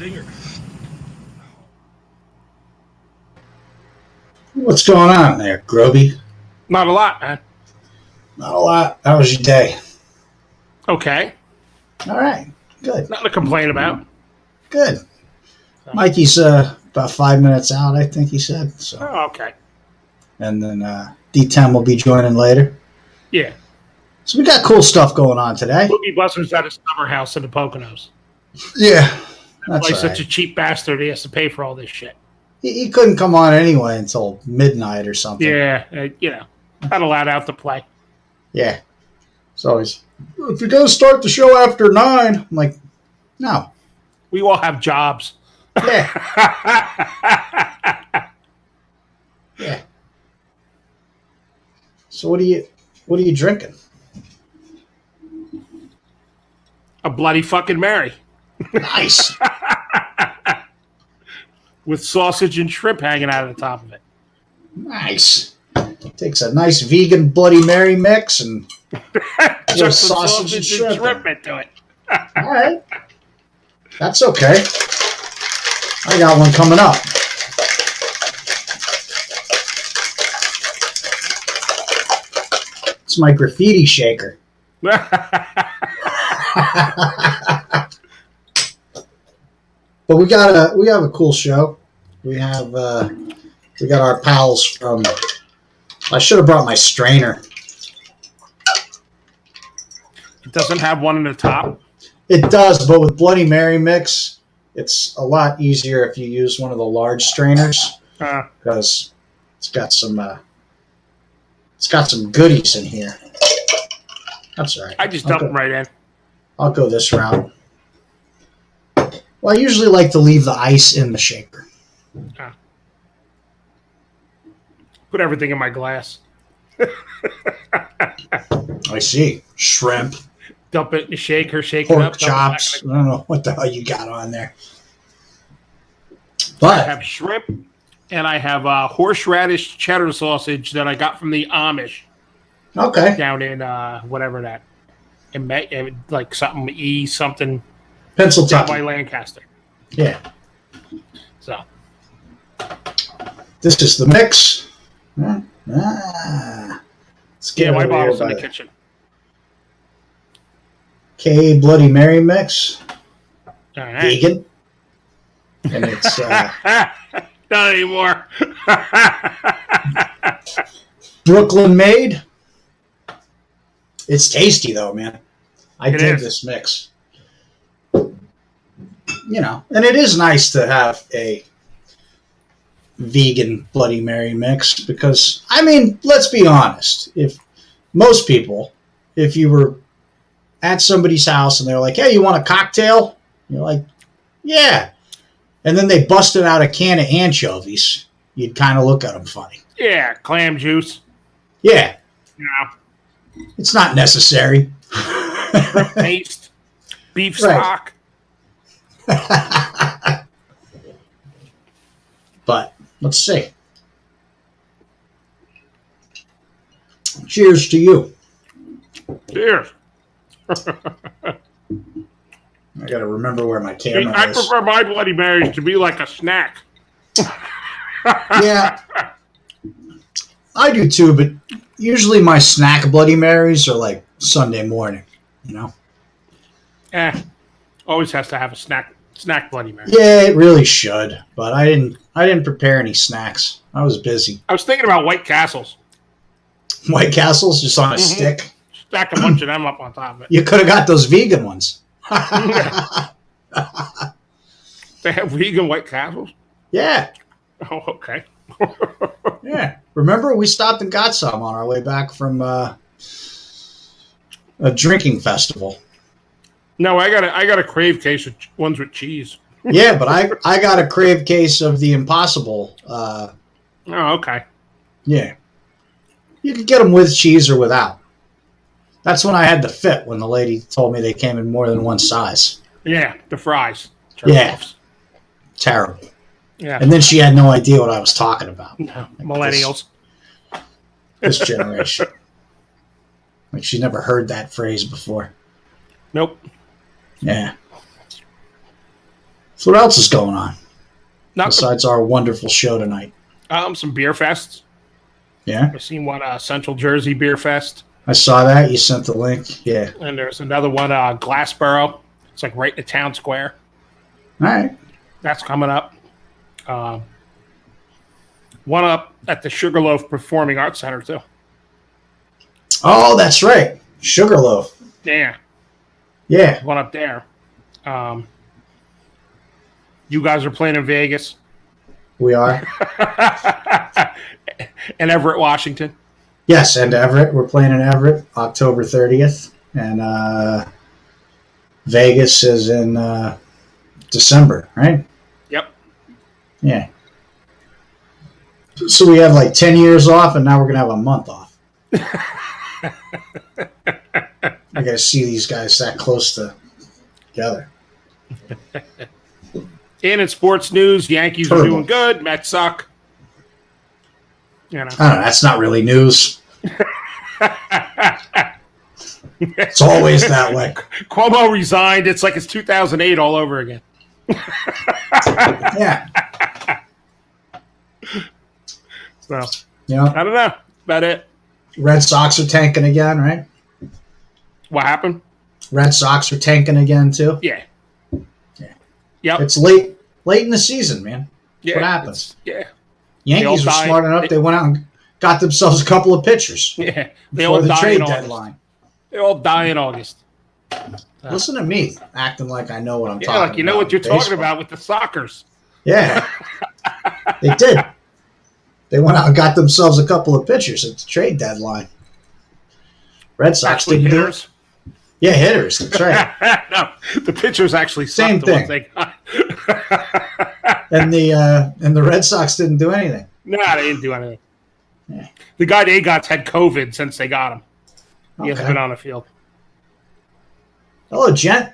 Zinger. What's going on there, Groby? Not a lot, man. Not a lot. How was your day? Okay. All right. Good. Nothing to complain about. Good. Mikey's about 5 minutes out, I think he said. So. Oh, okay. And then D10 will be joining later. Yeah. So we got cool stuff going on today. Boogie Buster's at his summer house in the Poconos. Yeah. That's why he's such a cheap bastard. He has to pay for all this shit. He couldn't come on anyway until midnight or something. Yeah. Not allowed out to play. Yeah. So he's, if you're going to start the show after 9, I'm like, no. We all have jobs. Yeah. Yeah. So what are you drinking? A Bloody fucking Mary. Nice. With sausage and shrimp hanging out of the top of it. Nice. Takes a nice vegan Bloody Mary mix and just sausage and shrimp into it. All right. That's okay. I got one coming up. It's my graffiti shaker. But we have a cool show. We got our pals from. I should have brought my strainer. It doesn't have one in the top. It does, but with Bloody Mary mix, it's a lot easier if you use one of the large strainers because it's got some goodies in here. That's all right. I just dump them right in. I'll go this route. Well, I usually like to leave the ice in the shaker. Put everything in my glass. I see. Shrimp. Dump it in the shaker, shake pork it up. chops. I don't know what the hell you got on there. But I have shrimp, and I have horseradish cheddar sausage that I got from the Amish. Okay. Down in whatever that. Like something something. Pennsylvania. By Lancaster. Yeah. So. This is the mix. Let's get my bottle's in the kitchen. K Bloody Mary mix. All right. Vegan. And it's not anymore. Brooklyn made. It's tasty though, man. I dig this mix. You know, and it is nice to have a vegan Bloody Mary mix because, I mean, let's be honest. If you were at somebody's house and they're like, hey, you want a cocktail? You're like, yeah. And then they busted out a can of anchovies. You'd kind of look at them funny. Yeah, clam juice. Yeah. Yeah. It's not necessary. Shrimp paste. Beef stock. But let's see. Cheers to you. Cheers. I got to remember where my camera I is. prefer my Bloody Marys to be like a snack. Yeah. I do too, but usually my snack Bloody Marys are like Sunday morning, you know? Always has to have a snack Bloody Mary. Yeah, it really should, but I didn't prepare any snacks. I was busy. I was thinking about White Castles. White Castles just on a stick? Stack a bunch of them up on top of it. You could have got those vegan ones. They have vegan White Castles? Yeah. Oh, okay. Yeah. Remember, we stopped and got some on our way back from a drinking festival. No, I got a crave case of ones with cheese. Yeah, but I got a crave case of the Impossible. Oh, okay. Yeah. You could get them with cheese or without. That's when I had the fit, when the lady told me they came in more than one size. Yeah, the fries. Yeah. Terrible. Yeah. And then she had no idea what I was talking about. No, millennials. This generation. Like she never heard that phrase before. Nope. Yeah. So what else is going on Not besides our wonderful show tonight? some beer fests. Yeah, I've seen one Central Jersey Beer Fest, I saw that. You sent the link. Yeah. and there's another one Glassboro. It's like right in the town square. All right. That's coming up. One up at the Sugarloaf Performing Arts Center too. Oh, that's right. Sugarloaf. Yeah, Yeah, one up there. You guys are playing in Vegas we are. and Everett, Washington. Yes, and Everett. We're playing in Everett, October 30th. And Vegas is in December, right? Yep. Yeah. So we have like 10 years off, and now we're going to have a month off. I got to see these guys that close together. And in sports news, Yankees are doing good. Mets suck. You know. I don't know. That's not really news. It's always that way. Cuomo resigned. It's like it's 2008 all over again. Yeah. So, You know, I don't know. About it. Red Sox are tanking again, right? What happened? Red Sox are tanking again, too. Yeah. Yeah. Yep. It's late in the season, man. Yeah. What happens? Yeah. Yankees were smart enough. They went out and got themselves a couple of pitchers Yeah. They before all the die trade in August. deadline. They all die in August. Listen to me, acting like I know what I'm Yeah, talking about. like you know what you're baseball. talking about with the Sockers. Yeah. They did. They went out and got themselves a couple of pitchers at the trade deadline. Red Sox Actually, didn't do it. hitters. Yeah, hitters. That's right. No, the pitchers actually Same sucked the ones thing. they got. And the Red Sox didn't do anything. No, they didn't do anything. Yeah. The guy they got's had COVID since they got him. He hasn't Okay. been on the field. Hello, gent.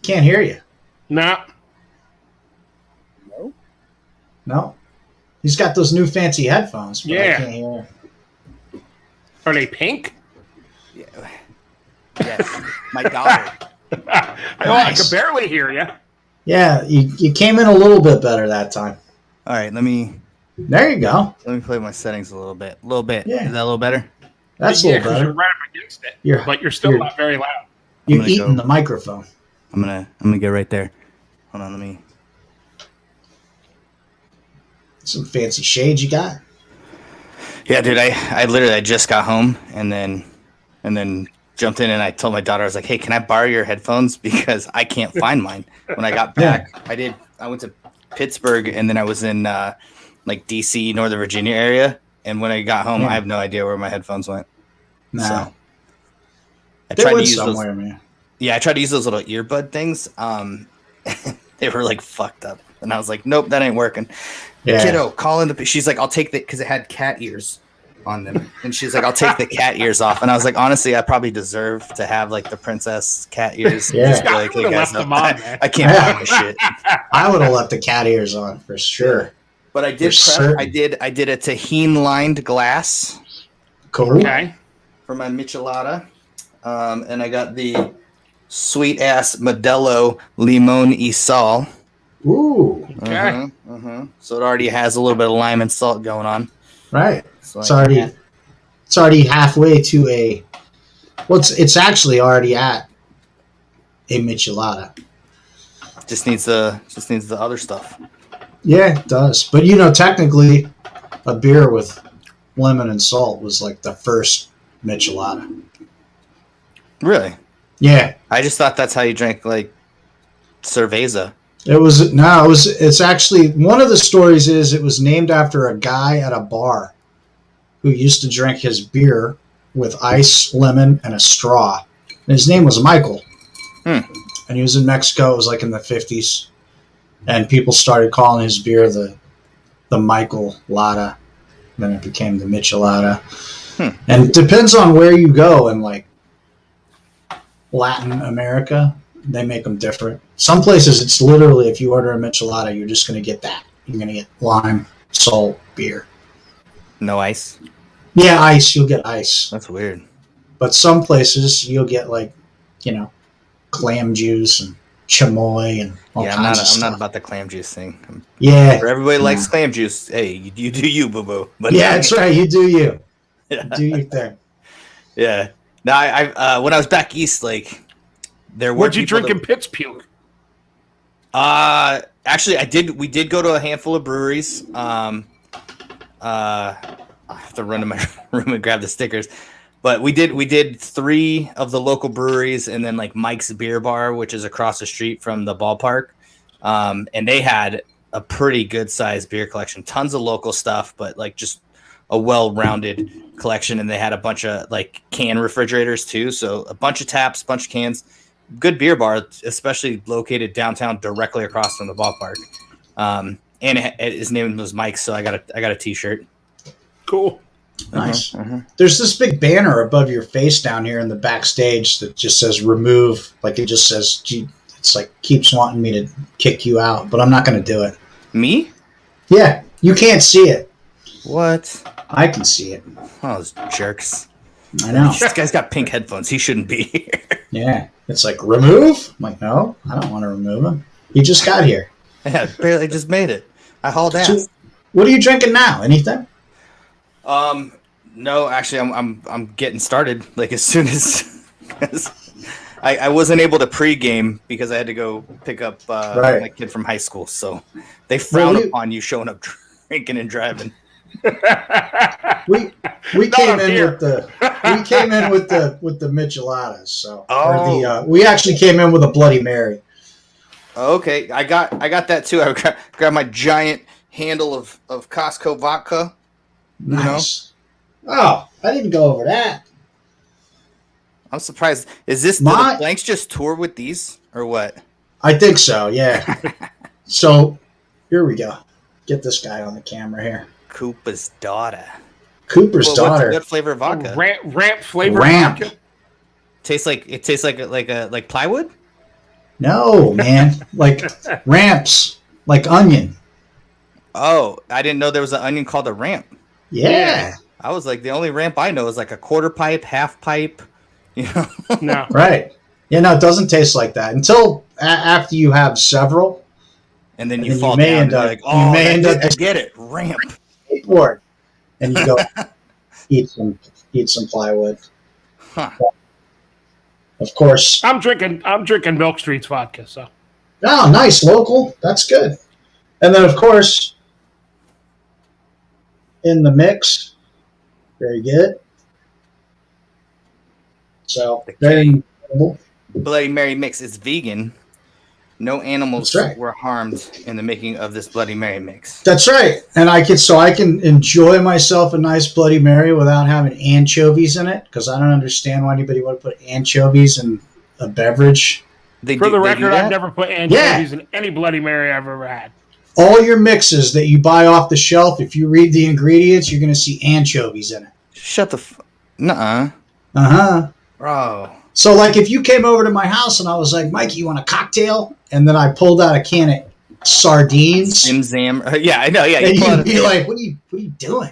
Can't hear you. No. No. He's got those new fancy headphones, but I Yeah. can't hear him. Are they pink? Yes, my daughter. Oh, I Nice. can barely hear you. Yeah, you came in a little bit better that time. All right, let me There you go. play my settings a little bit. A little bit. Yeah. Is that a little better? That's Yeah, a little 'cause you're better. right up against it. You're- But you're still you're- not very loud. You're gonna eating go. the microphone. I'm gonna get right there. Hold on, let me. Some fancy shades you got. Yeah, dude, I literally just got home and then jumped in and I told my daughter, I was like, hey, can I borrow your headphones because I can't find mine. When I got back, I went to Pittsburgh and then I was in like DC, Northern Virginia area, and when I got home, Yeah. I have no idea where my headphones went. Nah, So I they tried to went use somewhere, those. man. Yeah, I tried to use those little earbud things. They were like fucked up, and I was like, nope, that ain't working. Yeah. Kiddo, call in the. She's like, I'll take the because it had cat ears on them, and she's like, I'll take the cat ears off. And I was like, honestly, I probably deserve to have like the princess cat ears. Yeah. Just be like, hey I would've guys, left them on, I, man. I can't find this shit. I would have left the cat ears on for sure. But I did. For Prep, certain. I did a tahine lined glass Cool. Okay. for my Michelada, and I got the sweet ass Modelo Limon y Sal. Ooh, Okay. So it already has a little bit of lime and salt going on. right. So It's already halfway to a. Well, it's actually already at a Michelada. just needs the other stuff. Yeah, it does. But technically, a beer with lemon and salt was like the first Michelada. Really? Yeah, I just thought that's how you drank like cerveza. it's actually one of the stories is it was named after a guy at a bar who used to drink his beer with ice, lemon, and a straw. And his name was Michael. And he was in Mexico. It was like in the 50s. And people started calling his beer the Michael Lada. Then it became the Michelada. And it depends on where you go in like Latin America. They make them different. Some places it's literally if you order a Michelada, you're just going to get that. You're going to get lime, salt, beer. No ice. Yeah, ice. You'll get ice. That's weird. But some places you'll get like, clam juice and chamoy and all Yeah, kinds of I'm stuff. not about the clam juice thing. Yeah. Everybody likes clam juice. Hey, you do you, boo boo. But Yeah, that's right. You do you. Yeah. You do your thing. Yeah. No, I when I was back east, like there were What'd you people drink in Pitts puke? actually we did go to a handful of breweries. I have to run to my room and grab the stickers. But we did 3 of the local breweries and then like Mike's Beer Bar, which is across the street from the ballpark. And they had a pretty good sized beer collection, tons of local stuff, but like just a well-rounded collection. And they had a bunch of like can refrigerators too. So a bunch of taps, bunch of cans, good beer bar, especially located downtown directly across from the ballpark. And his name was Mike. So I got a t-shirt. Cool. Nice. There's this big banner above your face down here in the backstage that just says remove. Like it just says, it's like keeps wanting me to kick you out, but I'm not going to do it. Me? Yeah, you can't see it. What? I can see it. Oh, those jerks. I know. This guy's got pink headphones. He shouldn't be here. Yeah. It's like, remove? I'm like, no, I don't want to remove him. He just got here. Yeah, barely just made it. I hauled ass. So, what are you drinking now? Anything? No, actually, I'm getting started. Like as soon as I wasn't able to pregame because I had to go pick up my kid from high school. So they frown upon you showing up drinking and driving. We came in with the Micheladas. So we actually came in with a Bloody Mary. Okay, I got that too. I grabbed my giant handle of Costco vodka. Nice. You know? Oh, I didn't go over that. I'm surprised. Is this the Blanks just tour with these or what? I think so. Yeah. So here we go. Get this guy on the camera here. Cooper's daughter. Cooper's daughter. What flavor of vodka? Ramp flavor. Ramp. Vodka? Tastes like plywood. No, man. Like ramps, like onion. Oh, I didn't know there was an onion called a ramp. Yeah. I was like, the only ramp I know is like a quarter pipe, half pipe. You know? No. Right. Yeah, no, it doesn't taste like that until after you have several. And then you fall down and like, oh, you may end up get it, ramp. Skateboard. And you go eat some plywood. Huh. Of course. I'm drinking Milk Street's vodka, so. Oh, nice, local. That's good. And then of course in the mix. Very good. So very incredible. Bloody Mary mix is vegan. No animals were harmed in the making of this Bloody Mary mix. That's right. And I can enjoy myself a nice Bloody Mary without having anchovies in it, because I don't understand why anybody would put anchovies in a beverage. For the record, I've never put anchovies in any Bloody Mary I've ever had. All your mixes that you buy off the shelf, if you read the ingredients, you're going to see anchovies in it. Shut the nuh-uh. Uh-huh. Bro. So, like, if you came over to my house and I was like, Mike, you want a cocktail? And then I pulled out a can of sardines. Zim Zam. Yeah, I know. Yeah, and you'd be like, what are you doing?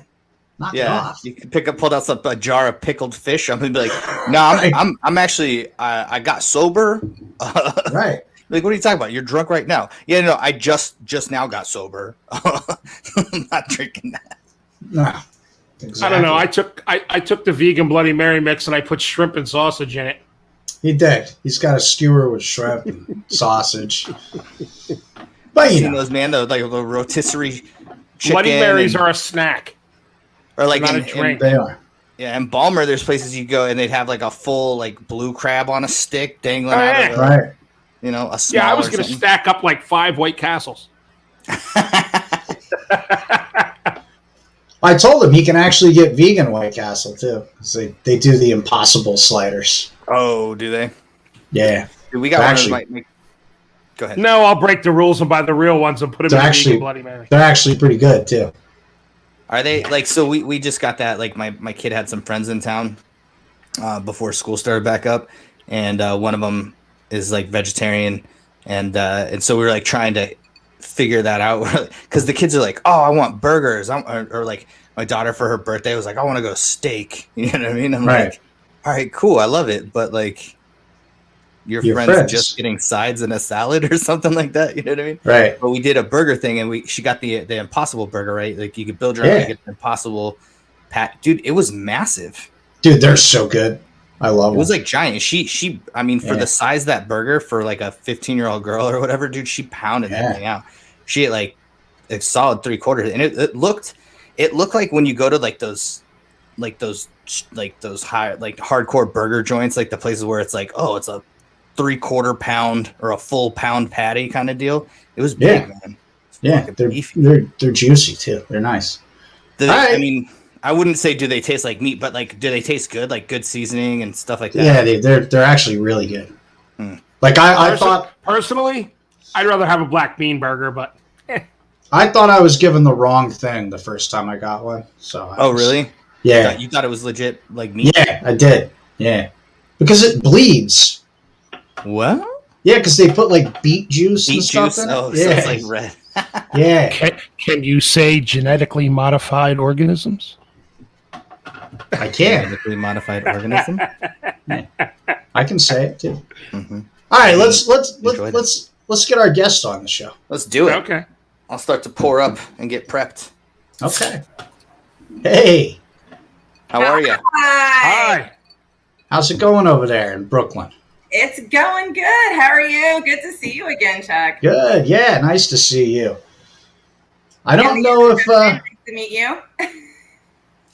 Knock it off. You can pull out a jar of pickled fish. I'm going to be like, no, I'm actually, I got sober. Right. Like, what are you talking about? You're drunk right now. Yeah, no, I just now got sober. I'm not drinking that. Nah. Exactly. I don't know. I took the vegan Bloody Mary mix and I put shrimp and sausage in it. He did. He's got a skewer with shrimp and sausage. But you know, those, man, like the rotisserie chicken. Bloody Marys are a snack, or like not a drink. They are. Yeah, in Balmer, there's places you go and they'd have like a full like blue crab on a stick dangling out of right. You know, a small. Yeah, I was going to stack up like 5 White Castles. I told him he can actually get vegan White Castle too. So they do the Impossible sliders. Oh, do they? Yeah. Dude, we got one of those. Go ahead. No, I'll break the rules and buy the real ones and put them in vegan Bloody Mary. They're actually pretty good too. Are they like? So we just got that. Like my kid had some friends in town before school started back up, and one of them is like vegetarian, and so we were like trying to figure that out because the kids are like, oh, I want burgers, or like my daughter for her birthday was like, I want to go steak. You know what I mean? I'm like, all right, cool, I love it, but like, your Your friend's friends. just getting sides and a salad or something like that. You know what I mean? Right. But we did a burger thing, and she got the Impossible Burger, right? Like you could build your own, you get the Impossible pat. Dude, it was massive. Dude, they're so good. I love them. It was like giant. She I mean, for the size of that burger for like a 15-year-old girl or whatever, dude, she pounded that thing out. She ate like a solid 3/4, and it looked like when you go to like those high, like hardcore burger joints, like the places where it's like, oh, it's a 3/4 pound or a full pound patty kind of deal. It was big, man. They're juicy too. They're nice. I mean, I wouldn't say do they taste like meat, but like, do they taste good? Like good seasoning and stuff like that? Yeah, they're actually really good. Like I thought personally, I'd rather have a black bean burger, but I thought I was given the wrong thing the first time I got one. So really? Yeah. You thought it was legit like meat? Yeah, I did. Yeah, because it bleeds. What? Yeah, because they put like beet juice and stuff in it. Oh, so it's like red. Yeah. Can you say genetically modified organisms? I can. Genetically modified organism. Yeah. I can say it too. Mm-hmm. All right, let's get our guest on the show. Let's do it. Okay. I'll start to pour up and get prepped. Okay. Hey. How are you? Hi. How's it going over there in Brooklyn? It's going good. How are you? Good to see you again, Chuck. Good. Yeah, nice to see you. I don't know if nice to meet you.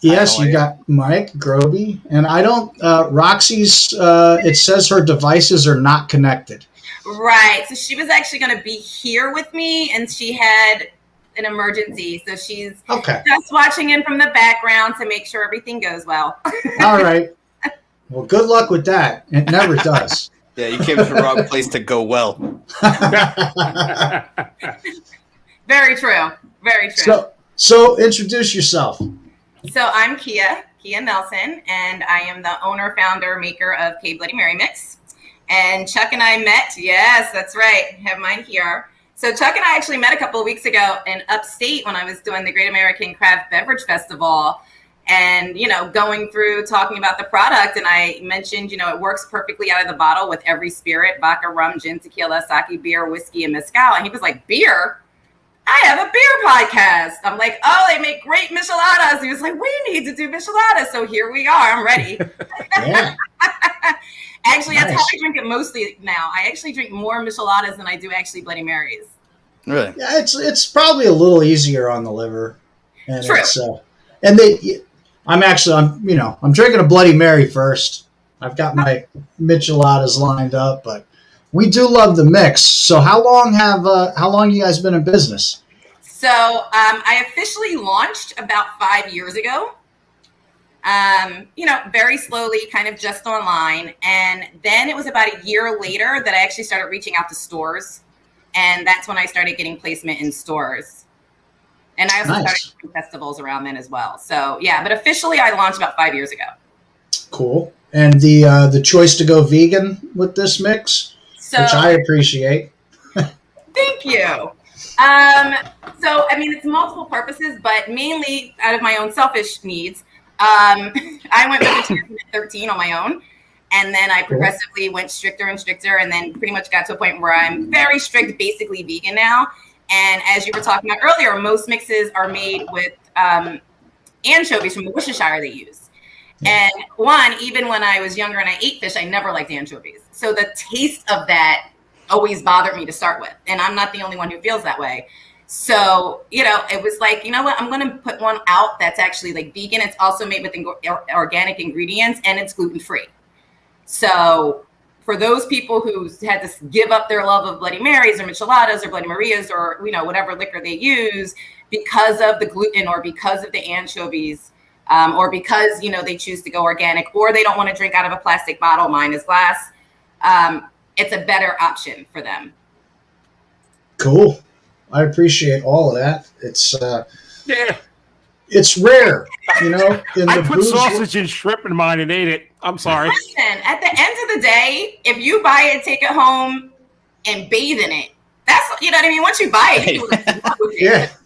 yes, you got Mike Groby, and I don't Roxy's it says her devices are not connected. Right. So she was actually going to be here with me, and she had an emergency. So she's just watching in from the background to make sure everything goes well. All right. Well, good luck with that. It never does. Yeah, you came to the wrong place to go well. Very true. Very true. So introduce yourself. So I'm Khia Nelson, and I am the owner, founder, maker of K Bloody Mary Mix. And Chuck and I met. Yes, that's right. I have mine here. So Chuck and I actually met a couple of weeks ago in upstate when I was doing the Great American Craft Beverage Festival. And, going through talking about the product, and I mentioned, it works perfectly out of the bottle with every spirit: vodka, rum, gin, tequila, sake, beer, whiskey, and mezcal. And he was like, beer? I have a beer podcast. I'm like, oh, they make great Micheladas. He was like, we need to do Micheladas. So here we are. I'm ready. Yeah. Actually, that's how I drink it mostly now. I actually drink more Micheladas than I do actually Bloody Marys. Really? Yeah, it's probably a little easier on the liver. And True. I'm drinking a Bloody Mary first. I've got my Micheladas lined up, but we do love the mix. So how long you guys been in business? So I officially launched about 5 years ago. Very slowly, kind of just online. And then it was about a year later that I actually started reaching out to stores. And that's when I started getting placement in stores. And I also started doing festivals around then as well. So yeah, but officially I launched about 5 years ago. Cool. And the choice to go vegan with this mix, which I appreciate. Thank you. It's multiple purposes, but mainly out of my own selfish needs. I went vegetarian at 13 on my own, and then I progressively went stricter and stricter, and then pretty much got to a point where I'm very strict, basically vegan now. And as you were talking about earlier, most mixes are made with anchovies from the Worcestershire they use. And even when I was younger and I ate fish, I never liked anchovies. So the taste of that always bothered me to start with. And I'm not the only one who feels that way. So, it was like, you know what, I'm going to put one out that's actually like vegan. It's also made with organic ingredients, and it's gluten-free. So for those people who had to give up their love of Bloody Marys or Micheladas or Bloody Marias or, whatever liquor they use because of the gluten or because of the anchovies, or because, they choose to go organic, or they don't want to drink out of a plastic bottle, mine is glass, it's a better option for them. Cool. I appreciate all of that. It's rare, I put sausage and shrimp in mine and ate it. I'm sorry. Listen, at the end of the day, if you buy it, take it home and bathe in it. That's, you know what I mean? Once you buy it,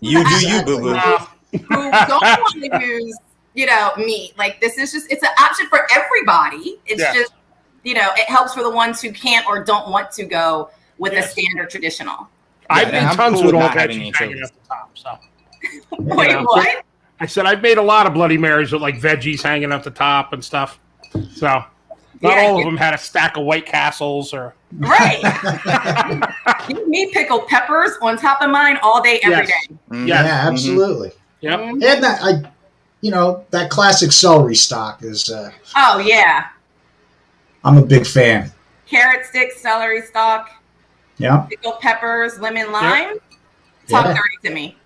you do you, boo-boo. Who don't want to use, meat. Like, this is just, it's an option for everybody. It's just, it helps for the ones who can't or don't want to go with a standard traditional. I've made tons with all not having veggies hanging anchovies. at the top. So Wait, Yeah. what? I said I've made a lot of Bloody Marys with like veggies hanging at the top and stuff. So not all of them had a stack of White Castles or Right. Give me pickled peppers on top of mine all day, every Yes. day. Mhm. Yeah, Yes. absolutely. Yep. Mhm. And that classic celery stock is. Oh yeah, I'm a big fan. carrot sticks, celery stalk, Yeah, pickled peppers, lemon, lime. Talk Yeah. dirty to me.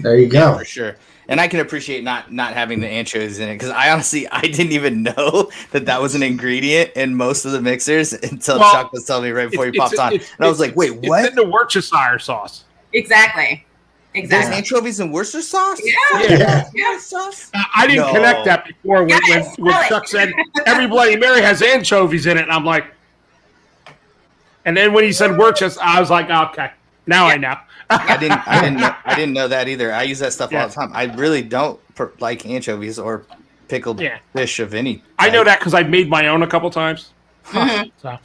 there you Yeah, go. for sure. And I can appreciate not having the anchovies in it because I didn't even know that was an ingredient in most of the mixers until Well, Chuck was telling me right before he popped on. And I was like, wait, It's what? in the Worcestershire sauce. Exactly. There's Exactly. anchovies in Worcester sauce? Yeah. Yeah. Yeah. Sauce? I didn't No. connect that before when Yes, really. Chuck said every Bloody Mary has anchovies in it, and I'm like, and then when he said Worcester, I was like, okay, now I know. I didn't know that either. I use that stuff all the time. I really don't like anchovies or pickled fish of any. I know type. that because I've made my own a couple times. Mhm. So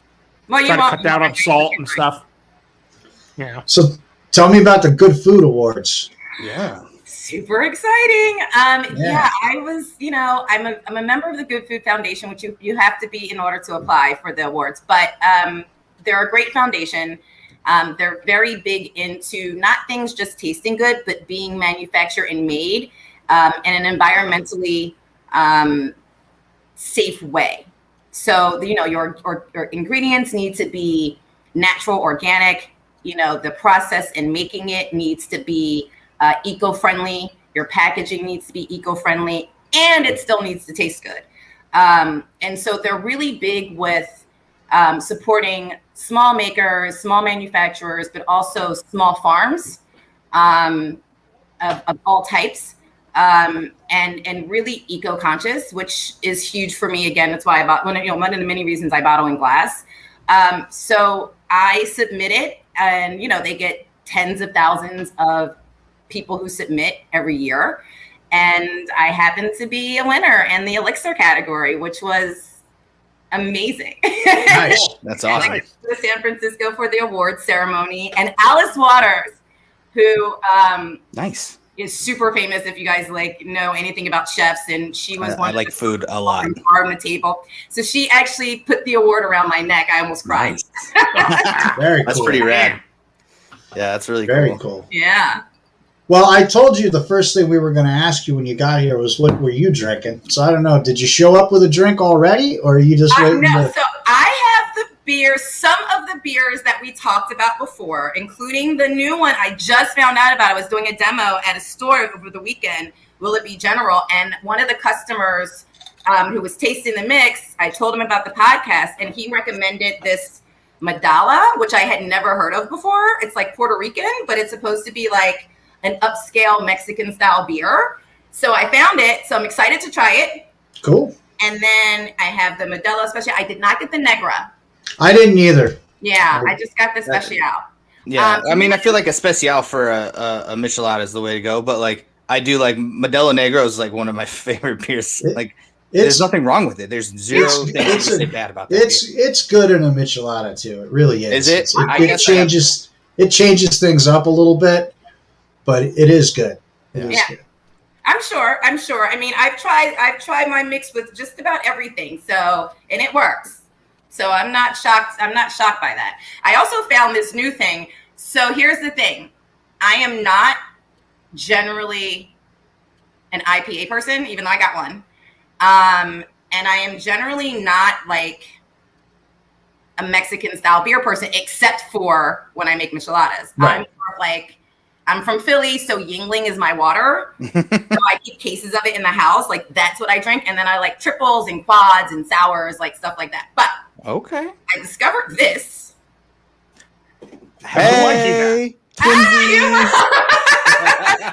Well, you try to won't cut down on salt and stuff. Yeah. So tell me about the Good Food Awards. Yeah. Super exciting. Yeah. Yeah, I was, I'm a member of the Good Food Foundation, which you have to be in order to apply for the awards. But they're a great foundation. They're very big into not things just tasting good, but being manufactured and made in an environmentally safe way. So, your ingredients need to be natural, organic. The process in making it needs to be eco-friendly. Your packaging needs to be eco-friendly, and it still needs to taste good. And so they're really big with supporting small makers, small manufacturers, but also small farms of all types, and really eco-conscious, which is huge for me. Again, that's why one of the many reasons I bottle in glass. So I submit it, and they get tens of thousands of people who submit every year, and I happen to be a winner in the elixir category, which was amazing. Nice. That's I awesome. went to San Francisco for the awards ceremony, and Alice Waters, who Nice. is super famous if you guys know anything about chefs, and she was I one like of the food a lot. on the table. So she actually put the award around my neck. I almost cried. Nice. Very That's cool. pretty rad. Yeah, that's really Very cool. cool. Yeah. Well, I told you the first thing we were going to ask you when you got here was what were you drinking? So I don't know. Did you show up with a drink already, or are you just waiting? No, to... so I have the beers, some of the beers that we talked about before, including the new one I just found out about. I was doing a demo at a store over the weekend, Will It Be General? And one of the customers who was tasting the mix, I told him about the podcast, and he recommended this Medalla, which I had never heard of before. It's like Puerto Rican, but it's supposed to be like an upscale Mexican style beer. So I found it. So I'm excited to try it. Cool. And then I have the Medalla Special. I did not get the Negra. I didn't either. Yeah, I just got the Special. Yeah, I mean, I feel like a special for a Michelada is the way to go. But like, I do like Modelo Negro is like one of my favorite beers. There's nothing wrong with it. There's zero things to say bad about that. It's good in a Michelada too. It really is. Is it? It changes things up a little bit, but it is good. It is good. I'm sure. I mean, I've tried my mix with just about everything. So, and it works. So I'm not shocked. I'm not shocked by that. I also found this new thing. So here's the thing. I am not generally an IPA person, even though I got one. And I am generally not like a Mexican style beer person, except for when I make micheladas. Right. I'm more of like, I'm from Philly, so Yingling is my water. So I keep cases of it in the house. Like that's what I drink. And then I like triples and quads and sours, like stuff like that. But Okay. I discovered this. Hey, All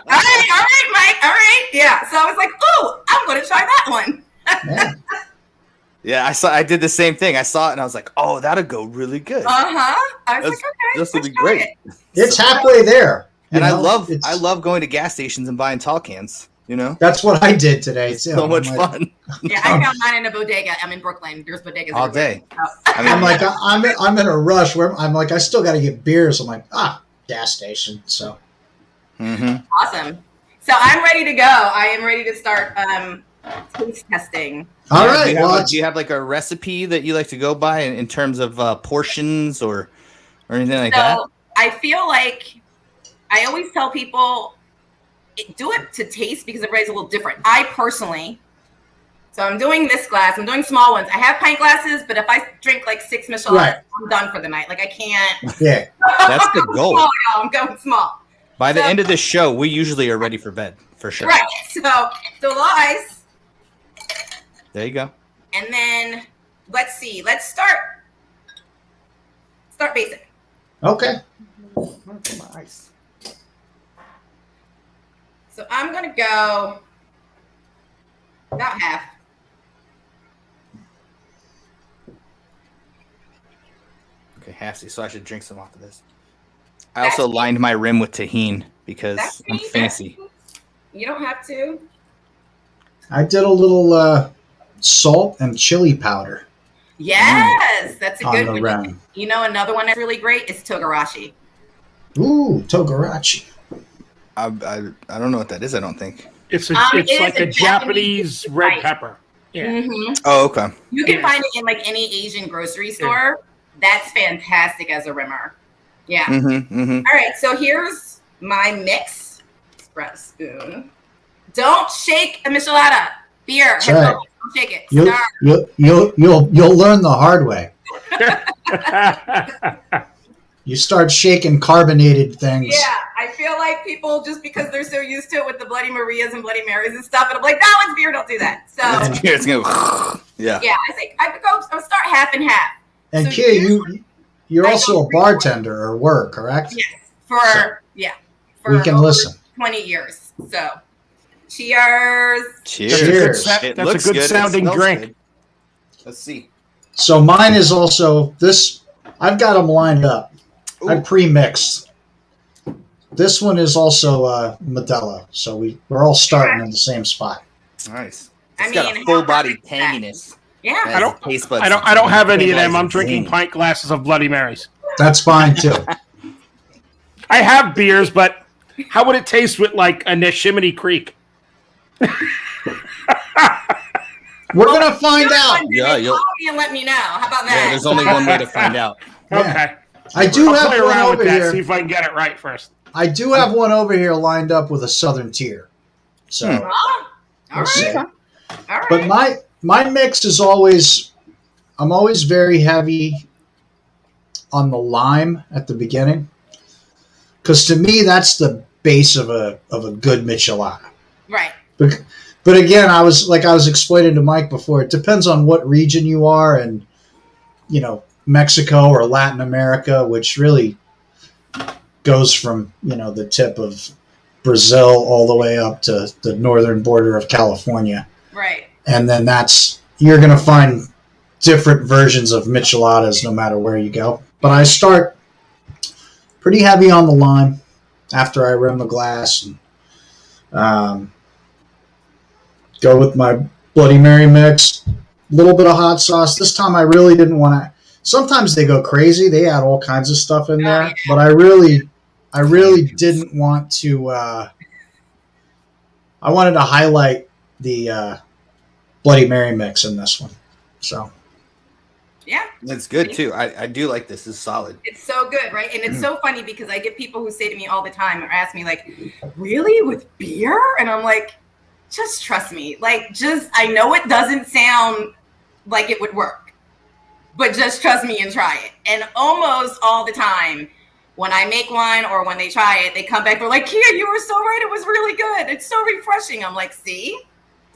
right, Mike. All right. Yeah. So I was like, oh, I'm going to try that one. Yeah. Yeah, I did the same thing. I saw it and I was like, "Oh, that'll go really good." Uh-huh. I was like, okay. This will be let's try great. it. It's halfway there. And You I know, love going to gas stations and buying tall cans. You know, That's what I did today too. so much fun Yeah, I found mine in a bodega. I'm in Brooklyn. There's bodegas all everywhere. day. So- I mean, I'm like, I'm in a rush where I'm like, I still got to get beers. I'm like, gas station. So mhm. Awesome. So I'm ready to go. I am ready to start taste testing. all Yeah, right. Well, do you have like a recipe that you like to go by in terms of portions or anything like that? So I feel like I always tell people do it to taste because everybody's a little different. I personally, so I'm doing this glass. I'm doing small ones. I have pint glasses, but if I drink like 6 Micheladas, Right. I'm done for the night. Like I can't. yeah. That's the goal. Small, I'm going small. By the end of this show, we usually are ready for bed for sure. Right. So little ice. There you go. And then let's see. Let's start basic. Okay. So I'm gonna go about half. Okay, halfsy. So I should drink some off of this. I also lined my rim with tahini because That's I'm me. fancy. You don't have to. I did a little salt and chili powder Yes, that's a on good the one. rim. You know, another one that's really great is togarashi. Ooh, togarashi. I don't know what that is. I don't think. It's It like is a a Japanese red spice. pepper. Yeah. Mm-hmm. Oh, okay. You can find it in like any Asian grocery store. That's fantastic as a rimmer. Yeah. Mm-hmm. Mm-hmm. All right, so here's my mix. Spread a spoon. Don't shake a Michelada beer. That's right. Don't shake it. You'll, Start. you'll learn the hard way. You start shaking carbonated things. Yeah, I feel like people just because they're so used to it with the Bloody Marias and Bloody Marys and stuff, and I'm like, that one's beer. Don't do that. So It's gonna. Yeah. yeah, I think I'll start half and half. And So Kia, you're I also don't a bartender or work, correct? Yes, for We can over listen. 20 years. So cheers. Cheers. Cheers. It That's a looks good good. It sounding smells drink. good. Let's see. So mine is also this. I've got them lined up. I Ooh. pre-mixed. This one is also Modelo, so we're all starting in the same spot. Nice. I It's got mean, a full how body hard is that? tanginess. Yeah. As I don't- the taste buds I don't have any of them. stabilize I'm and drinking zing. pint glasses of Bloody Marys. That's fine too. I have beers, but how would it taste with like a Neshiminy Creek? We're gonna find out. Yeah, Call me and let me know. How about Yeah, that? there's only one way to find out. Yeah. Okay. I do I'll have play one around with over that, here. see if I can get it right first. I do have one over here lined up with a Southern tier. So Oh, all we'll see. right. All right. But my mix is always, I'm always very heavy on the lime at the beginning, because to me that's the base of a good Michelada. Right. But again, I was explaining to Mike before. It depends on what region you are, and Mexico or Latin America, which really goes from the tip of Brazil all the way up to the northern border of California. Right. And then you're going to find different versions of Micheladas no matter where you go. But I start pretty heavy on the lime after I rim the glass, and go with my Bloody Mary mix, a little bit of hot sauce. This time I really didn't want to. Sometimes they go crazy. They add all kinds of stuff in there. yeah. But I really didn't want to. I wanted to highlight the Bloody Mary mix in this one. So Yeah. It's good too. I do like this. It's solid. It's so good, right? And it's so funny because I get people who say to me all the time or ask me like, really with beer? And I'm like, just trust me. Like, I know it doesn't sound like it would work, but just trust me and try it. And almost all the time when I make one or when they try it, they come back, they're like, Khia, you were so right. It was really good. It's so refreshing. I'm like, see?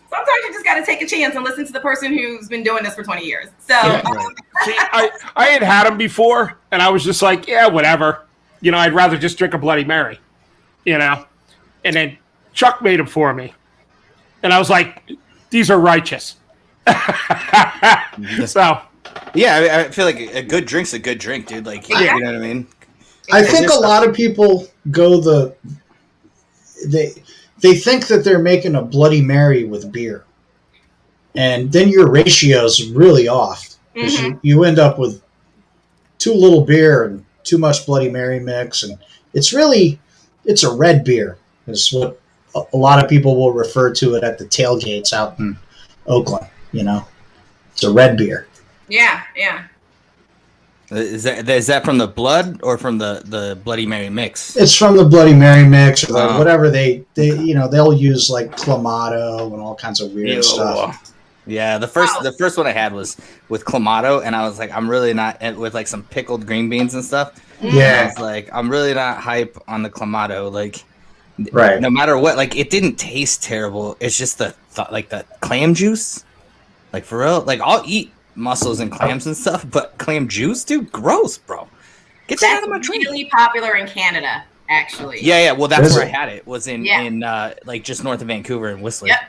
Sometimes you just got to take a chance and listen to the person who's been doing this for 20 years. So, Right. See, I had them before, and I was just like, yeah, whatever. I'd rather just drink a Bloody Mary, And then Chuck made them for me. And I was like, these are righteous. So, Yeah, I feel like a good drink's a good drink, dude. Like, Yeah. you know what I mean? I think a lot of people go they think that they're making a Bloody Mary with beer. And then your ratio's really off because you end up with too little beer and too much Bloody Mary mix. And it's a red beer is what a lot of people will refer to it at the tailgates out in Oakland. It's a red beer. Yeah. Is that from the blood or from the Bloody Mary mix? It's from the Bloody Mary mix or whatever they'll use like Clamato and all kinds of weird stuff. Yeah, the first one I had was with Clamato, and I was like, I'm really not with like some pickled green beans and stuff. Yeah, I was like, I'm really not hype on the Clamato. Like, right. No matter what, like it didn't taste terrible. It's just the clam juice. Like for real, like I'll eat mussels and clams and stuff, but clam juice, dude, gross, bro. Get that out of my drink. Really popular in Canada, actually. Yeah. Well, that's where I had it. Was in like just north of Vancouver in Whistler. Yep.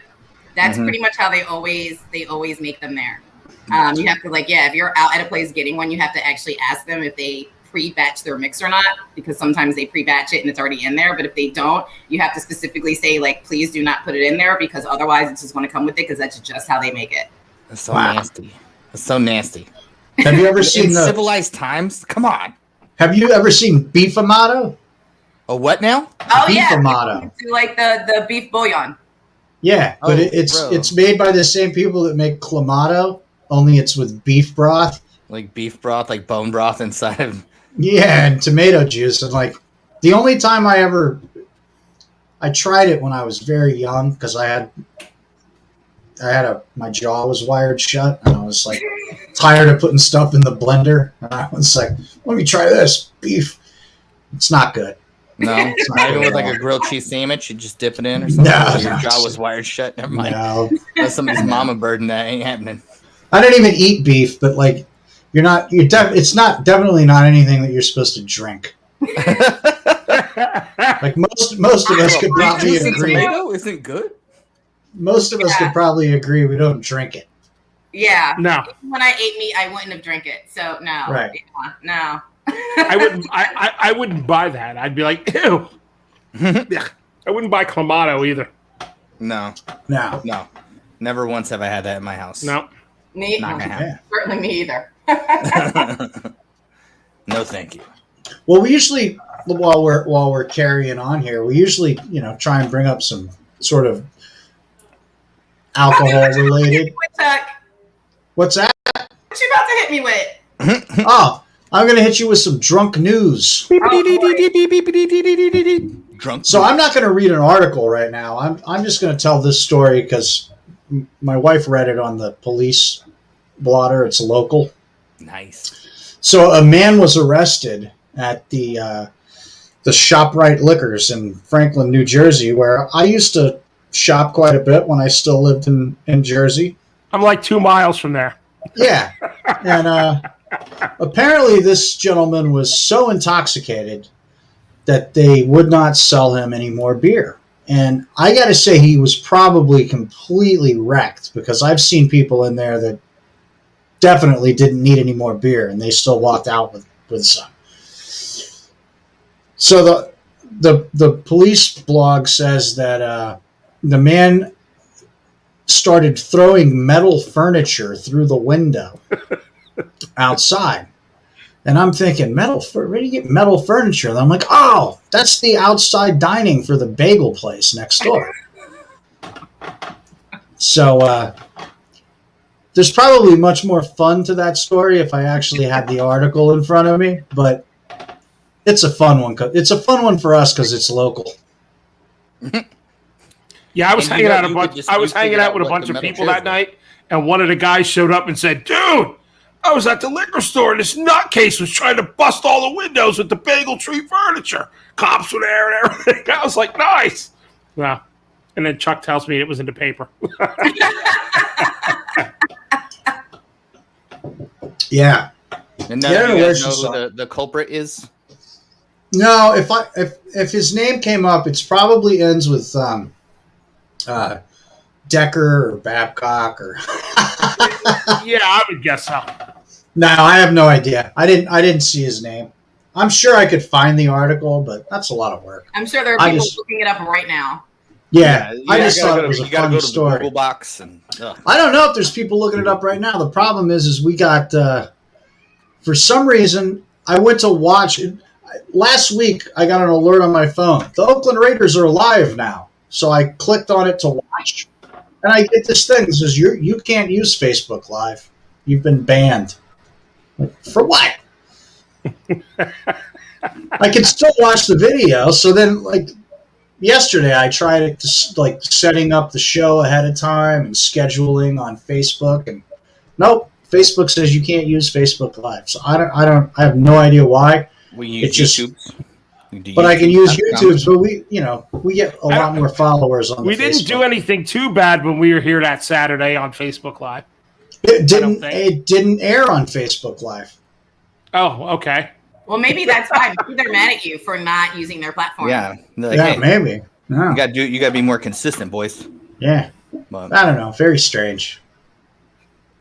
That's pretty much how they always make them there. You have to if you're out at a place getting one, you have to actually ask them if they pre-batch their mix or not, because sometimes they pre-batch it and it's already in there. But if they don't, you have to specifically say please do not put it in there, because otherwise it's just going to come with it, because that's just how they make it. That's so nasty. That's so nasty. Have you ever seen the civilized times? Come on. Have you ever seen beef amato? A what now? Oh beef yeah, amato. Like the beef bouillon. Yeah, but it's made by the same people that make clamato, only it's with beef broth. Like beef broth, like bone broth inside of. Yeah, and tomato juice, and the only time I tried it when I was very young, because my jaw was wired shut, and I was like tired of putting stuff in the blender, and I was like, let me try this beef. It's not good. No, it's not even with like a grilled cheese sandwich. You just dip it in or something. No, your jaw was wired shut. Never mind. No, that's somebody's mama burden. That ain't happening. I don't even eat beef, but it's definitely not anything that you're supposed to drink. Like most of us could probably agree. Tomato isn't good. Most of us could probably agree we don't drink it. Yeah. No. When I ate meat, I wouldn't have drank it. So no. Right. Yeah, no. I wouldn't buy that. I'd be like, ew. Yeah. I wouldn't buy Clamato either. No. Never once have I had that in my house. No. Me? Not gonna happen. Certainly me either. No, thank you. Well, we usually, while we're carrying on here, we usually, try and bring up some sort of alcohol related. What's that? What you about to hit me with? Oh, I'm going to hit you with some drunk news. Drunk. So I'm not going to read an article right now. I'm just going to tell this story because my wife read it on the police blotter. It's local. Nice. So a man was arrested at the ShopRite Liquors in Franklin, New Jersey, where I used to shop quite a bit when I still lived in Jersey. I'm like 2 miles from there. Yeah. And apparently this gentleman was so intoxicated that they would not sell him any more beer. And I got to say he was probably completely wrecked, because I've seen people in there that definitely didn't need any more beer and they still walked out with some. So the police blog says that the man started throwing metal furniture through the window outside. And I'm thinking, where do you get metal furniture? And I'm like, oh, that's the outside dining for the bagel place next door. So there's probably much more fun to that story if I actually had the article in front of me, but it's a fun one. It's a fun one for us because it's local. Yeah, I was hanging out with a bunch of people that night, and one of the guys showed up and said, "Dude, I was at the liquor store and this nutcase was trying to bust all the windows with the bagel tree furniture. Cops were there and everything." I was like, "Nice." Well, and then Chuck tells me it was in the paper. Yeah. And now you guys know who the culprit is? No, if his name came up, it's probably ends with Decker or Babcock or. Yeah, I would guess so. No, I have no idea. I didn't see his name. I'm sure I could find the article, but that's a lot of work. I'm sure there are people looking it up right now. Yeah, you I just gotta thought go it to- was a you gotta fun go to the story. Google box and I don't know if there's people looking it up right now. The problem is we got for some reason I went to watch last week. I got an alert on my phone. The Oakland Raiders are live now, so I clicked on it to watch, and I get this thing that says you can't use Facebook Live. You've been banned. Like, for what? I can still watch the video. So then, like yesterday, I tried it, like setting up the show ahead of time and scheduling on Facebook, and nope. Facebook says you can't use Facebook Live. So I have no idea why. we use It's just- YouTube's. But I can use YouTube.com. YouTube's. But we get a lot more followers on. We the didn't Facebook. do anything too bad when we were here that Saturday on Facebook Live. It didn't. think. It didn't air on Facebook Live. Oh, okay. Well, maybe that's why. Maybe they're mad at you for not using their platform. Yeah, they're like, Yeah, hey, maybe. No. you gotta be more consistent, boys. Yeah, But, I don't know. Very strange.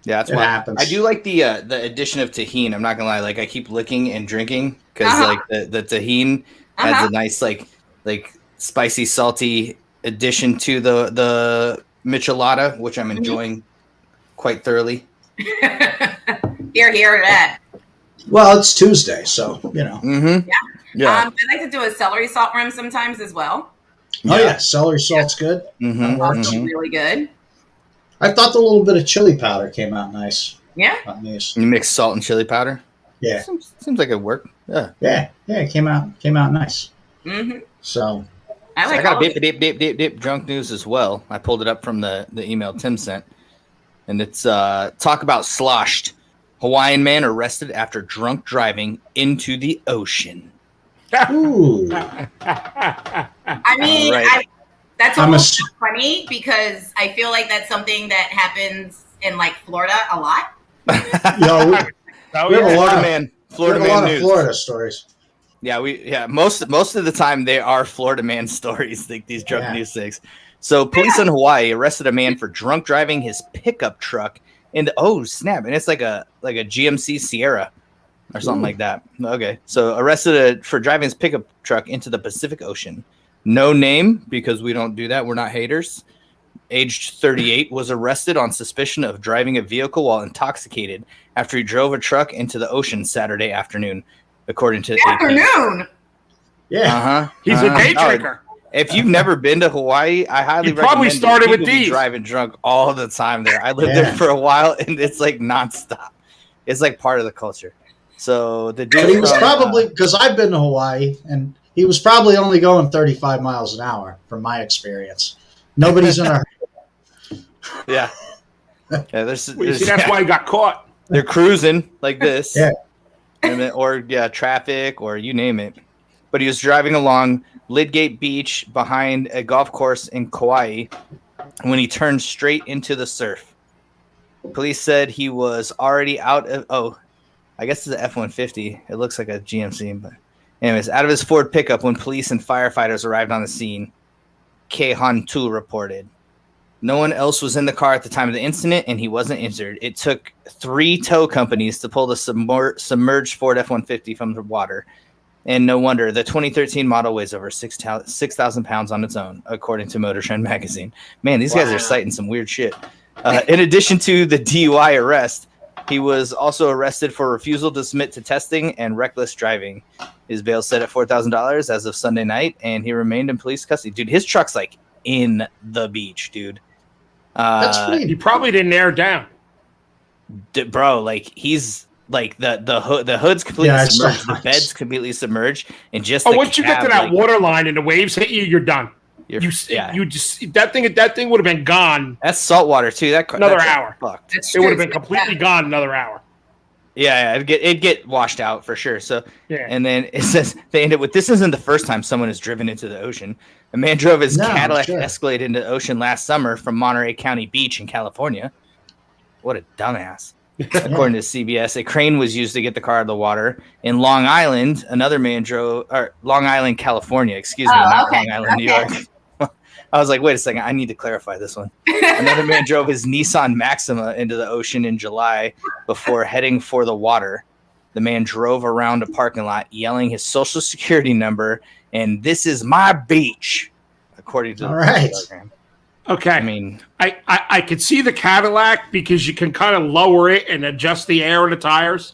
yeah, that's It why happens. I do like the addition of tahini. I'm not gonna lie, like I keep licking and drinking because Uh-huh. like the tahini adds a nice like spicy, salty addition to the Michelada, which I'm enjoying quite thoroughly. Hear that. Well, it's Tuesday, so you know. Mm-hmm. Yeah. I like to do a celery salt rim sometimes as well. Oh yeah, celery salt's good. Mm-hmm. Also really good. I thought the little bit of chili powder came out nice Yeah. on these. You mix salt and chili powder. Yeah, Seems like it worked. Yeah. yeah, it came out nice. Mm-hmm. So I So like I got all a of it. dip drunk news as well. I pulled it up from the email Tim sent, and it's talk about sloshed. Hawaiian man arrested after drunk driving into the ocean. ooh, I mean, Right. that's I'm almost funny because I feel like that's something that happens in like Florida a lot. yo, we Oh, We have a yeah. lot of- man, we Florida have a lot man of news. Florida stories. Yeah, most of the time they are Florida man stories, like these drunk Yeah. news things. So police in Hawaii arrested a man for drunk driving his pickup truck into and it's like a GMC Sierra or something like that. Okay, so arrested for driving his pickup truck into the Pacific Ocean. No name because we don't do that. We're not haters. Aged 38 was arrested on suspicion of driving a vehicle while intoxicated after he drove a truck into the ocean Saturday afternoon, according to the AP. Afternoon. Yeah, Uh-huh. He's a day Oh, drinker. if you've never been to Hawaii, I highly You probably recommend it. started with People be these. driving drunk all the time there. I lived Yeah. there for a while, and it's like nonstop. It's like part of the culture. So the dude but he was from, probably because I've been to Hawaii, and he was probably only going 35 miles an hour, from my experience. Nobody's in a yeah. There's Well, you see, that's why he got caught. they're cruising like this, Yeah. and then, or traffic or you name it. But he was driving along Lidgate Beach behind a golf course in Kauai when he turned straight into the surf. Police said he was already out of I guess it's an F-150. It looks like a GMC, but anyways, out of his Ford pickup when police and firefighters arrived on the scene. Kehantu reported. No one else was in the car at the time of the incident, and he wasn't injured. It took 3 tow companies to pull the submerged Ford F-150 from the water. And no wonder, the 2013 model weighs over 6,000 pounds on its own, according to Motor Trend magazine. Man, these guys are citing some weird shit. In addition to the DUI arrest, he was also arrested for refusal to submit to testing and reckless driving. His bail set at $4,000 as of Sunday night, and he remained in police custody. Dude, his truck's like in the beach, dude. That's He pretty. probably didn't air down. Bro, like he's like the hood's completely Yeah, it's submerged, so the nice. bed's completely submerged, and just Oh, the once you get to cab, that like, water line and the waves hit you, you're done. you're- You just that thing would have been gone. that's salt water too. Another that's hour. Fucked. That's It would true. have been completely gone another hour. Yeah, it'd get washed out for sure. So, Yeah. and then it says they ended with this isn't the first time someone has driven into the ocean. A man drove his No, Cadillac sure. Escalade into the ocean last summer from Monterey County Beach in California. What a dumbass. According to CBS, a crane was used to get the car out of the water. In Long Island, another man drove, or Long Island, California, excuse me, Oh, not okay, Long Island, New okay. York. I was like, wait a second, I need to clarify this one. Another man drove his Nissan Maxima into the ocean in July before heading for the water. The man drove around a parking lot yelling his social security number and "This is my beach," according to All the right. program. Okay. I mean, I could see the Cadillac because you can kind of lower it and adjust the air in the tires.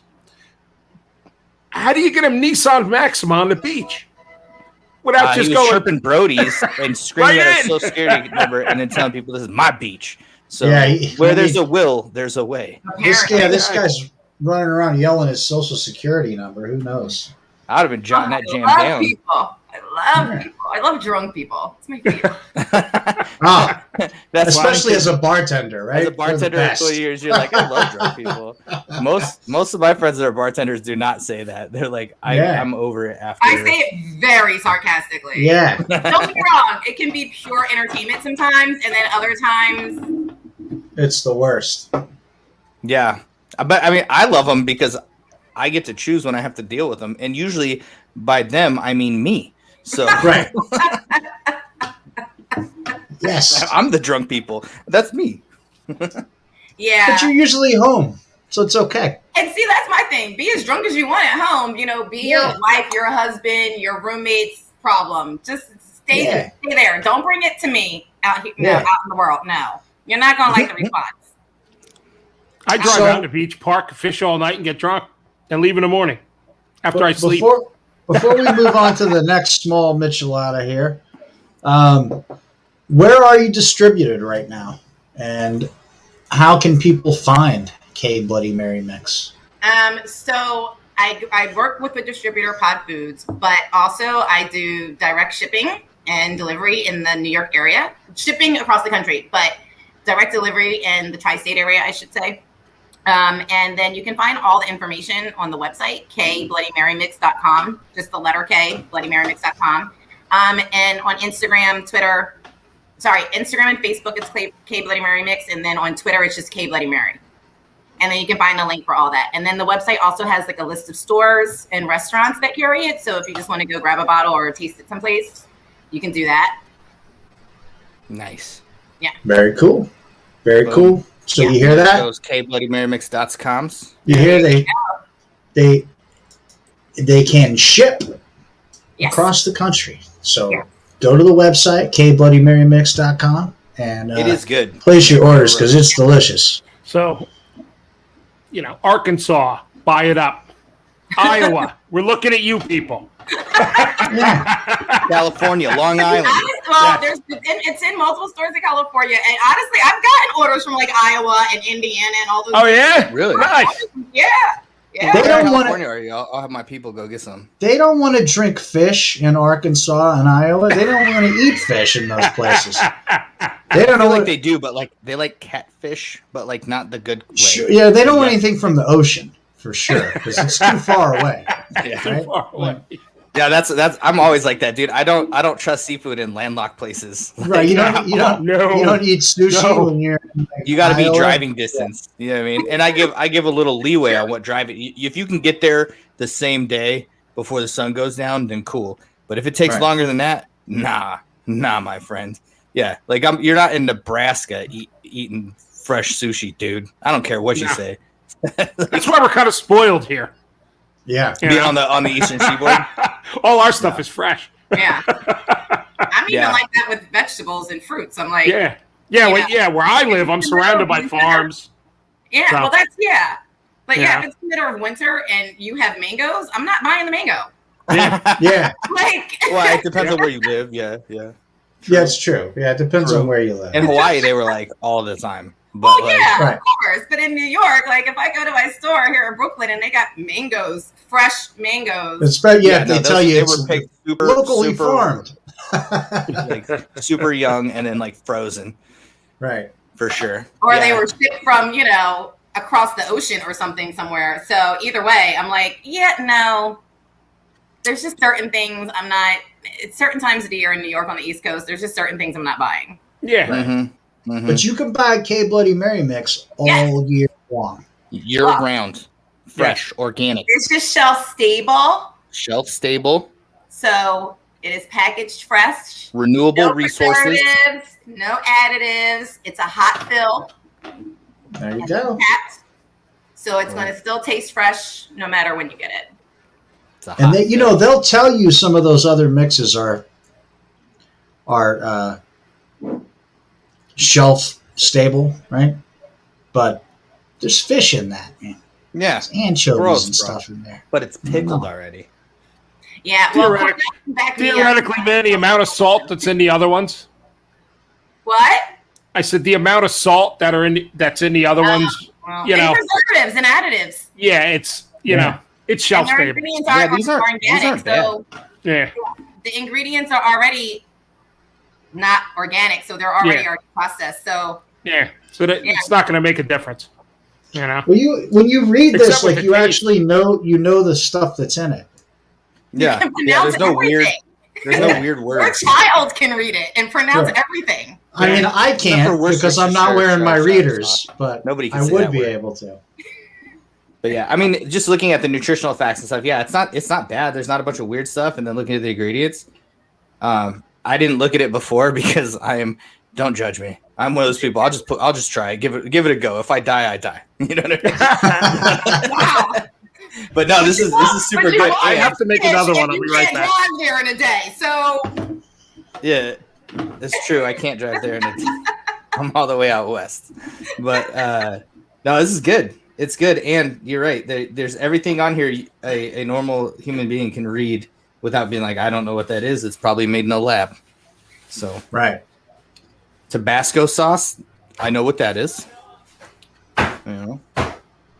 How do you get a Nissan Maxima on the beach without he just was going? chirping Brodies and screaming Right at a in. social security number and then telling people this is my beach. So Yeah, where there's a will, there's a way. This guy's running around yelling his social security number. Who knows? I would have been jotting that jam I love down. people. I love people. I love drunk people. It's my favorite. Ah, That's especially why, as a bartender, right? as a bartender They're the for 20 best. years, you're like, I love drunk people. Most of my friends that are bartenders do not say that. They're like, Yeah. I'm over it after. I say it very sarcastically. Yeah. Don't get me wrong. It can be pure entertainment sometimes, and then other times. It's the worst. Yeah, but I mean, I love them because I get to choose when I have to deal with them, and usually by them I mean me. So Right. Yes. I'm the drunk people. That's me. Yeah. But you're usually home, so it's okay. And see, that's my thing. Be as drunk as you want at home. You know, be your wife, your husband, your roommate's problem. Just stay there. Don't bring it to me out here, out in the world. No, you're not gonna like the response. I drive out to the beach, park, fish all night, and get drunk, and leave in the morning after I sleep. Before we move on to the next small Michelada here, where are you distributed right now, and how can people find K Bloody Mary Mix? So I work with the distributor Pod Foods, but also I do direct shipping and delivery in the New York area, shipping across the country, but direct delivery in the tri-state area, I should say. And then you can find all the information on the website, kbloodymarymix.com, just the letter K, bloodymarymix.com. And on Instagram and Facebook, it's K Bloody Mary Mix. And then on Twitter, it's just K Bloody Mary. And then you can find a link for all that. And then the website also has like a list of stores and restaurants that carry it. So if you just want to go grab a bottle or taste it someplace, you can do that. Nice. Yeah. Very cool. Very cool. So you hear that? Those kbloodymarymix.coms. You hear they can ship across the country. So go to the website, kbloodymarymix.com, and it is good. Place your orders because it's delicious. So, Arkansas, buy it up. Iowa, we're looking at you people. California, Long Island. It's in multiple stores in California, and honestly, I've gotten orders from like Iowa and Indiana and all those. Oh yeah, really? Nice. Yeah. They don't want to. I'll have my people go get some. They don't want to drink fish in Arkansas and Iowa. They don't want to eat fish in those places. They don't know like they do, but like they like catfish, but like not the good way. Sure, yeah, they don't want anything from the ocean for sure because it's too far away. Yeah, too far away. Yeah, that's. I'm always like that, dude. I don't trust seafood in landlocked places. Right? You don't eat sushi when you're. You got to be driving distance. You know what I mean? And I give a little leeway on what driving. If you can get there the same day before the sun goes down, then cool. But if it takes longer than that, nah, my friend. Yeah, like you're not in Nebraska eating fresh sushi, dude. I don't care what you say. That's why we're kind of spoiled here. Yeah, being on the eastern seaboard. All our stuff is fresh. Yeah, I'm even like that with vegetables and fruits. I'm like, where I live, I'm surrounded by farms. Yeah, so. Well, that's but if it's the middle of winter and you have mangoes, I'm not buying the mango. Yeah. Like, well, it depends on where you live. Yeah. Yeah, it's true. Yeah, it depends on where you live. In Hawaii, they were like all the time. But of course. But in New York, like if I go to my store here in Brooklyn and they got mangoes, fresh mangoes. They tell you they were picked locally farmed. Like super young and then like frozen. Right. For sure. Or they were shipped from, across the ocean or something somewhere. So either way, I'm like, no. There's just certain things I'm not. It's certain times of the year in New York on the East Coast. There's just certain things I'm not buying. Yeah. Mm-hmm. Mm-hmm. But you can buy K Bloody Mary Mix all year long. Year round. Fresh, organic. It's just shelf stable. Shelf stable. So it is packaged fresh. Renewable resources. No additives. It's a hot fill. There you go. So it's going to still taste fresh no matter when you get it. And they'll tell you some of those other mixes are are shelf stable, right? But there's fish in that, man. Yeah, There's anchovies Gross, and bro. stuff in there. but it's pickled No. already. Yeah, well, Theoretic- back me up. Theoretically, man, the amount of salt that's in the other ones. What? I said the amount of salt that's in the other ones. Well, You and know. preservatives and additives. Yeah, it's it's shelf And their stable. ingredients Yeah, are these aren't organic, so Yeah, the ingredients are already not organic, so they're already processed. So yeah. So it's not going to make a difference. You know. Well, when you read Except this, with like the you taste. actually know the stuff that's in it. Yeah, can yeah. pronounce everything. There's no weird Your words. child can read it and pronounce Yeah. everything. I mean, I for can't because I'm not Worcestershire wearing my sauce. readers, but Nobody can I say would that be word. able to. But yeah, I mean, just looking at the nutritional facts and stuff, yeah, it's not bad. There's not a bunch of weird stuff, and then looking at the ingredients, I didn't look at it before because don't judge me. I'm one of those people. I'll just try it. Give it a go. If I die, I die. You know what I mean? Wow. But no, this is super But you good. want I And- have to make another one. I'll be right You back. can't drive there in a day, so Yeah, that's true. I can't drive there, and I'm all the way out west. But no, this is good. It's good, and you're right. There's everything on here a normal human being can read without being like, I don't know what that is. It's probably made in a lab. So Right. Tabasco sauce, I know what that is. You know,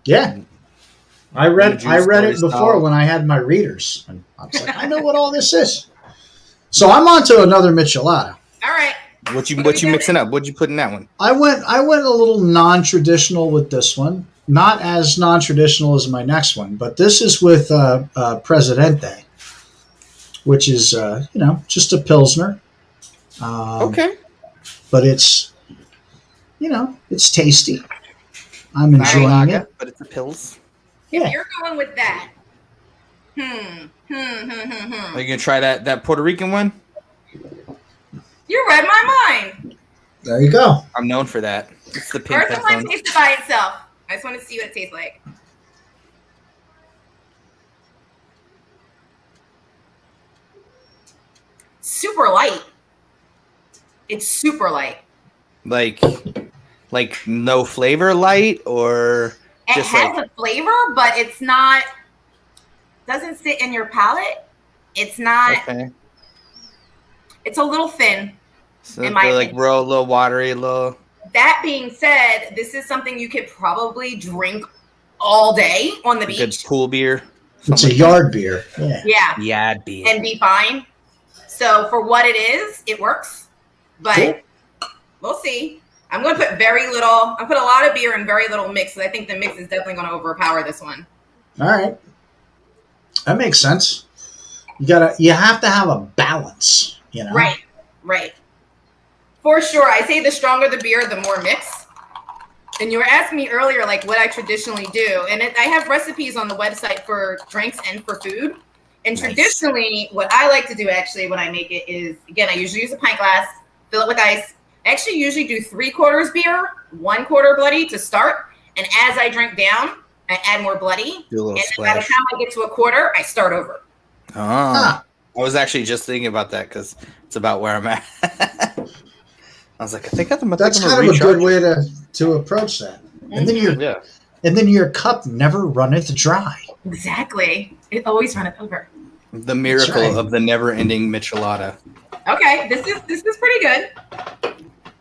Yeah. I read Juice it stories before now. when I had my readers. And I was like, I know what all this is. So I'm on to another Michelada. all right. what you mixing up? What'd you put in that one? I went a little non-traditional with this one. Not as non-traditional as my next one, but this is with Presidente, which is just a Pilsner. Okay. But it's it's tasty. I'm Not a enjoying lager, it. but it's a pills. Yeah. You're going with that. Are you gonna try that Puerto Rican one? You read my mind. There you go. I'm known for that. It's the pink First, I want to headphones. taste it by itself. I just want to see what it tastes like. Super light. It's super light. Like no flavor light or It just has like a flavor, but it's not. Doesn't sit in your palate. It's not. okay. It's a little thin. So in my like opinion. real, a little watery, a little. That being said, this is something you could probably drink all day on the A good beach. pool beer. It's a yard beer. Yeah. Yeah, Yeah, beer. and be fine. So for what it is, it works. But Cool. we'll see. I'm going to put very little. I put a lot of beer and very little mix. I think the mix is definitely going to overpower this one. All right. That makes sense. You have to have a balance, you know. Right. For sure. I say the stronger the beer, the more mix. And you were asking me earlier, like what I traditionally do. And I have recipes on the website for drinks and for food. And Nice. traditionally, what I like to do actually when I make it is, again, I usually use a pint glass, fill it with ice. I actually usually do 3/4 beer, 1/4 bloody to start. And as I drink down, I add more bloody. Do a little And then by the splash. time I get to 1/4, I start over. Ah. I was actually just thinking about that because it's about where I'm at. I was like, I think I'm gonna That's kind of a good way to approach that. And then your cup never runneth dry. Exactly. It always runneth over. The miracle right. of the never-ending Michelada. Okay, this is pretty good.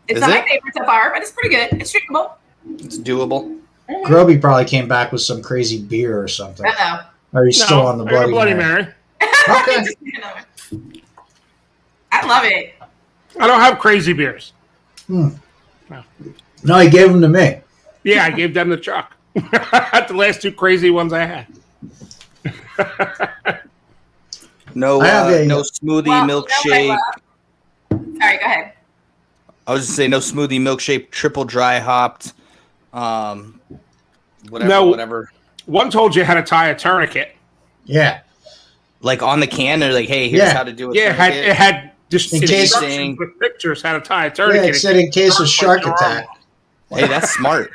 It's Is not my it? favorite so far, but it's pretty good. It's drinkable. It's doable. Groby probably came back with some crazy beer or something. Uh-oh. Or he's still on the I got a Bloody, Mary. Okay. I love it. I don't have crazy beers. No, he gave them to me. Yeah, I gave them to Chuck. The last two crazy ones I had. No, I have no smoothie Well, you know milkshake. what I love? Sorry, go ahead. I was just saying no smoothie milkshake, triple dry hopped. Whatever. One told you how to tie a tourniquet. Yeah. Like on the can, they're like, "Hey, here's Yeah. how to do it." Yeah, it had just In case- instructions with pictures how to tie a Yeah, tourniquet. it said in case of shark attack. Hey, that's smart.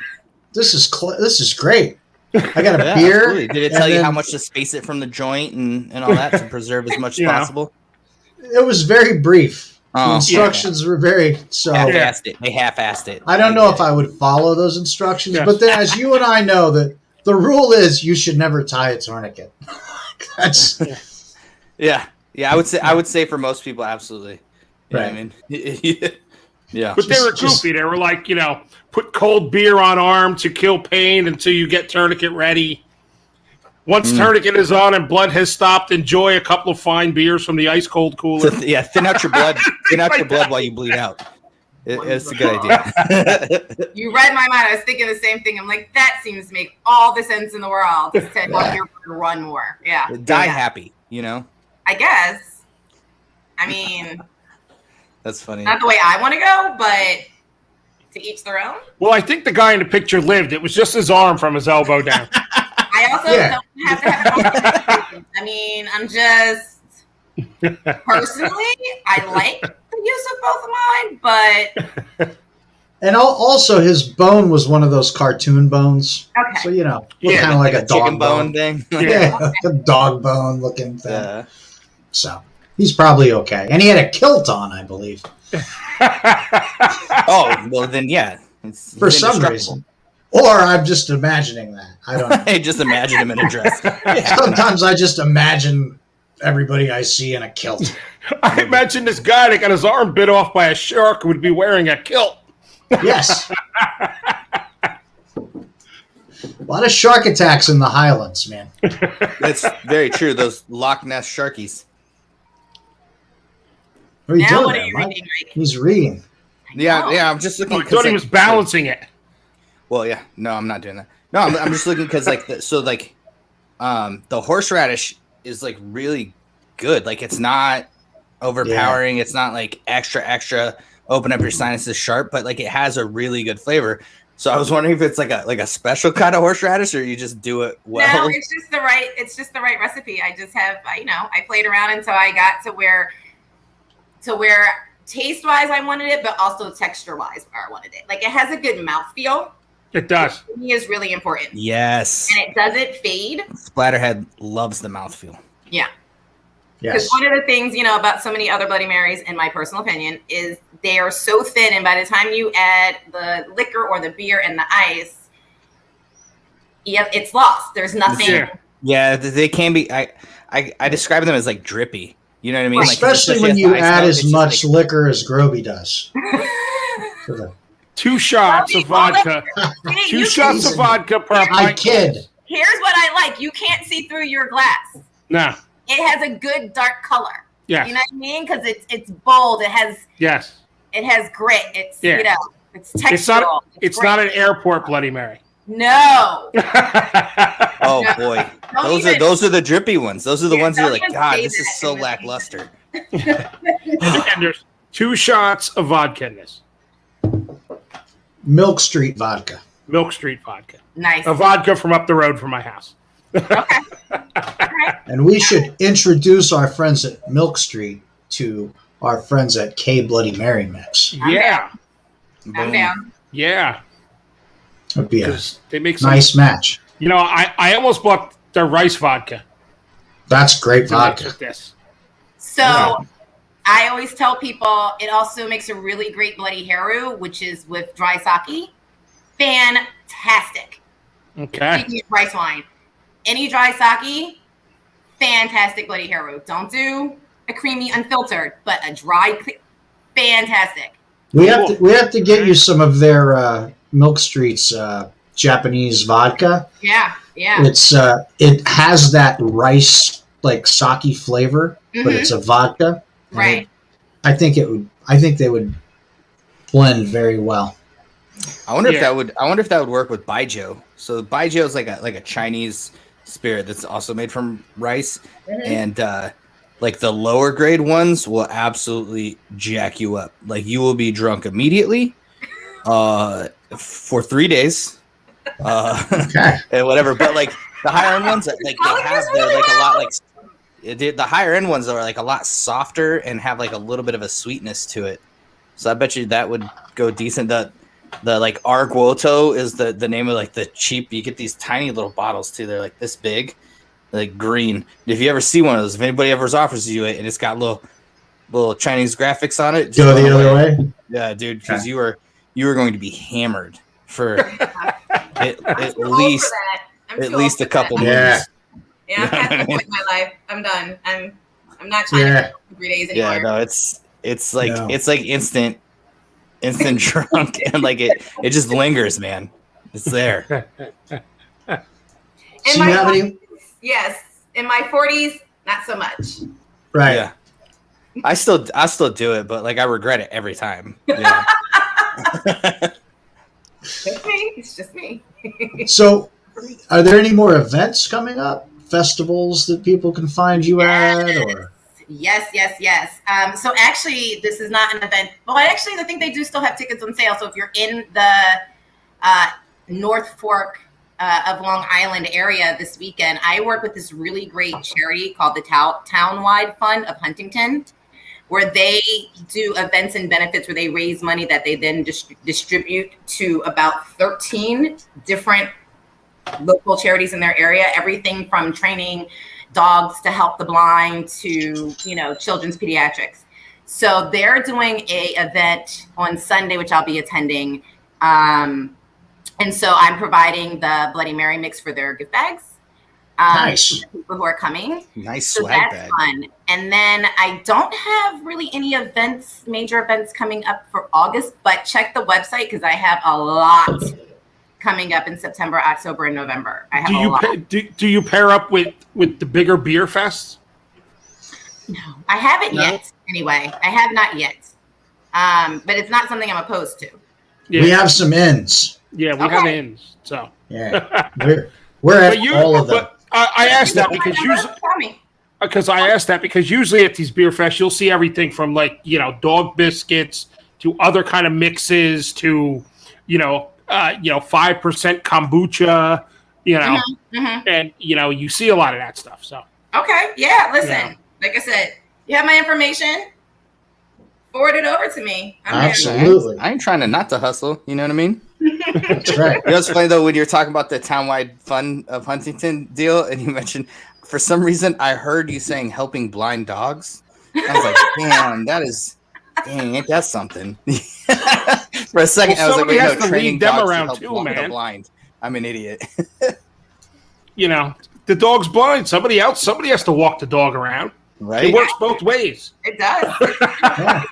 This is great. I got a Yeah, beer. absolutely. Did it and tell you then how much to space it from the joint and all that to preserve as much as Yeah. possible? It was very brief. The instructions were very so. Half-assed it. They half-assed it. I don't know if I would follow those instructions, but then, as you and I know, that the rule is you should never tie a tourniquet. That's yeah. I would say for most people, absolutely. You know what I mean, yeah. But they were goofy. They were like, put cold beer on arm to kill pain until you get tourniquet ready. Once tourniquet is on and blood has stopped, enjoy a couple of fine beers from the ice cold cooler. Thin out your blood. Thin out your blood while you bleed out. It's a good idea. You read my mind. I was thinking the same thing. I'm like, that seems to make all the sense in the world to help your run more. Yeah. Die happy, I guess. I mean, that's funny. Not the way I want to go, but to each their own. Well, I think the guy in the picture lived. It was just his arm from his elbow down. I also don't have to have I mean, I'm just personally, I like the use of both of mine, but and also his bone was one of those cartoon bones. Okay. So kind of like a dog bone thing. Yeah, a dog bone looking thing. Yeah. So he's probably okay, and he had a kilt on, I believe. Oh well, then yeah. For some reason. Or I'm just imagining that. I don't know. I just imagine him in a dress. Sometimes I just imagine everybody I see in a kilt. I imagine this guy that got his arm bit off by a shark would be wearing a kilt. Yes. A lot of shark attacks in the Highlands, man. That's very true. Those Loch Ness sharkies. What are you doing what there, are you Mike? reading? He's reading. Yeah. I'm just looking. I thought he was balancing it. Well, yeah. No, I'm not doing that. No, I'm just looking because the horseradish is like really good. Like it's not overpowering. Yeah. It's not like extra. Open up your sinuses sharp, but like it has a really good flavor. So I was wondering if it's like a special kind of horseradish, or you just do it well. No, it's just the right recipe. I just have I played around until I got to where taste wise I wanted it, but also texture wise I wanted it. Like it has a good mouthfeel. It does. To me is really important. Yes. And it doesn't fade. Splatterhead loves the mouthfeel. Yeah. Yes. Because one of the things, about so many other Bloody Marys, in my personal opinion, is they are so thin, and by the time you add the liquor or the beer and the ice, it's lost. There's nothing. Yeah, they can be. I describe them as like drippy. You know what I mean? Especially when you add as much liquor as Groby does. 2 shots of vodka. 2 shots of vodka per pint. I kid. Here's what I like. You can't see through your glass. No. It has a good dark color. Yeah. You know what I mean? Because it's bold. It has grit. It's it's textural. It's not an airport Bloody Mary. No. Oh boy. Those are the drippy ones. Those are the ones you're like, God, this is so lackluster. And there's 2 shots of vodka in this. Milk Street vodka. Milk Street vodka. Nice. A vodka from up the road from my house. Okay. And we should introduce our friends at Milk Street to our friends at K Bloody Mary Mix. Yeah. I'm down. Yeah. Would be a they make some, nice match. I almost bought their rice vodka. That's great vodka. This. So I always tell people it also makes a really great Bloody Haru, which is with dry sake. Fantastic. Okay. Speaking of rice wine, any dry sake, fantastic Bloody Haru. Don't do a creamy unfiltered, but a dry, fantastic. We have to get you some of their Milk Street's Japanese vodka. Yeah. It has that rice like sake flavor, but it's a vodka. Right. I think they would blend very well. I wonder if that would work with baijiu. So baijiu is like a Chinese spirit that's also made from rice, and like the lower grade ones will absolutely jack you up. Like you will be drunk immediately, for 3 days, and whatever. But like the higher end ones, like they're like a lot like. The higher end ones are like a lot softer and have like a little bit of a sweetness to it. So I bet you that would go decent. The like Arguoto is the name of like the cheap. You get these tiny little bottles too. They're like this big, like green. If you ever see one of those, if anybody ever offers you it and it's got little little Chinese graphics on it. Go the other way. Yeah, dude, because Okay. you were going to be hammered for at I'm too old least for that. I'm at too least old a for that. couple Yeah. movies. Yeah, I'm past that point in my life. I'm done. I'm not trying Yeah. to go 3 days anymore. Yeah, no, it's like No. it's like instant drunk, and like it just lingers, man. It's there. In Do my you have any? Yes. In my 40s, not so much. Right. Yeah. I still do it, but like I regret it every time. Yeah. Just me. It's just me. So, are there any more events coming up? Festivals that people can find you at, or Yes. So actually, this is not an event. Well, actually, I think they do still have tickets on sale. So if you're in the North Fork of Long Island area this weekend, I work with this really great charity called the Townwide Fund of Huntington, where they do events and benefits where they raise money that they then distribute to about 13 different local charities in their area. Everything from training dogs to help the blind to, children's pediatrics. So they're doing a event on Sunday, which I'll be attending. And so I'm providing the Bloody Mary mix for their gift bags. Nice. For people who are coming. Nice So swag that's bag. fun. And then I don't have really any major events coming up for August, but check the website because I have a lot coming up in September, October, and November. I have a lot. Do you pair up with the bigger beer fests? No, I haven't No? yet. Anyway, I have not yet. But it's not something I'm opposed to. Yeah, we have some ins? yeah, we Okay. have ins. So, Yeah, we're at all of them. But I asked that because usually. Tell me. Usually at these beer fests you'll see everything from dog biscuits to other kind of mixes to 5% kombucha, and you see a lot of that stuff. So Okay. Yeah. Listen, Yeah. like I said, you have my information. Forward it over to me. I'm here. Absolutely. I ain't trying to not to hustle. You know what I mean? That's right. You know what's funny though, when you're talking about the Townwide Fund of Huntington deal, and you mentioned for some reason I heard you saying helping blind dogs. I was like, ain't that something? For a second, Well, I was like, somebody wait, has no, to training lead them dogs to around help too, the man. blind. I'm an idiot. the dog's blind. Somebody has to walk the dog around. Right? It works both ways. It does. Yeah.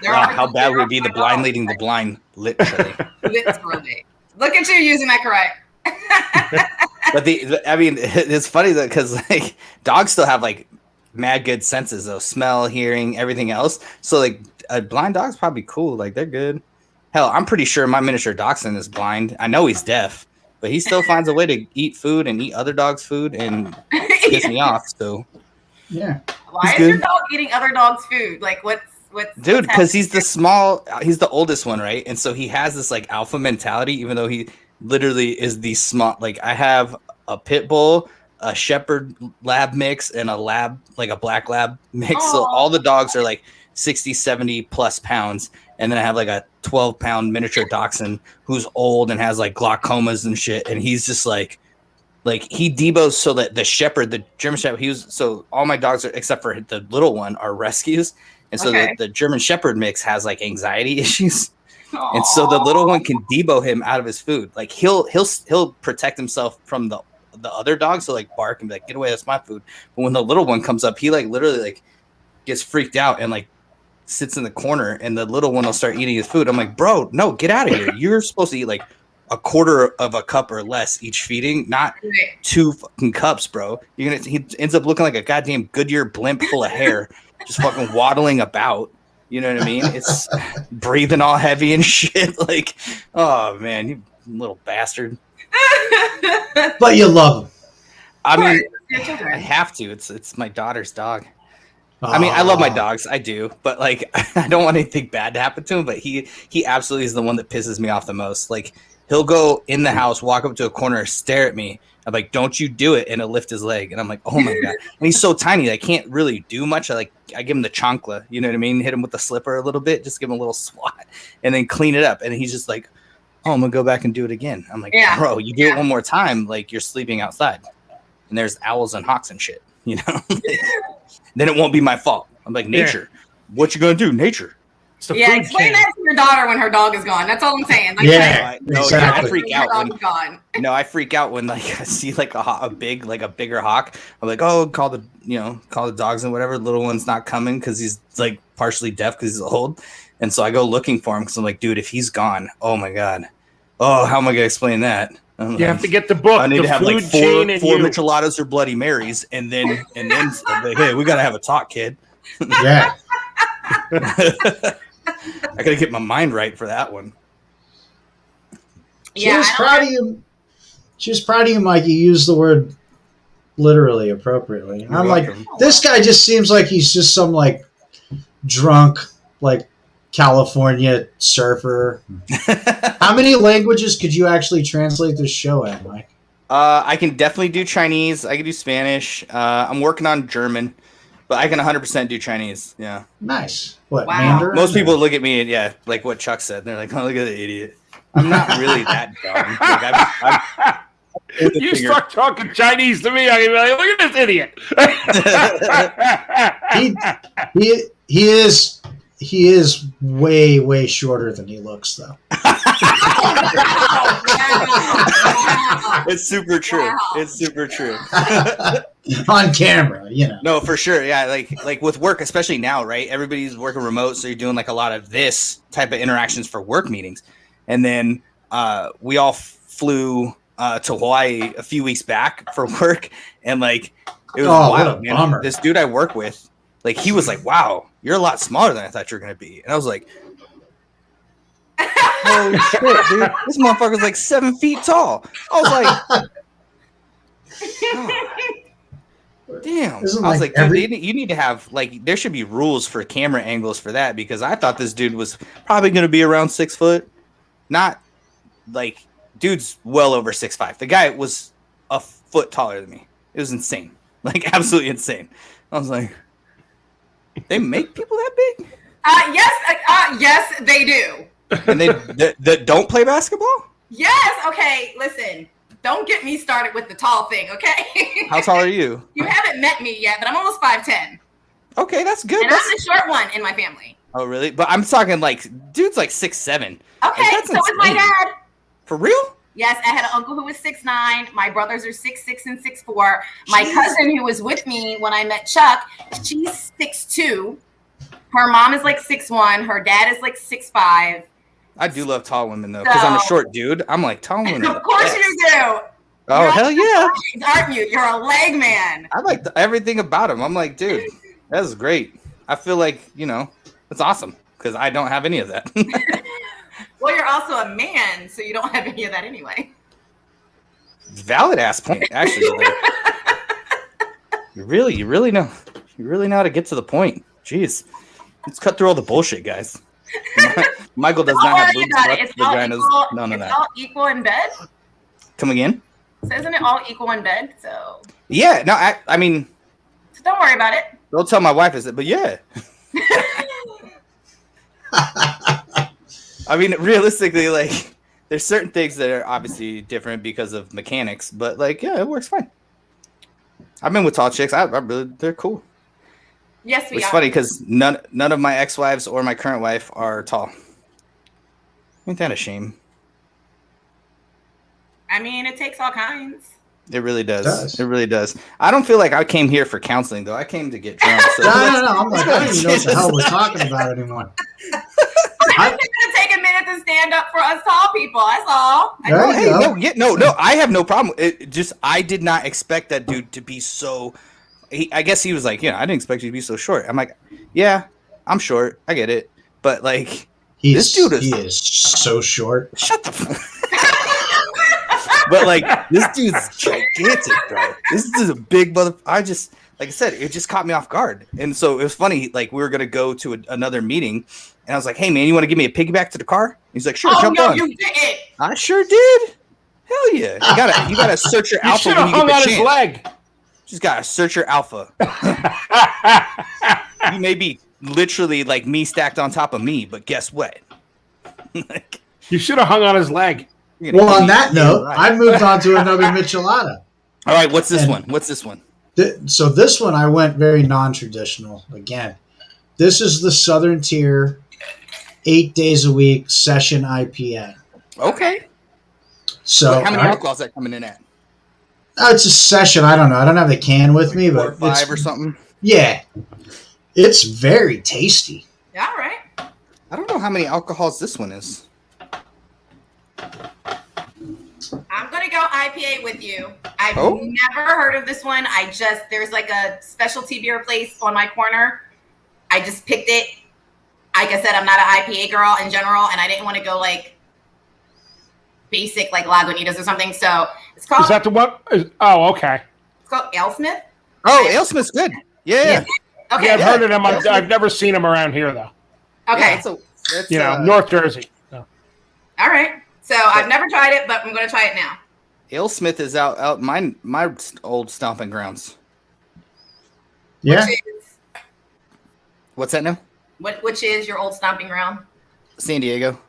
Wow, how bad would it be the blind leading the blind, literally? Literally. Look at you using that correct. But it's funny though, because like dogs still have like mad good senses though, smell, hearing, everything else. So like a blind dog's probably cool. Like they're good. Hell, I'm pretty sure my miniature dachshund is blind. I know he's deaf, but he still finds a way to eat food and eat other dogs' food and piss me off. So Yeah. Why is your dog eating other dogs' food? Like what's dude, because he's the oldest one, right? And so he has this like alpha mentality, even though he literally is the small. Like I have a pit bull, a shepherd lab mix, and a black lab mix. So all the dogs are like 60, 70 plus pounds. And then I have like a 12-pound miniature dachshund who's old and has like glaucomas and shit. And he's just like he debos so that the shepherd, the German shepherd, so all my dogs are, except for the little one, are rescues. And so the German shepherd mix has like anxiety issues. Aww. And so the little one can debo him out of his food. Like he'll protect himself from the other dogs. So like bark and be like, get away, that's my food. But when the little one comes up, he like literally like gets freaked out and like sits in the corner, and the little one will start eating his food. I'm like, bro, no, get out of here. You're supposed to eat like a quarter of a cup or less each feeding, not 2 fucking cups, bro. He ends up looking like a goddamn Goodyear blimp full of hair, just fucking waddling about. You know what I mean? It's breathing all heavy and shit. Like, oh man, you little bastard. But you love him. I mean, Your I children. have to. It's my daughter's dog. I mean, I love my dogs, I do, but like, I don't want anything bad to happen to him. But he absolutely is the one that pisses me off the most. Like, he'll go in the house, walk up to a corner, stare at me. I'm like, "Don't you do it!" And he'll lift his leg, and I'm like, "Oh my god!" And he's so tiny, I can't really do much. I give him the chancla, you know what I mean? Hit him with the slipper a little bit, just give him a little swat, and then clean it up. And he's just like, "Oh, I'm gonna go back and do it again." I'm like, "Bro, you do it one more time, like you're sleeping outside, and there's owls and hawks and shit, you know." Then it won't be my fault. I'm like, nature. what you gonna do? Nature. It's the Yeah, food explain chain. that to your daughter when her dog is gone. That's all I'm saying. Like, Yeah, No, exactly. I freak out when gone. no, I freak out when like I see like a bigger hawk. I'm like, oh, call the dogs and whatever. Little one's not coming because he's like partially deaf because he's old, and so I go looking for him because I'm like, dude, if he's gone, oh my god, oh, how am I gonna explain that? You have to get the book. I need the to have food like chain and four you. Micheladas or Bloody Marys, and then I'm like, hey, we gotta have a talk, kid. Yeah. I gotta get my mind right for that one. She was proud of you. She was proud of you, Mike. You used the word literally appropriately. And I'm like, this guy just seems like he's just some like drunk, like California surfer. How many languages could you actually translate this show in, Mike? I can definitely do Chinese. I can do Spanish. I'm working on German, but I can 100% do Chinese. Yeah. Nice. What, Wow. Mandarin? Most people look at me and yeah, like what Chuck said. They're like, "Oh, look at the idiot." I'm not really that dumb. Like, You start talking Chinese to me, I'm gonna be like, look at this idiot. He is way shorter than he looks, though. It's super true. Wow. It's super true. On camera, you know. No, for sure. Yeah, like with work, especially now, right? Everybody's working remote, so you're doing like a lot of this type of interactions for work meetings. And then we all flew to Hawaii a few weeks back for work, and like it was wild, man. Bummer. This dude I work with, like he was like, "Wow, you're a lot smaller than I thought you were gonna be," and I was like, "Oh shit, dude! This motherfucker's like 7 feet tall." I was like, oh, "Damn!" Isn't I was like like, "Dude, you need to have like there should be rules for camera angles for that because I thought this dude was probably gonna be around 6 foot, not like." Dude's well over 6'5". The guy was a foot taller than me. It was insane. Like, absolutely insane. I was like, they make people that big? Yes, they do. And they don't play basketball? Yes. Okay, listen. Don't get me started with the tall thing, okay? How tall are you? You haven't met me yet, but I'm almost 5'10". Okay, that's good. And I'm the short one in my family. Oh, really? But I'm talking like, dude's like 6'7". Okay, Like, that's so is my insane. dad. For real? Yes, I had an uncle who was 6'9". My brothers are 6'6" and 6'4". My cousin who was with me when I met Chuck, she's 6'2". Her mom is like 6'1". Her dad is like 6'5". I do love tall women, though, because I'm a short dude. I'm like, tall women. Of course you do. Oh, hell yeah. Aren't you? You're a leg man. I like everything about him. I'm like, dude, that's great. I feel like, that's awesome because I don't have any of that. Well, you're also a man, so you don't have any of that anyway. Valid ass point, actually. You really know how to get to the point. Jeez, let's cut through all the bullshit, guys. Michael does not have boobs, butts, vaginas, none of that. It's all equal in bed. Come again? So isn't it all equal in bed? So Yeah, no, I mean, so don't worry about it. don't tell my wife is it, but yeah. I mean, realistically, like, there's certain things that are obviously different because of mechanics, but like, yeah, it works fine. I've been with tall chicks. They're cool. Yes, we It's are. funny because none of my ex-wives or my current wife are tall. Ain't that a shame? I mean, it takes all kinds. It really does. It really does. I don't feel like I came here for counseling, though. I came to get drunk. So No. I'm like, I don't even know what the hell we're talking about anymore. I'm just gonna take a minute to stand up for us tall people. That's all. There you go. No. I have no problem. I did not expect that dude to be so. I guess he was like, I didn't expect you to be so short. I'm like, yeah, I'm short. I get it, but like, this dude is so short. Shut the fuck. But like, this dude's gigantic, bro. This is a big mother. Like I said, it just caught me off guard, and so it was funny. Like, we were gonna go to another meeting, and I was like, "Hey, man, you want to give me a piggyback to the car?" He's like, "Sure, jump on." You didn't. I sure did. Hell yeah! You gotta search your alpha when you get the chance. his leg. Just gotta search your alpha. You may be literally like me stacked on top of me, but guess what? Like, you should have hung on his leg. Well, on that note, I moved on to another Michelada. All right, what's this one? So this one I went very non-traditional again. This is the Southern Tier, 8 days a week session IPA. Okay. So How many alcohols that coming in at? Oh, it's a session. I don't know. I don't have the can with me, 4 but or 5 or something. Yeah, it's very tasty. Yeah, all right. I don't know how many alcohols this one is. I'm gonna go IPA with you. I've Oh. never heard of this one. There's like a specialty beer place on my corner. I just picked it. Like I said, I'm not an IPA girl in general, and I didn't want to go like basic like Lagunitas or something. So it's called. Is that the one? Oh, okay. It's called AleSmith. Oh, AleSmith's good. Yeah. Okay. Yeah, I've heard of them. I've never seen them around here, though. Okay. Yeah, North Jersey. So. All right. So I've never tried it, but I'm going to try it now. AleSmith is out my old stomping grounds. Yeah. What's that now? Which is your old stomping ground? San Diego.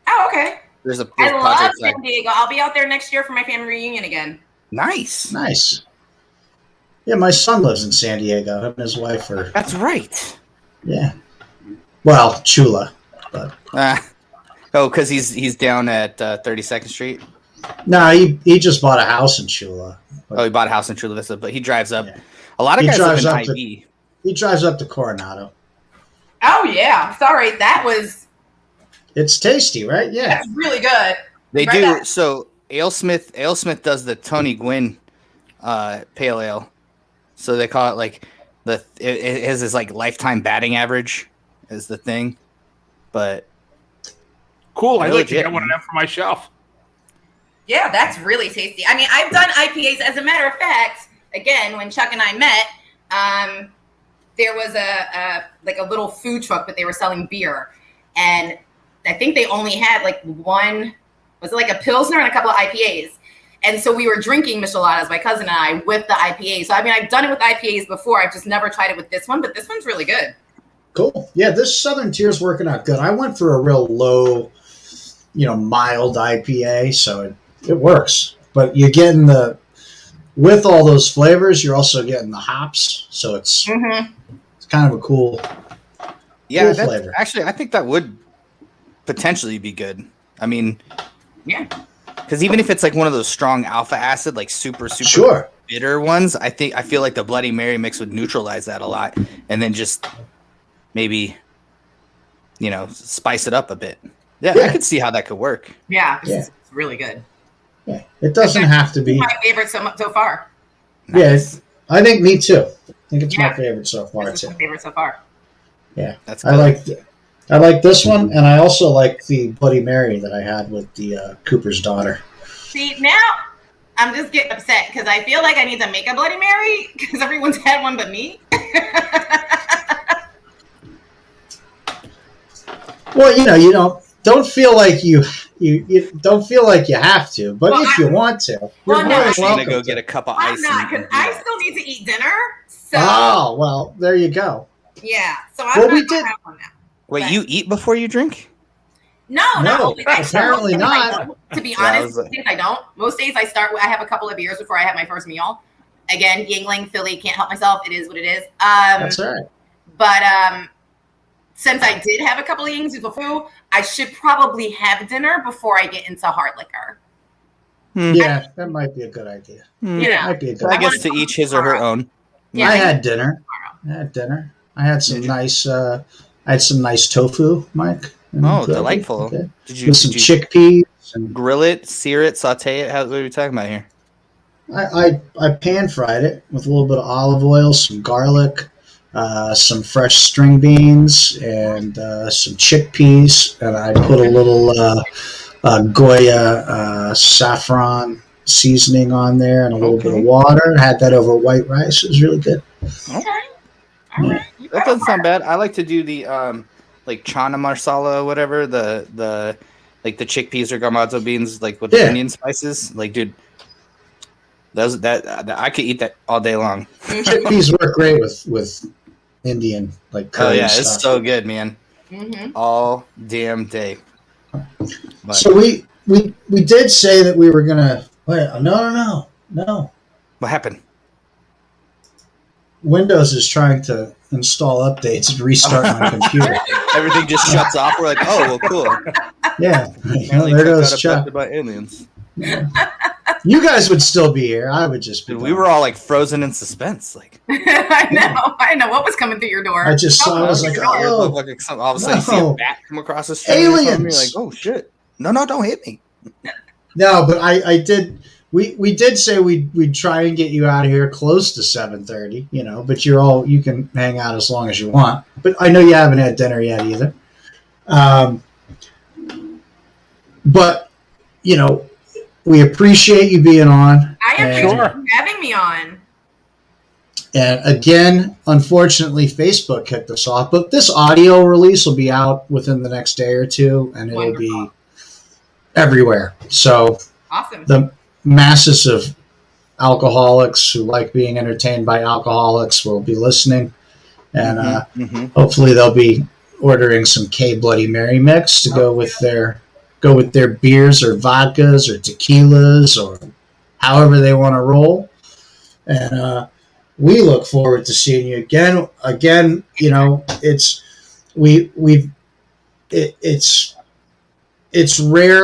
Oh, okay. There's I love project there. San Diego. I'll be out there next year for my family reunion again. Nice. Nice. Yeah, my son lives in San Diego. Him and his wife are. That's right. Yeah. Well, Chula, but because he's down at 32nd Street. no, he just bought a house in Chula. Oh, he bought a house in Chula Vista, but he drives up. Yeah. A lot of He guys live drives in up IB. He drives up to Coronado. Oh, yeah. Sorry. That was It's tasty, right? Yeah. that's really good. They Right do. back. So AleSmith does the Tony Gwynn pale ale. So they call it like it has this like lifetime batting average is the thing. But Cool. I'd They're like to legit, get one of man. them for my shelf. Yeah, that's really tasty. I mean, I've done IPAs. As a matter of fact, again, when Chuck and I met, there was a little food truck, but they were selling beer, and I think they only had like one. Was it like a Pilsner and a couple of IPAs? And so we were drinking Micheladas, my cousin and I, with the IPA. So I mean, I've done it with IPAs before. I've just never tried it with this one, but this one's really good. Cool. Yeah, this Southern Tier's working out good. I went for a real low, mild IPA, so it works. But you're getting with all those flavors, you're also getting the hops, so it's kind of a cool yeah, cool flavor. actually I think that would potentially be good. I mean, Yeah. because even if it's like one of those strong alpha acid, like super Sure. bitter ones, I feel like the Bloody Mary mix would neutralize that a lot, and then just maybe spice it up a bit. Yeah, I could see how that could work. Yeah, Yeah. it's really good. Yeah. It doesn't have to be. My favorite so far. Yeah, I think me too. I think it's my Yeah. favorite so far This is too. my favorite so far. Yeah, That's I like this one, and I also like the Bloody Mary that I had with the Cooper's daughter. See, now I'm just getting upset because I feel like I need to make a Bloody Mary because everyone's had one but me. Well, you don't feel like you don't feel like you have to, but Well, if you want to, you're Well, no, more than I'm gonna welcome go to. get a cup of I'm ice. not and because do I that. still need to eat dinner. So Oh well, there you go. yeah, so I'm Well, not we gonna did- have one now. Wait, But- you eat before you drink? No, No, not always. apparently Most days I not. don't. To be Yeah, I honest, was like- most days I don't. Most days I have a couple of beers before I have my first meal. Again, Yingling, Philly, can't help myself. It is what it is. That's all right. But since I did have a couple of Yings before, I should probably have dinner before I get into hard liquor. Yeah, that might be a good idea. Yeah. Might be a good. I I idea. guess to each his or her own. Yeah, I had dinner. I had some nice. I had some nice tofu, Mike. Oh, delightful. Okay. Did you, With some did you chickpeas. And grill it, sear it, saute it? What are we talking about here? I pan fried it with a little bit of olive oil, some garlic, some fresh string beans, and some chickpeas. And I put a little Goya saffron seasoning on there and a little bit of water. Had that over white rice. It was really good. Okay. All right. That doesn't sound bad. I like to do the like chana masala or whatever, the like the chickpeas or garbanzo beans, like with the Indian spices. Like, dude, that I could eat that all day long. Chickpeas work great with Indian like curry Oh yeah, stuff. it's so good, man. Mm-hmm. All damn day. But, So we did say that we were gonna wait. No. what happened? Windows is trying to install updates and restart my computer. Everything just shuts off. We're like, oh, well, cool. Yeah, Apparently there got goes Chuck. abducted by aliens. You guys would still be here. I would just be. Dude, we were all like frozen in suspense. Like, I know what was coming through your door. I was like, oh, all of a sudden you see a no. bat come across the street. Aliens! And you're like, oh shit! No, don't hit me. no, but I did. We did say we'd try and get you out of here close to 7:30. You know, but you can hang out as long as you want. But I know you haven't had dinner yet either. But you know, we appreciate you being on. I appreciate you having me on. And again, unfortunately, Facebook kicked us off. But this audio release will be out within the next day or two, and it'll be everywhere. So awesome. The masses of alcoholics who like being entertained by alcoholics will be listening, and hopefully they'll be ordering some K Bloody Mary mix to go with their beers or vodkas or tequilas or however they want to roll. And we look forward to seeing you again. Again, you know, it's rare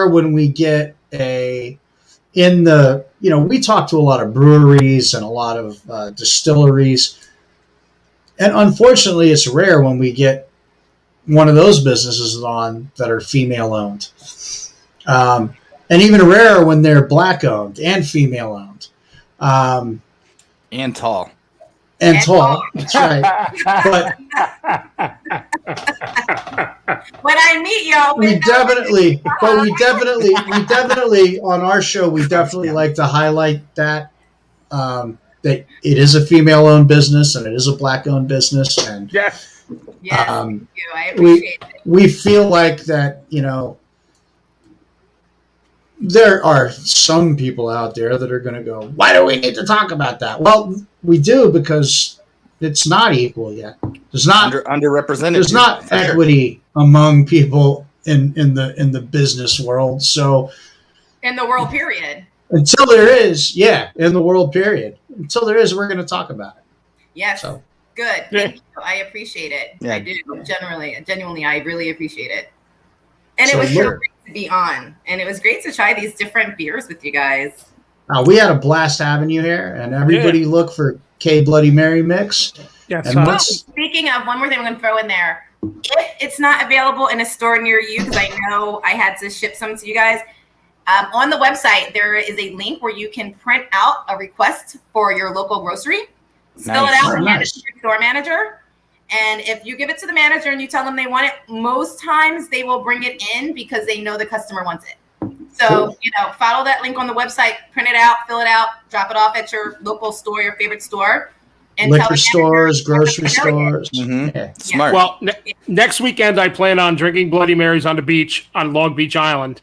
when we get we talk to a lot of breweries and a lot of distilleries, and unfortunately, it's rare when we get one of those businesses on that are female owned, and even rarer when they're black owned and female owned, and tall. And tall. That's right. But when I meet y'all, we definitely on our show we definitely like to highlight that that it is a female owned business and it is a black owned business, and yes, thank you. I appreciate it. We feel like that, you know, there are some people out there that are going to go, why do we need to talk about that? Well, we do, because it's not equal yet. There's not underrepresented. There's not equity among people in the business world. So in the world period. Until there is, in the world period. Until there is, we're going to talk about it. Yes. So. Good. Thank you. I appreciate it. Yeah. I do. Genuinely, I really appreciate it. And it was so great to be on. And it was great to try these different beers with you guys. We had a blast having you here, and everybody look for K Bloody Mary mix. Yes. And speaking of, one more thing I'm going to throw in there. If it's not available in a store near you, because I know I had to ship some to you guys, on the website, there is a link where you can print out a request for your local grocery, spell it out, and hand it to your store manager. And if you give it to the manager and you tell them they want it, most times they will bring it in because they know the customer wants it. So, follow that link on the website, print it out, fill it out, drop it off at your local store, your favorite store. And liquor stores, grocery stores. Mm-hmm. Yeah. Smart. Well, next weekend I plan on drinking Bloody Marys on the beach on Long Beach Island.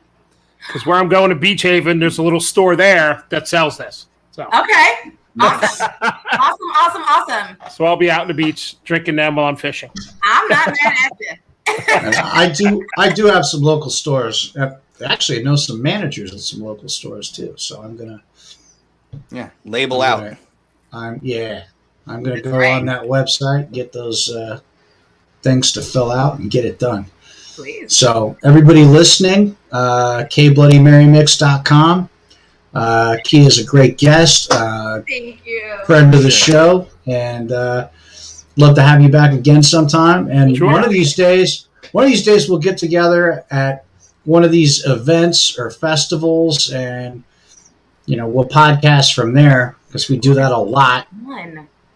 Because where I'm going to Beach Haven, there's a little store there that sells this. So okay. Awesome. awesome. So I'll be out on the beach drinking them while I'm fishing. I'm not mad at you. I do have some local stores. Actually, I know some managers at some local stores too. So I'm gonna label out. I'm gonna go on that website, get those things to fill out, and get it done. Please. So everybody listening, kbloodymarymix.com. Khia is a great guest. Thank you. Friend of the show, and love to have you back again sometime. And one of these days we'll get together at one of these events or festivals, and we'll podcast from there, because we do that a lot.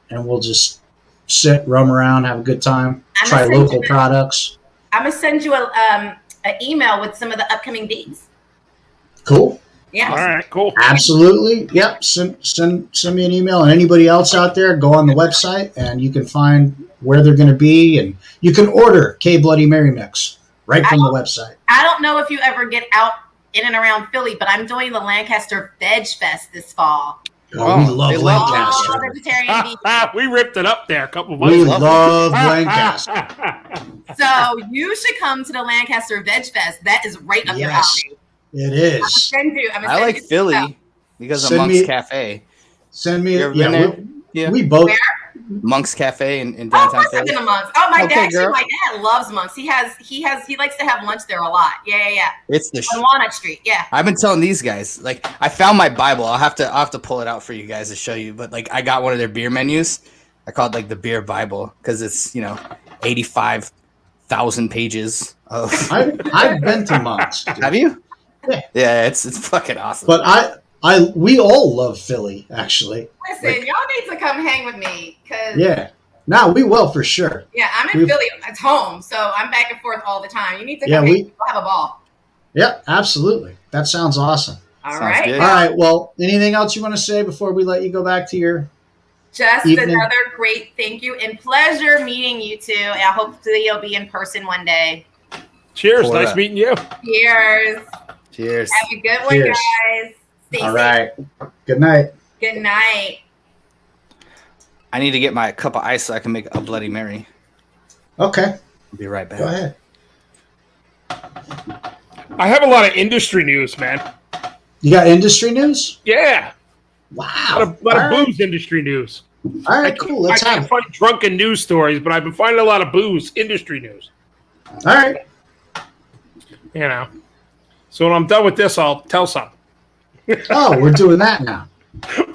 And we'll just sit, roam around, have a good time, try local products. I'm gonna send you an email with some of the upcoming dates. Cool. Yeah. All right. Cool. Absolutely. Yep. Send me an email, and anybody else out there, go on the website and you can find where they're going to be, and you can order K Bloody Mary mix right from the website. I don't know if you ever get out in and around Philly, but I'm doing the Lancaster Veg Fest this fall. Oh, we love Lancaster. We ripped it up there a couple of months ago. We ago. love Lancaster. So you should come to the Lancaster Veg Fest. That is right up your alley. It is. I like Philly because of Monk's Cafe. Send me. Yeah. We both Monk's Cafe in Oh, of downtown course I've Philly? been to Monk's. Oh, my Okay, dad, girl. my dad loves Monk's. He likes to have lunch there a lot. Yeah. It's the On Walnut Street. Yeah. I've been telling these guys, like, I found my Bible. I'll have to pull it out for you guys to show you. But like, I got one of their beer menus. I call it like the beer Bible because it's 85,000 pages of. I've been to Monk's. Dude. Have you? Yeah. Yeah, it's fucking awesome. But we all love Philly, actually. Listen, y'all need to come hang with me because Yeah. No, we will for sure. yeah, I'm in Philly. It's home, so I'm back and forth all the time. You need to Yeah, come hang. We'll have a ball. Yep, absolutely. That sounds awesome. All Sounds right. good. All right. Well, anything else you want to say before we let you go back to your? Just Evening. another great thank you and pleasure meeting you two. And hopefully you'll be in person one day. Cheers. Pour Nice up. meeting you. Cheers. Cheers. Have a good one, Cheers. guys. Stay All safe. right. Good night. Good night. I need to get my cup of ice so I can make a Bloody Mary. Okay. I'll be right back. Go ahead. I have a lot of industry news, man. You got industry news? Yeah. Wow. A lot of All right. booze industry news. All right. Cool. Let's I have can't it. find drunken news stories, but I've been finding a lot of booze industry news. All right. So when I'm done with this, I'll tell some. Oh, we're doing that now.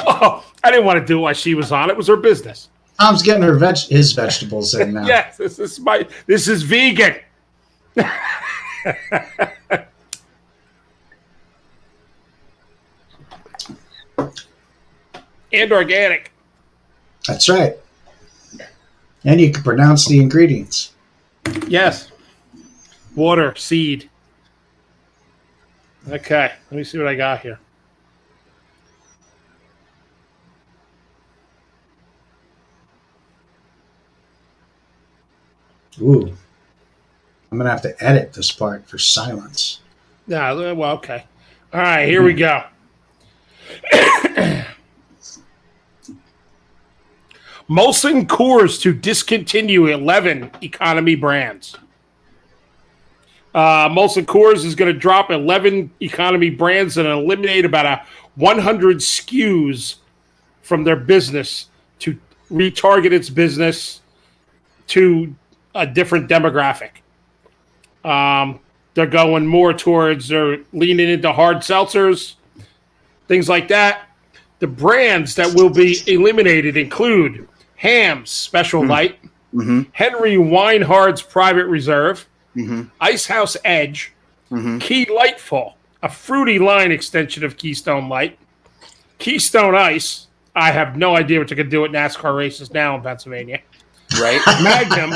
Oh, I didn't want to do it while she was on. It was her business. Tom's getting his vegetables in now. Yes, this is vegan. And organic. That's right. And you can pronounce the ingredients. Yes. Water, seed. Okay, let me see what I got here. Ooh. I'm going to have to edit this part for silence. No, well, okay. All right, here we go. Molson Coors to discontinue 11 economy brands. Molson Coors is going to drop 11 economy brands and eliminate about 100 SKUs from their business to retarget its business to a different demographic. They're going more towards, they're leaning into hard seltzers, things like that. The brands that will be eliminated include Ham's Special Light, Henry Weinhard's Private Reserve, Icehouse Edge, Key Lightfall, a fruity line extension of Keystone Light, Keystone Ice. I have no idea what you can do at NASCAR races now in Pennsylvania. Right? Magnum,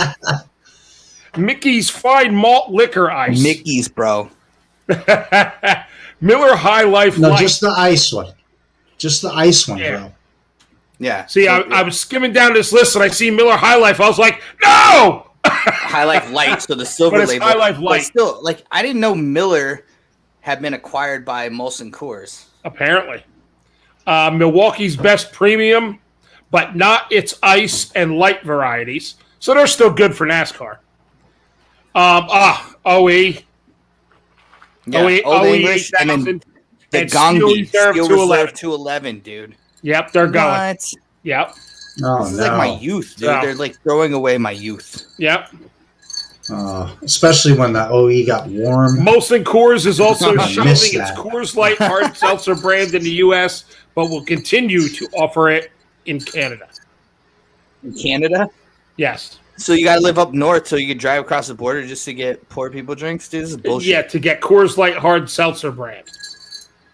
Mickey's Fine Malt Liquor Ice, Mickey's, bro. Miller High Life No, Light. just the ice one. Just the ice one, Yeah. bro. Yeah. See, I was skimming down this list and I see Miller High Life. I was like, no! High Life Light, so the silver But it's label. High Life But Light. still, like, I didn't know Miller had been acquired by Molson Coors. Apparently. Milwaukee's Best Premium, but not its ice and light varieties. So they're still good for NASCAR. OE. Yeah, OE, Old English, and then 8000. the and Steel Gongi, Reserve Steel 211. Reserve 211, dude. Yep, they're going. What? Yep, Oh, This is no. like my youth, dude. Yeah. They're like throwing away my youth. yep. Especially when the OE got warm. Molson Coors is also I shelving missed its that. Coors Light hard seltzer brand in the U.S., but will continue to offer it in Canada. In Canada? Yes. So you gotta live up north so you can drive across the border just to get poor people drinks? Dude, this is bullshit. Yeah, to get Coors Light hard seltzer brand.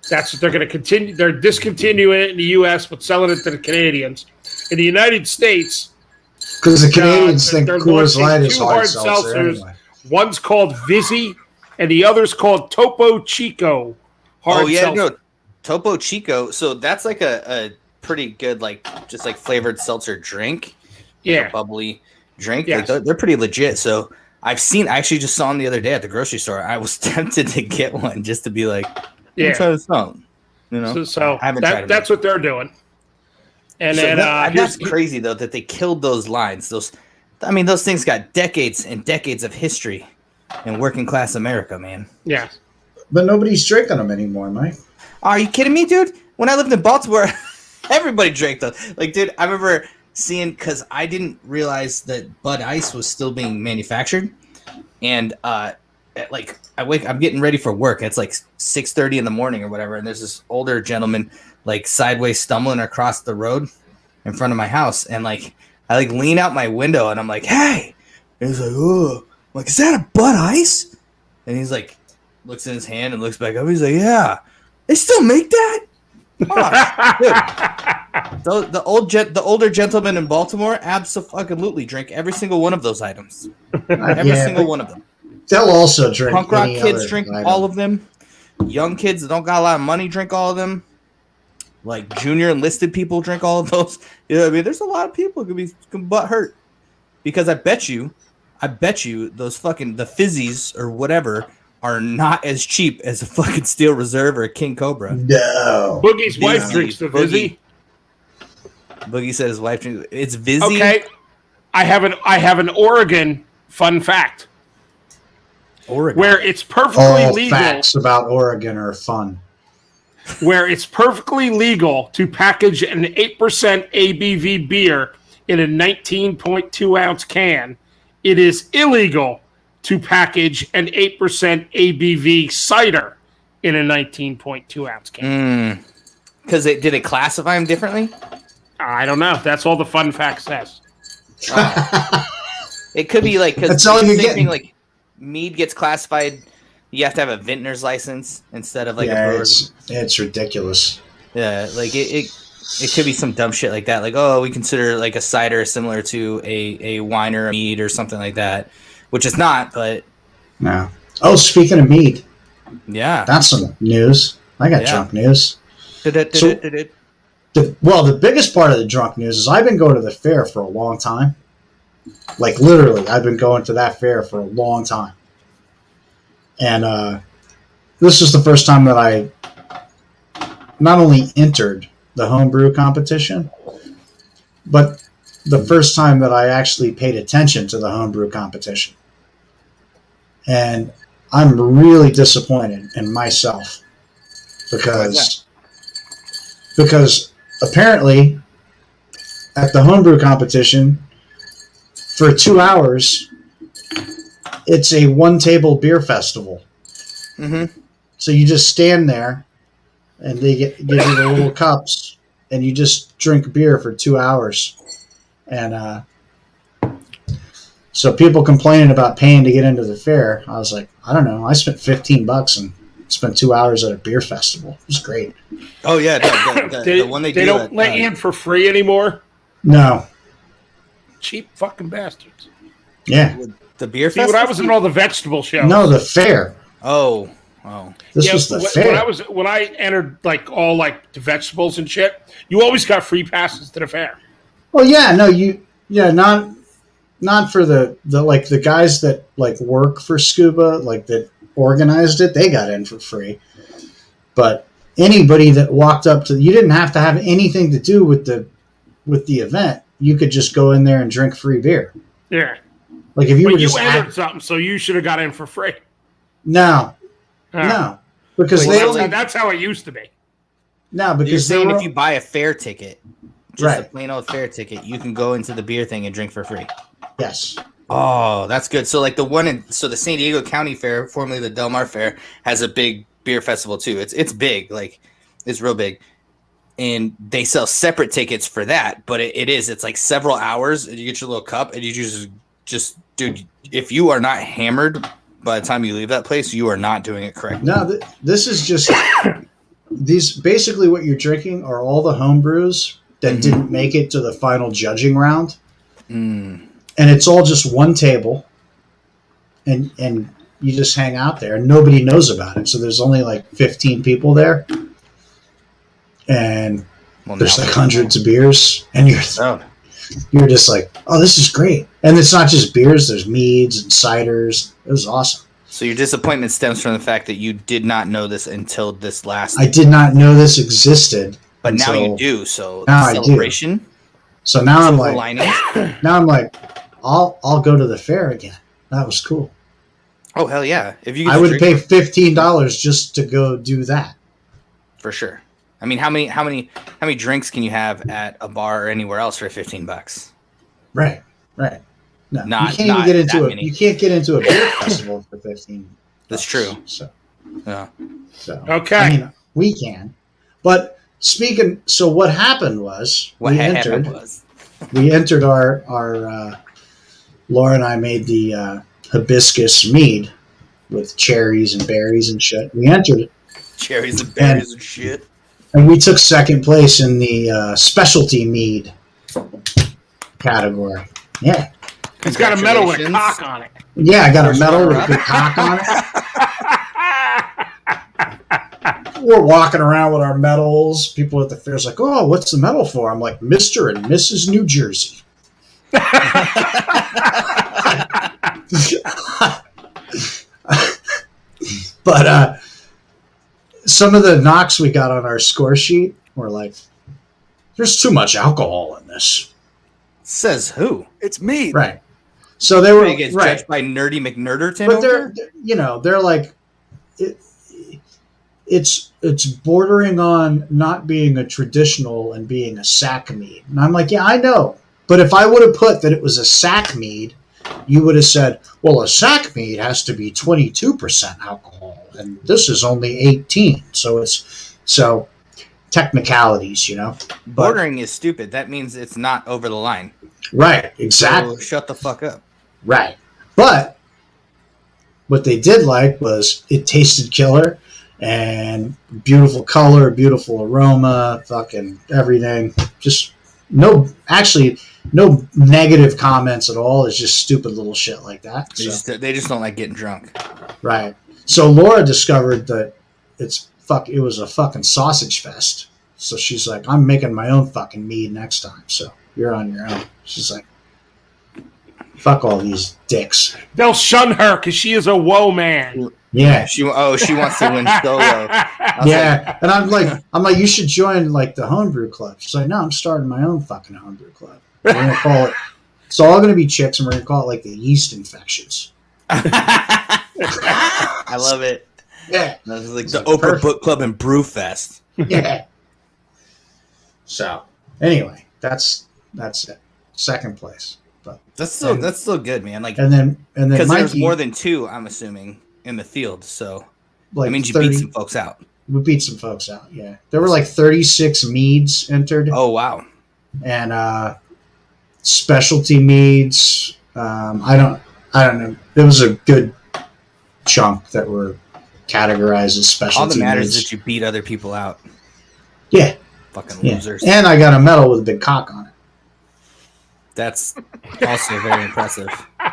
That's what they're going to continue. They're discontinuing it in the U.S., but selling it to the Canadians. In the United States, Because the Canadians think they're Coors launching Light is two hard hard seltzer seltzers. anyway. One's called Vizzy, and the other's called Topo Chico hard Oh yeah, seltzer. no, Topo Chico. So that's like a pretty good, like just like flavored seltzer drink. Yeah. A bubbly drink. Yes. Like, they're pretty legit. So I actually just saw them the other day at the grocery store. I was tempted to get one just to be like, Yeah. try this out. You know, So I haven't tried it. that's what they're doing. And So then that's here's crazy though that they killed those lines. Those things got decades and decades of history in working class America, man. yeah. But nobody's drinking them anymore, Mike. Are you kidding me, dude? When I lived in Baltimore, everybody drank those. Like, dude, I remember seeing, because I didn't realize that Bud Ice was still being manufactured, and I'm getting ready for work. It's like 6:30 in the morning or whatever, and there's this older gentleman like sideways stumbling across the road in front of my house, and like I like lean out my window and I'm like, "Hey!" And he's like, "Oh," I'm like, "Is that a Bud Ice?" And he's like, looks in his hand and looks back up. He's like, "Yeah, they still make that." Oh, the older gentleman in Baltimore absolutely drink every single one of those items. Every single one of them. They'll also drink. Punk rock kids drink all of them. Young kids that don't got a lot of money drink all of them. Like junior enlisted people drink all of those. You know what I mean? There's a lot of people who can butt hurt. Because I bet you those fucking the fizzies or whatever are not as cheap as a fucking Steel Reserve or a King Cobra. No. Boogie's wife drinks the Vizzy. Boogie said his wife drinks. It's Vizzy. Okay. I have an Oregon fun fact. Oregon. Where it's perfectly All legal. facts about Oregon are fun. Where it's perfectly legal to package an 8% ABV beer in a 19.2 ounce can, it is illegal to package an 8% ABV cider in a 19.2 ounce can. Because did it classify them differently? I don't know. That's all the fun fact says. It could be like, because That's all you're same getting. thing, like mead gets classified. You have to have a vintner's license instead of like a brewer's. It's ridiculous. Yeah, like it could be some dumb shit like that. Like, oh, we consider like a cider similar to a wine or a mead or something like that, which is not. But No. Oh, speaking of mead, yeah, that's some news. I got drunk news. The biggest part of the drunk news is I've been going to the fair for a long time. Like literally, I've been going to that fair for a long time. And this is the first time that I not only entered the homebrew competition, but the first time that I actually paid attention to the homebrew competition. And I'm really disappointed in myself because apparently at the homebrew competition for 2 hours, it's a one-table beer festival. Mm-hmm. So you just stand there, and they give you the little cups, and you just drink beer for 2 hours. And so people complaining about paying to get into the fair, I was like, I don't know. I spent $15 and spent 2 hours at a beer festival. It was great. Oh yeah, the one they do don't let you in for free anymore. No. Cheap fucking bastards. Yeah. The beer See, festival. when I was in all the vegetable shows. No, the fair. Oh. This was the fair. When I entered like all like the vegetables and shit, you always got free passes to the fair. Well, yeah, no, not for the like the guys that like work for Scuba, like that organized it, they got in for free. But anybody that walked up to, you didn't have to have anything to do with the event. You could just go in there and drink free beer. Yeah. Like if you but were you just entered something, so you should have got in for free. No, because that's how it used to be. No, because you're saying if you buy a fair ticket, just a plain old fair ticket, you can go into the beer thing and drink for free. Yes. Oh, that's good. So like the San Diego County Fair, formerly the Del Mar Fair, has a big beer festival too. It's big, like it's real big. And they sell separate tickets for that, but it's like several hours, and you get your little cup, and you just dude, if you are not hammered by the time you leave that place, you are not doing it correctly. No, this is just these. Basically, what you're drinking are all the home brews that didn't make it to the final judging round, and it's all just one table, and you just hang out there, and nobody knows about it. So there's only like 15 people there, and there's like hundreds of beers, and you're just like, oh, this is great. And it's not just beers, there's meads and ciders. It was awesome. So your disappointment stems from the fact that you did not know this until this last. I did not know this existed. But now you do, so now celebration. I do. So now I'm like, I'll go to the fair again. That was cool. Oh hell yeah! If you I would pay $15 just to go do that. For sure. I mean, how many drinks can you have at a bar or anywhere else for $15? Right. No, Not- you can't not even get into that a many. you can't get into a beer festival for 15. That's bucks. true. So Yeah. Okay. I mean, we can. But so what happened was What happened was we entered our Laura and I made the hibiscus mead with cherries and berries and shit. We entered it, cherries and berries and shit. and we took second place in the specialty mead category. Yeah. It's got a medal with a Congratulations. cock on it. Yeah, I got a First medal with a runner-up. big cock on it. We're walking around with our medals. People at the fair's like, "Oh, what's the medal for?" I'm like, "Mr. and Mrs. New Jersey." But some of the knocks we got on our score sheet were like, "There's too much alcohol in this." Says who? It's me. Right. So they were You guys right. judged by Nerdy McNerderton. But over they're like, it's bordering on not being a traditional and being a sack mead. And I'm like, yeah, I know. But if I would have put that it was a sack mead, you would have said, well, a sack mead has to be 22% alcohol, and this is only 18. So technicalities, But, Bordering is stupid. That means it's not over the line. right, exactly. So shut the fuck up. Right. But what they did like was it tasted killer and beautiful color, beautiful aroma, fucking everything. Just no negative comments at all. It's just stupid little shit like that. They just don't like getting drunk. Right. So Laura discovered that it was a fucking sausage fest. So she's like, I'm making my own fucking mead next time. So you're on your own. She's like, fuck all these dicks. They'll shun her because she is a woe man. Yeah. She wants to win solo. Yeah. And I'm like, you should join like the homebrew club. She's like, no, I'm starting my own fucking homebrew club. We're gonna call it. It's all gonna be chicks, and we're gonna call it like the yeast infections. I love it. Yeah. That's like the Oprah Book Club and Brew Fest. Yeah. So anyway, that's it. Second place. But That's still good, man. Like, and then because Mikey, there's more than two, I'm assuming, in the field. So like that means you 30 beat some folks out. We beat some folks out. Yeah, there were like 36 meads entered, Oh wow. and specialty meads. I don't know. There was a good chunk that were categorized as specialty. All that matters meads. is that you beat other people out. Yeah, Fucking yeah. losers. And I got a medal with a big cock on it. That's also very impressive.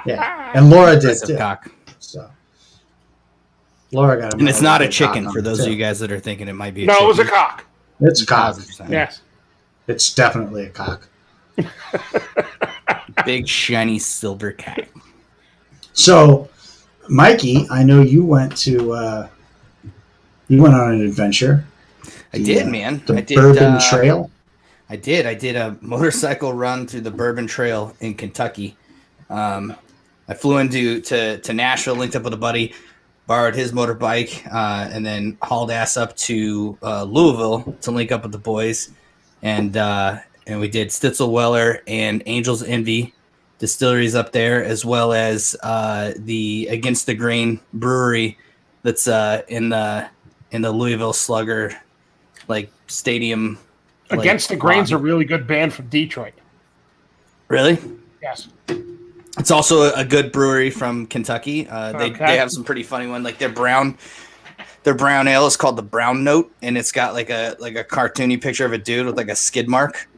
Yeah, and Laura did Impressive too. cock. So Laura got a medal. And it's not a with big cock chicken on for it, those of too. you guys that are thinking it might be a No, chicken. it was a cock. It's a cock. 1000%. Yes. It's definitely a cock. Big shiny silver cat. So, Mikey, I know you went on an adventure. I did, man. The I did Bourbon Trail. I did a motorcycle run through the Bourbon Trail in Kentucky. I flew into to Nashville, linked up with a buddy, borrowed his motorbike, and then hauled ass up to Louisville to link up with the boys, and we did Stitzel-Weller and Angel's Envy distilleries up there, as well as the Against the Grain brewery that's in the Louisville Slugger like stadium. Against the Grain's a really good band from Detroit. Really? Yes. It's also a good brewery from Kentucky. They Okay. have some pretty funny one. Like their brown ale is called the Brown Note, and it's got like a cartoony picture of a dude with like a skid mark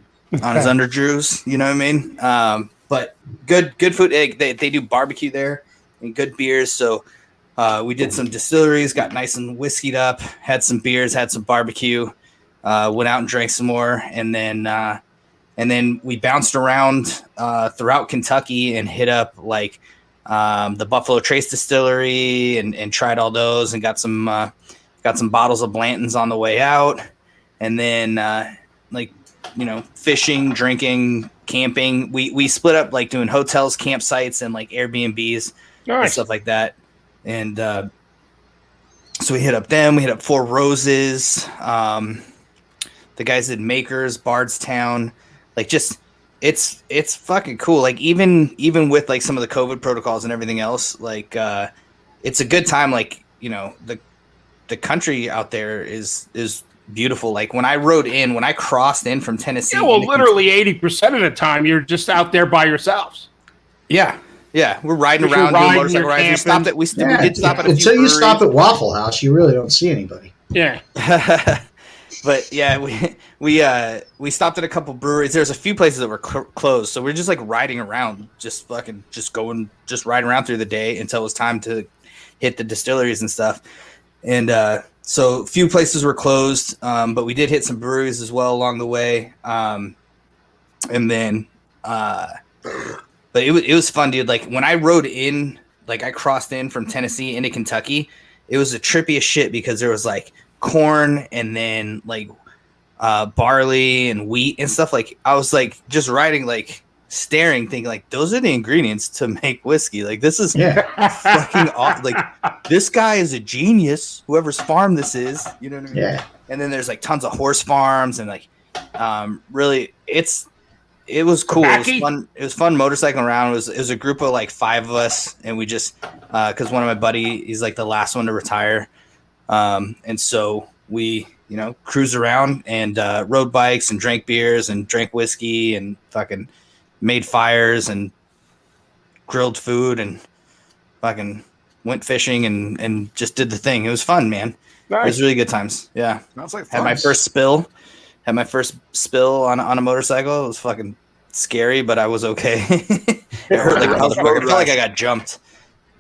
on his underdrews. You know what I mean? But good food. They do barbecue there and good beers. So we did some distilleries, got nice and whiskeyed up, had some beers, had some barbecue, went out and drank some more, and then we bounced around throughout Kentucky and hit up like the Buffalo Trace Distillery and tried all those and got some bottles of Blanton's on the way out, and then fishing, drinking, camping. We split up like doing hotels, campsites, and like Airbnbs and Nice. stuff like that. And so we hit up them. We hit up Four Roses. the guys did Makers, Bardstown, like just it's fucking cool. Like even with like some of the COVID protocols and everything else, like it's a good time. Like, you know, the country out there is beautiful. Like when I crossed in from Tennessee. Yeah, well, literally 80% of the time you're just out there by yourselves. Yeah. Yeah, we're riding around doing motorcycle rides. We stopped at we did stop at a few until you breweries. stop at Waffle House, you really don't see anybody. Yeah. But yeah, we stopped at a couple breweries. There's a few places that were closed, so we're just like riding around, just riding around through the day until it was time to hit the distilleries and stuff. And so a few places were closed, but we did hit some breweries as well along the way. And then, but it was fun, dude. Like when I rode in, like I crossed in from Tennessee into Kentucky, it was the trippiest shit because there was like corn and then like barley and wheat and stuff. Like I was like just riding, like staring, thinking like those are the ingredients to make whiskey. Like this is fucking awesome. Like this guy is a genius, whoever's farm this is, you know what I mean? Yeah. And then there's like tons of horse farms and like really it was cool. It was fun motorcycling around. It was a group of like 5 of us, and we just because one of my buddy, he's like the last one to retire, and so we, you know, cruised around and rode bikes and drank beers and drank whiskey and fucking made fires and grilled food and fucking went fishing and just did the thing. It was fun, man. Nice. It was really good times. Yeah. Sounds like Had fun. my first spill on a motorcycle. It was fucking scary, but I was okay. It hurt like a motherfucker. I felt like I got jumped.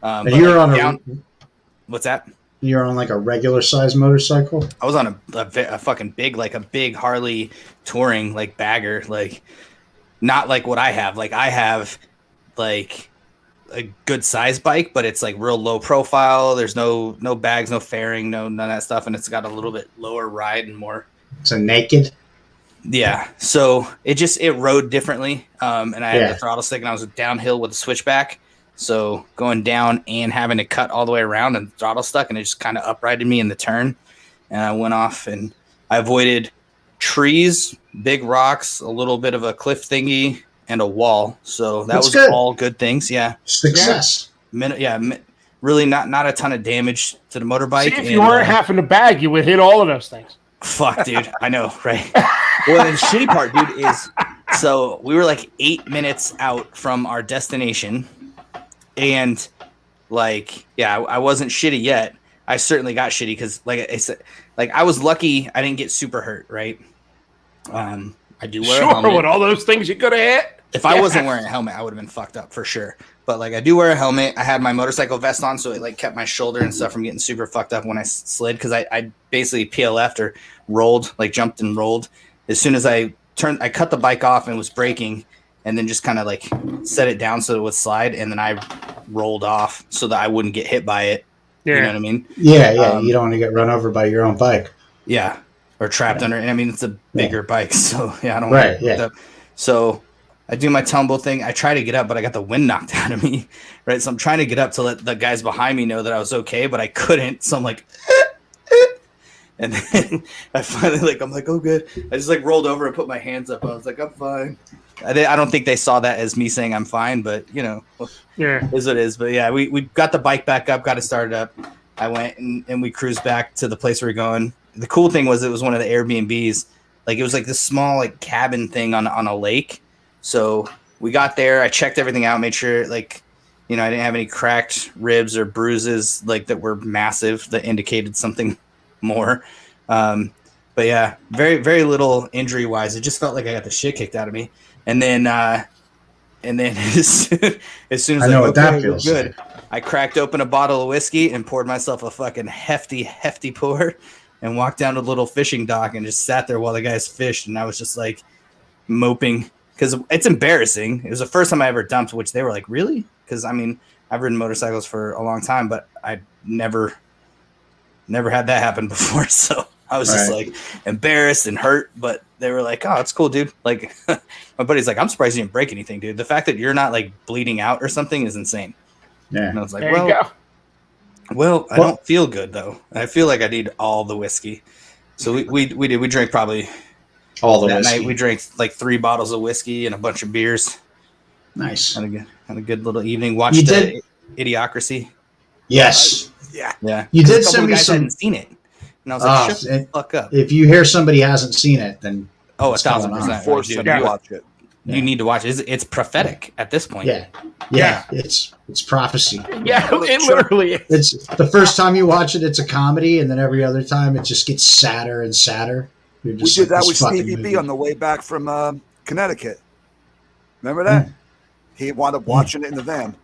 But You're like on what's that? You're on like a regular size motorcycle. I was on a fucking big, like a big Harley touring, like bagger, like not like what I have. Like I have like a good size bike, but it's like real low profile. There's no bags, no fairing, none of that stuff, and it's got a little bit lower ride and more. So naked. Yeah, so it rode differently, and I had the throttle stick, and I was downhill with a switchback, so going down and having to cut all the way around, and the throttle stuck, and it just kind of uprighted me in the turn, and I went off, and I avoided trees, big rocks, a little bit of a cliff thingy, and a wall, so that was good. all good things. Yeah, Success. Really not a ton of damage to the motorbike. See, if you weren't half in the bag, you would hit all of those things. Fuck, dude. I know, right? Well, the shitty part, dude, is so we were like 8 minutes out from our destination, and like, yeah, I wasn't shitty yet. I certainly got shitty because, like I said, like I was lucky I didn't get super hurt, right? I do wear a helmet. With all those things you could have hit. If I wasn't wearing a helmet, I would have been fucked up for sure. But like, I do wear a helmet. I had my motorcycle vest on, so it like kept my shoulder and stuff from getting super fucked up when I slid. Because I basically PLF'd or rolled, like jumped and rolled. As soon as I cut the bike off and was braking, and then just kind of like set it down so it would slide, and then I rolled off so that I wouldn't get hit by it. Yeah. You know what I mean? Yeah. You don't want to get run over by your own bike. Yeah, or trapped under. And I mean, it's a bigger bike, so yeah, I don't. Right. Yeah. So I do my tumble thing. I try to get up, but I got the wind knocked out of me. Right. So I'm trying to get up to let the guys behind me know that I was okay, but I couldn't. So I'm like, and then I finally I'm like, oh, good. I just like rolled over and put my hands up. I was like, I'm fine. I don't think they saw that as me saying I'm fine, but you know, is what it is. But yeah, we got the bike back up, got it started up. I went and we cruised back to the place we were going. The cool thing was it was one of the Airbnbs. Like it was like this small like cabin thing on a lake. So we got there. I checked everything out, made sure like, you know, I didn't have any cracked ribs or bruises like that were massive that indicated something more. But yeah, very, very little injury wise. It just felt like I got the shit kicked out of me. And then as soon as I know what that feels good, I cracked open a bottle of whiskey and poured myself a fucking hefty pour and walked down to the little fishing dock and just sat there while the guys fished. And I was just like moping because it's embarrassing. It was the first time I ever dumped, which they were like, really? Because I mean, I've ridden motorcycles for a long time, but I never had that happen before. So I was just like embarrassed and hurt, but they were like, oh, it's cool, dude. Like my buddy's like, I'm surprised you didn't break anything, dude. The fact that you're not like bleeding out or something is insane. Yeah. And I was like, There you go. Well, I don't feel good though. I feel like I need all the whiskey. So we drank probably All the That whiskey. night we drank like 3 bottles of whiskey and a bunch of beers. Nice. Had a good little evening. Watched You did? Idiocracy. Yes. Yeah. Yeah. You 'Cause did a couple send of me guys some. hadn't seen it. And I was like, shut the fuck up. If you hear somebody hasn't seen it, then Oh, what's going on? 1,000%. Force Dude, them yeah. to watch it. you need to watch it. It's prophetic at this point. Yeah. It's prophecy. Yeah, it literally is. It's the first time you watch it, it's a comedy, and then every other time it just gets sadder and sadder. You're We just did like, that this with fucking Stevie B movie. on the way back from Connecticut. Remember that? He wound up watching it in the van.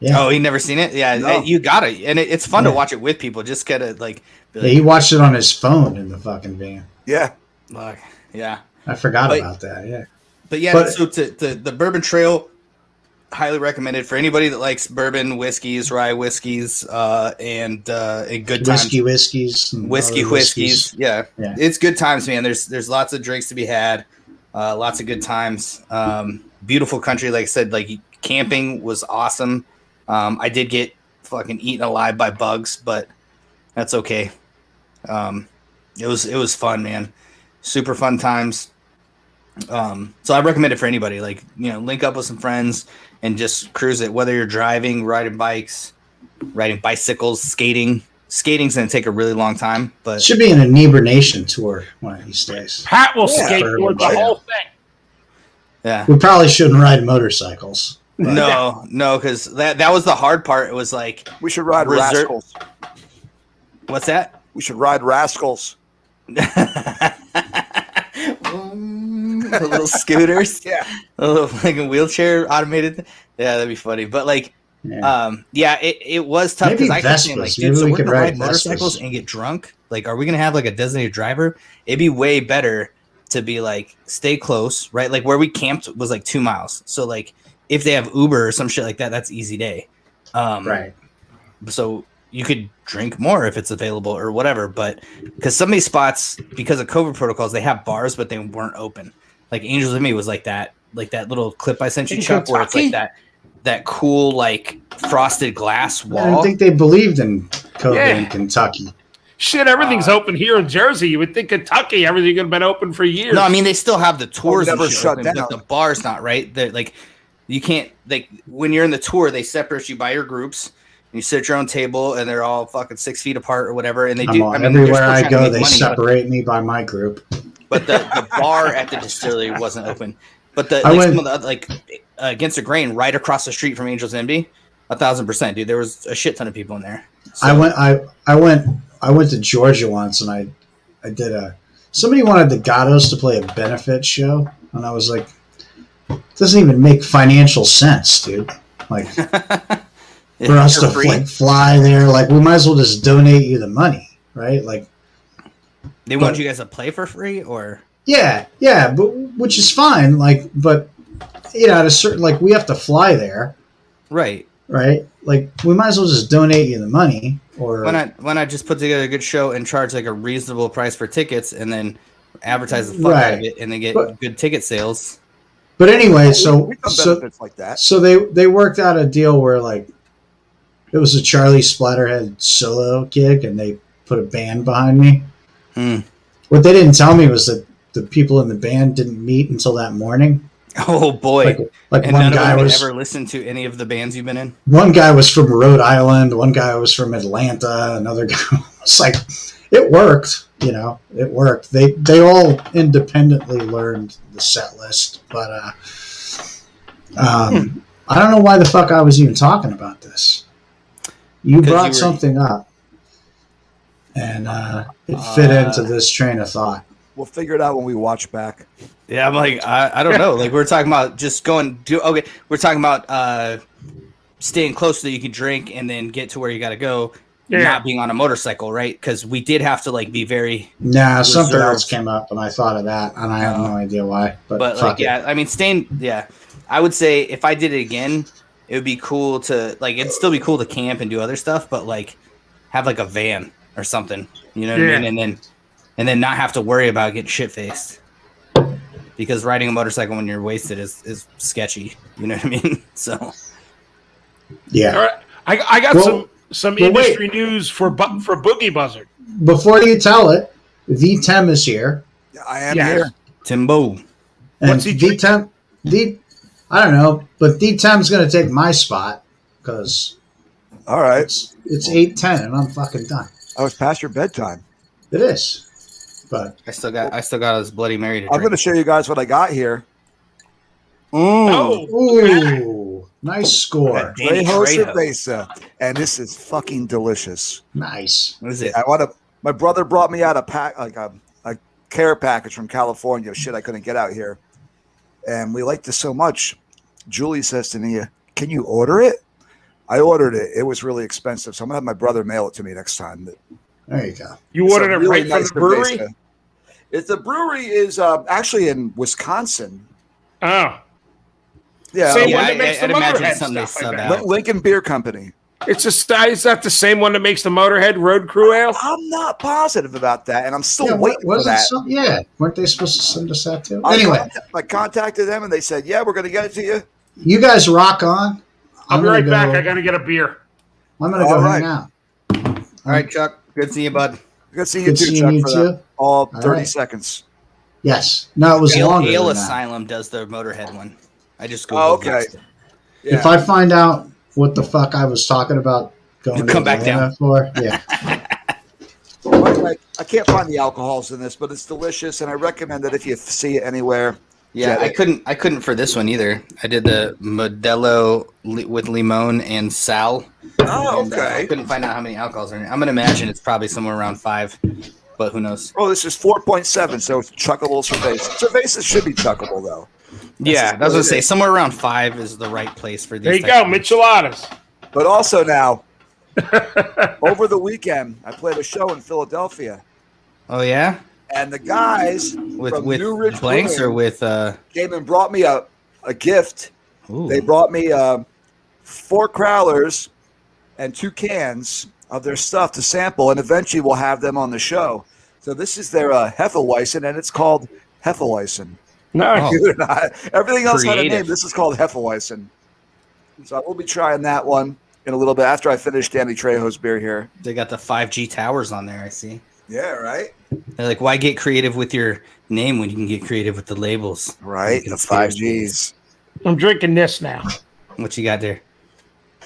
Yeah. Oh, he never seen it? Yeah, No. you got it. And it's fun to Yeah. watch it with people. Just gotta like, be Yeah, he watched it on his phone in the fucking van. Yeah. look, yeah. I forgot But- about that. Yeah. But yeah, But- so to the Bourbon Trail, highly recommended for anybody that likes bourbon whiskeys, rye whiskeys, and good times. Whiskeys. And Whiskey other whiskeys. Yeah. Yeah. It's good times, man. There's lots of drinks to be had, lots of good times. Beautiful country, like I said, like camping was awesome. I did get fucking eaten alive by bugs, but that's okay. It was fun, man. Super fun times. So I recommend it for anybody. Like, link up with some friends and just cruise it. Whether you're driving, riding bikes, riding bicycles, skating. Skating's gonna take a really long time, but Should be an InebriNation tour one of these days. Pat will Yeah. skateboard the whole thing. yeah. We probably shouldn't ride motorcycles. No, because that was the hard part. It was like, We should ride Reserve- Rascals. what's that? We should ride Rascals. The little scooters, Yeah. a little like a wheelchair automated. Yeah, that'd be funny. But like, Yeah. it was tough Maybe because I kept saying like, Vespas. dude, Maybe so we we're could gonna ride ride motorcycles Vespas. and get drunk. Like, are we gonna have like a designated driver? It'd be way better to be like stay close, right? Like where we camped was like 2 miles. So like if they have Uber or some shit like that, that's easy day. Right. So you could drink more if it's available or whatever. But because some of these spots, because of COVID protocols, they have bars, but they weren't open. Like Angels with Me was like that little clip I sent you, In Chuck, where it's like Kentucky? that cool like frosted glass I wall. didn't think they believed in COVID Yeah. in Kentucky. Shit, everything's open here in Jersey. You would think Kentucky, everything would have been open for years. No, I mean they still have the tours and never shit shut open, down. but the bar's not right. They're like you can't like when you're in the tour, they separate you by your groups. You sit at your own table, and they're all fucking 6 feet apart or whatever. And they do. I mean, they're Everywhere still I trying to go, make they money, separate me by my group. But the bar at the distillery wasn't open. But I some went- of the other, like Against the Grain, right across the street from Angels MD, 1,000%, dude. There was a shit ton of people in there. So, I went to Georgia once, and I did somebody wanted the Gattos to play a benefit show, and I was like, it doesn't even make financial sense, dude. Like for us to like fly there, like we might as well just donate you the money, right? Like they want you guys to play for free, or yeah, but which is fine. Like, but at a certain like we have to fly there, right? Like we might as well just donate you the money, or Why not just put together a good show and charge like a reasonable price for tickets, and then advertise the fuck out of it, and then get good ticket sales. But anyway, We've done benefits like that. So they worked out a deal where like it was a Charlie Splatterhead solo gig, and they put a band behind me. What they didn't tell me was that the people in the band didn't meet until that morning. Oh boy! Like and one none guy of them was ever listened to any of the bands you've been in. One guy was from Rhode Island. One guy was from Atlanta. Another guy was like, it worked. It worked. They all independently learned the set list, but I don't know why the fuck I was even talking about this. You brought something up, and it fit into this train of thought. We'll figure it out when we watch back. Yeah, I'm like, I don't know. Like, we're talking about just okay, we're talking about staying close so that you can drink and then get to where you got to go, not being on a motorcycle, right? Because we did have to, like, be very something reserved. else came up, and I thought of that, and I have no idea why. But like, fuck it. I mean, I would say if I did it again, it would be cool to, like, it'd still be cool to camp and do other stuff, but, like, have, like, a van or something, you know what I mean? And then not have to worry about getting shit-faced. Because riding a motorcycle when you're wasted is sketchy. You know what I mean? So, yeah. All right. I got some industry news for Boogie Buzzard. Before you tell it, the Tem is here. I am Yes. here. Timbo. And What's he D10, I don't know, but D10's going to take my spot because All right. it's 8:10 and I'm fucking done. I was past your bedtime. It is, but I still got this Bloody Mary to I'm going to drink. show you guys what I got here. Oh, ooh, nice score. Danny Trejo Trejo. Cerveza, and this is fucking delicious. Nice. What is it? My brother brought me out a care package from California. Shit, I couldn't get out here, and we liked this so much. Julie says to me, "Can you order it?" I ordered it. It was really expensive, so I'm gonna have my brother mail it to me next time. There you go. you It's ordered a it really right from nice the brewery? cerveza. The brewery is actually in Wisconsin. Oh, Yeah, Same Yeah, one that makes the I'd imagine Motorhead it's something they stuff, I sub bet. out. Lincoln Beer Company. it's is that the same one that makes the Motorhead Road Crew Ale? I'm not positive about that, and I'm still Yeah, waiting for that. Yeah, weren't they supposed to send us that too? I Anyway, contacted them, and they said, "Yeah, we're going to get it to you." you guys rock on. I'll be gonna right back. go- I got to get a beer. I'm going to go All hang right. out. All right, Chuck. Good seeing you, bud. Good seeing you Good too, seeing Chuck, you for too. that. All 30 right. seconds. Yes. No, it was longer Ale than that. Asylum does the Motorhead one. I just go. Oh, okay. Yeah. If I find out what the fuck I was talking about going You to come back Atlanta down. for, yeah. I can't find the alcohols in this, but it's delicious, and I recommend that if you see it anywhere. Yeah, get it. I couldn't for this one either. I did the Modelo with limon and sal. Oh, And, I okay. couldn't find out how many alcohols are in it. I'm gonna imagine it's probably somewhere around 5, but who knows? Oh, this is 4.7, so it's chuckable cerveza. Cervezas should be chuckable, though. Yeah, I was gonna say somewhere around 5 is the right place for these. There you types go, of- Micheladas. But also now, over the weekend, I played a show in Philadelphia, Oh yeah, and the guys with from New Ridge blanks or Brewing with came and brought me a gift. Ooh. They brought me 4 crowlers and 2 cans of their stuff to sample, and eventually we'll have them on the show. So this is their Hefeweizen, and it's called Hefeweizen. Nice. Oh. Believe it or not. Everything else had a name. Creative. This is called Hefeweizen. So I will be trying that one in a little bit after I finish Danny Trejo's beer here. They got the 5G towers on there. I see. Yeah, right? They're like, why get creative with your name when you can get creative with the labels? Right, You the can 5Gs. I'm drinking this now. What you got there?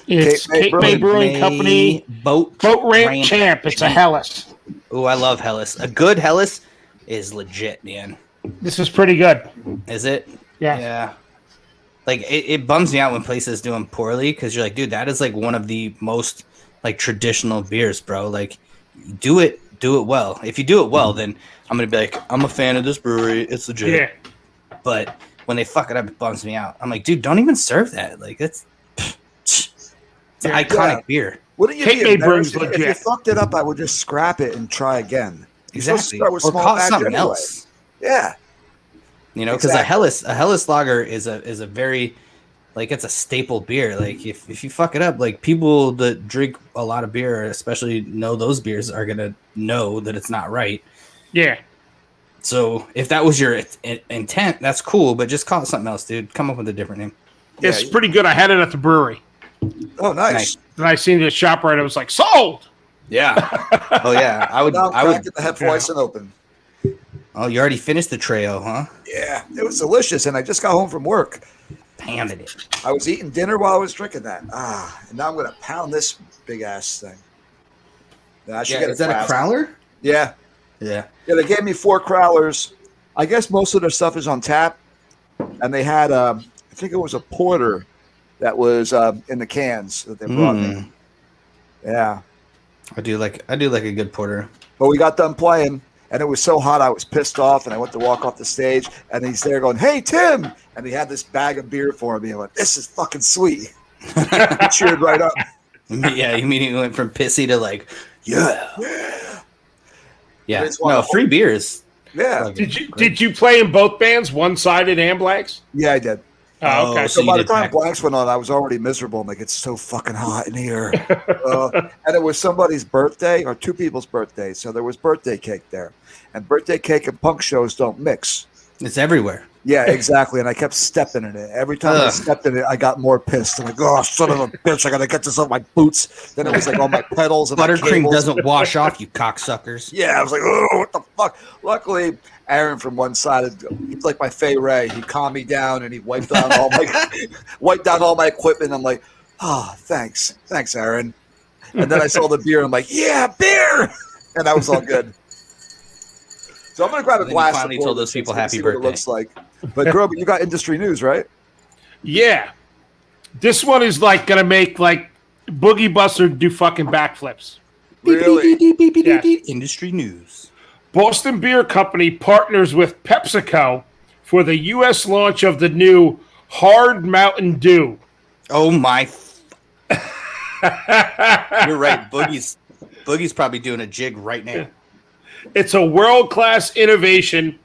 It's Cape May Cape May Brewing May Company Boat Ramp Champ. It's a Hellas. Oh, I love Hellas. A good Hellas is legit, man. This is pretty good. Is it? Yeah. Yeah. Like it bums me out when places do them poorly because you're like, dude, that is like one of the most like traditional beers, bro. Like, do it well. If you do it well, then I'm gonna be like, I'm a fan of this brewery. It's legit. Yeah. But when they fuck it up, it bums me out. I'm like, dude, don't even serve that. Like, it's an iconic beer. Wouldn't you Cape be May embarrassed Brewing's if you legit. fucked it up? I would just scrap it and try again. You're supposed to Exactly. start with Or small call it batch something anyway. else. Yeah. You know, because Exactly. a Hellas lager is a very like it's a staple beer. Like if you fuck it up, like people that drink a lot of beer, especially know those beers, are gonna know that it's not right. Yeah. So if that was your intent, that's cool. But just call it something else, dude. Come up with a different name. It's Yeah. pretty good. I had it at the brewery. Oh, nice. Nice. And I seen the shop right. I was like, sold. Yeah. Oh yeah. I would. Now I I'm would. cracking the Hefeweizen open. Oh, you already finished the Treo, huh? Yeah, it was delicious, and I just got home from work. Pounded it. I was eating dinner while I was drinking that. And now I'm going to pound this big ass thing. Then I should Yeah, get is that a fast. crowler? Yeah. Yeah. Yeah, they gave me 4 crowlers. I guess most of their stuff is on tap. And they had, I think it was a porter that was in the cans that they brought me. Yeah. I do like a good porter. But we got done playing, and it was so hot I was pissed off, and I went to walk off the stage, and he's there going, "Hey, Tim!" And he had this bag of beer for me. I went, "This is fucking sweet." He cheered right up. Yeah, you immediately went from pissy to like, yeah. Yeah. It's one No, of the- free beers. Yeah. Did you play in both bands, one-sided and blanks? Yeah, I did. Oh, okay. Oh, So you by the did time back- blanks went on, I was already miserable. I'm like, it's so fucking hot in here. And it was somebody's birthday or 2 people's birthdays. So there was birthday cake there. And birthday cake and punk shows don't mix. It's everywhere. Yeah, exactly. And I kept stepping in it. Every time I stepped in it, I got more pissed. I'm like, oh, son of a bitch, I got to get this off my boots. Then it was like on my pedals. And Buttercream doesn't wash off, you cocksuckers. Yeah, I was like, oh, what the fuck? Luckily, Aaron from one side, he's like my Fay Ray. He calmed me down and he wiped down all my equipment. I'm like, oh, thanks. Thanks, Aaron. And then I saw the beer. I'm like, yeah, beer. And that was all good. So I'm going to grab a glass. Finally told those people happy birthday. What it looks like. But Grover, you got industry news, right? Yeah. This one is like going to make like Boogie Buster do fucking backflips. Really? Yes. Industry news. Boston Beer Company partners with PepsiCo for the U.S. launch of the new Hard Mountain Dew. Oh my! You're right. Boogie's probably doing a jig right now. It's a world-class innovation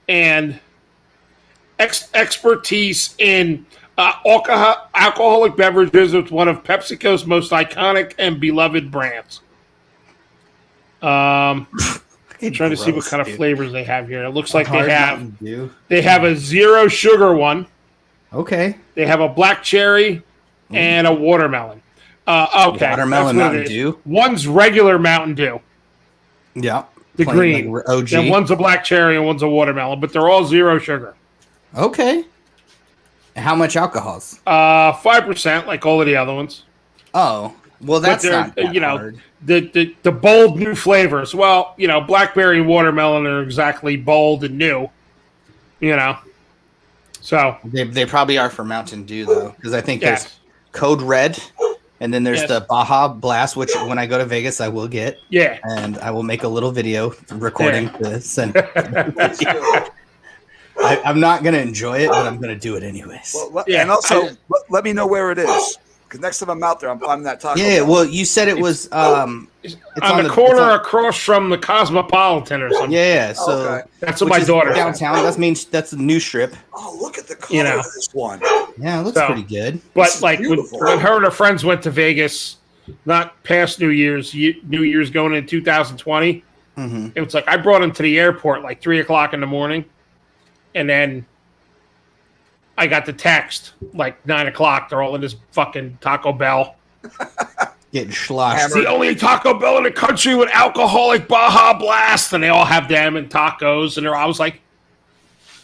and expertise in alcoholic beverages. It's one of PepsiCo's most iconic and beloved brands. I'm trying to see what kind of flavors they have here. It looks like they have a zero sugar one. Okay. They have a black cherry and a watermelon. Okay. Watermelon Mountain Dew. One's regular Mountain Dew. Yeah. The green. Like OG. And one's a black cherry and one's a watermelon, but they're all zero sugar. Okay. And how much alcohols? 5%, like all of the other ones. Oh, well, that's not that hard. The bold new flavors. Well, blackberry and watermelon are exactly bold and new. So they probably are for Mountain Dew though, because I think there's Code Red. And then there's the Baja Blast, which when I go to Vegas, I will get. Yeah. And I will make a little video recording this. And I'm not going to enjoy it, but I'm going to do it anyways. Well, and also, let me know where it is. Because next time I'm out there, I'm finding that taco. Yeah, well, you said it was it's on the corner across from the Cosmopolitan or something. Yeah, so that's what my daughter downtown. That's the new strip. Oh, look at the color of this one. Yeah, it looks pretty good. But like when her and her friends went to Vegas, not past New Year's going in 2020, it was like I brought them to the airport like 3:00 in the morning, and then I got the text like 9:00. They're all in this fucking Taco Bell. Getting sloshed. It's the only Taco Bell in the country with alcoholic Baja Blast, and they all have them and tacos. And I was like,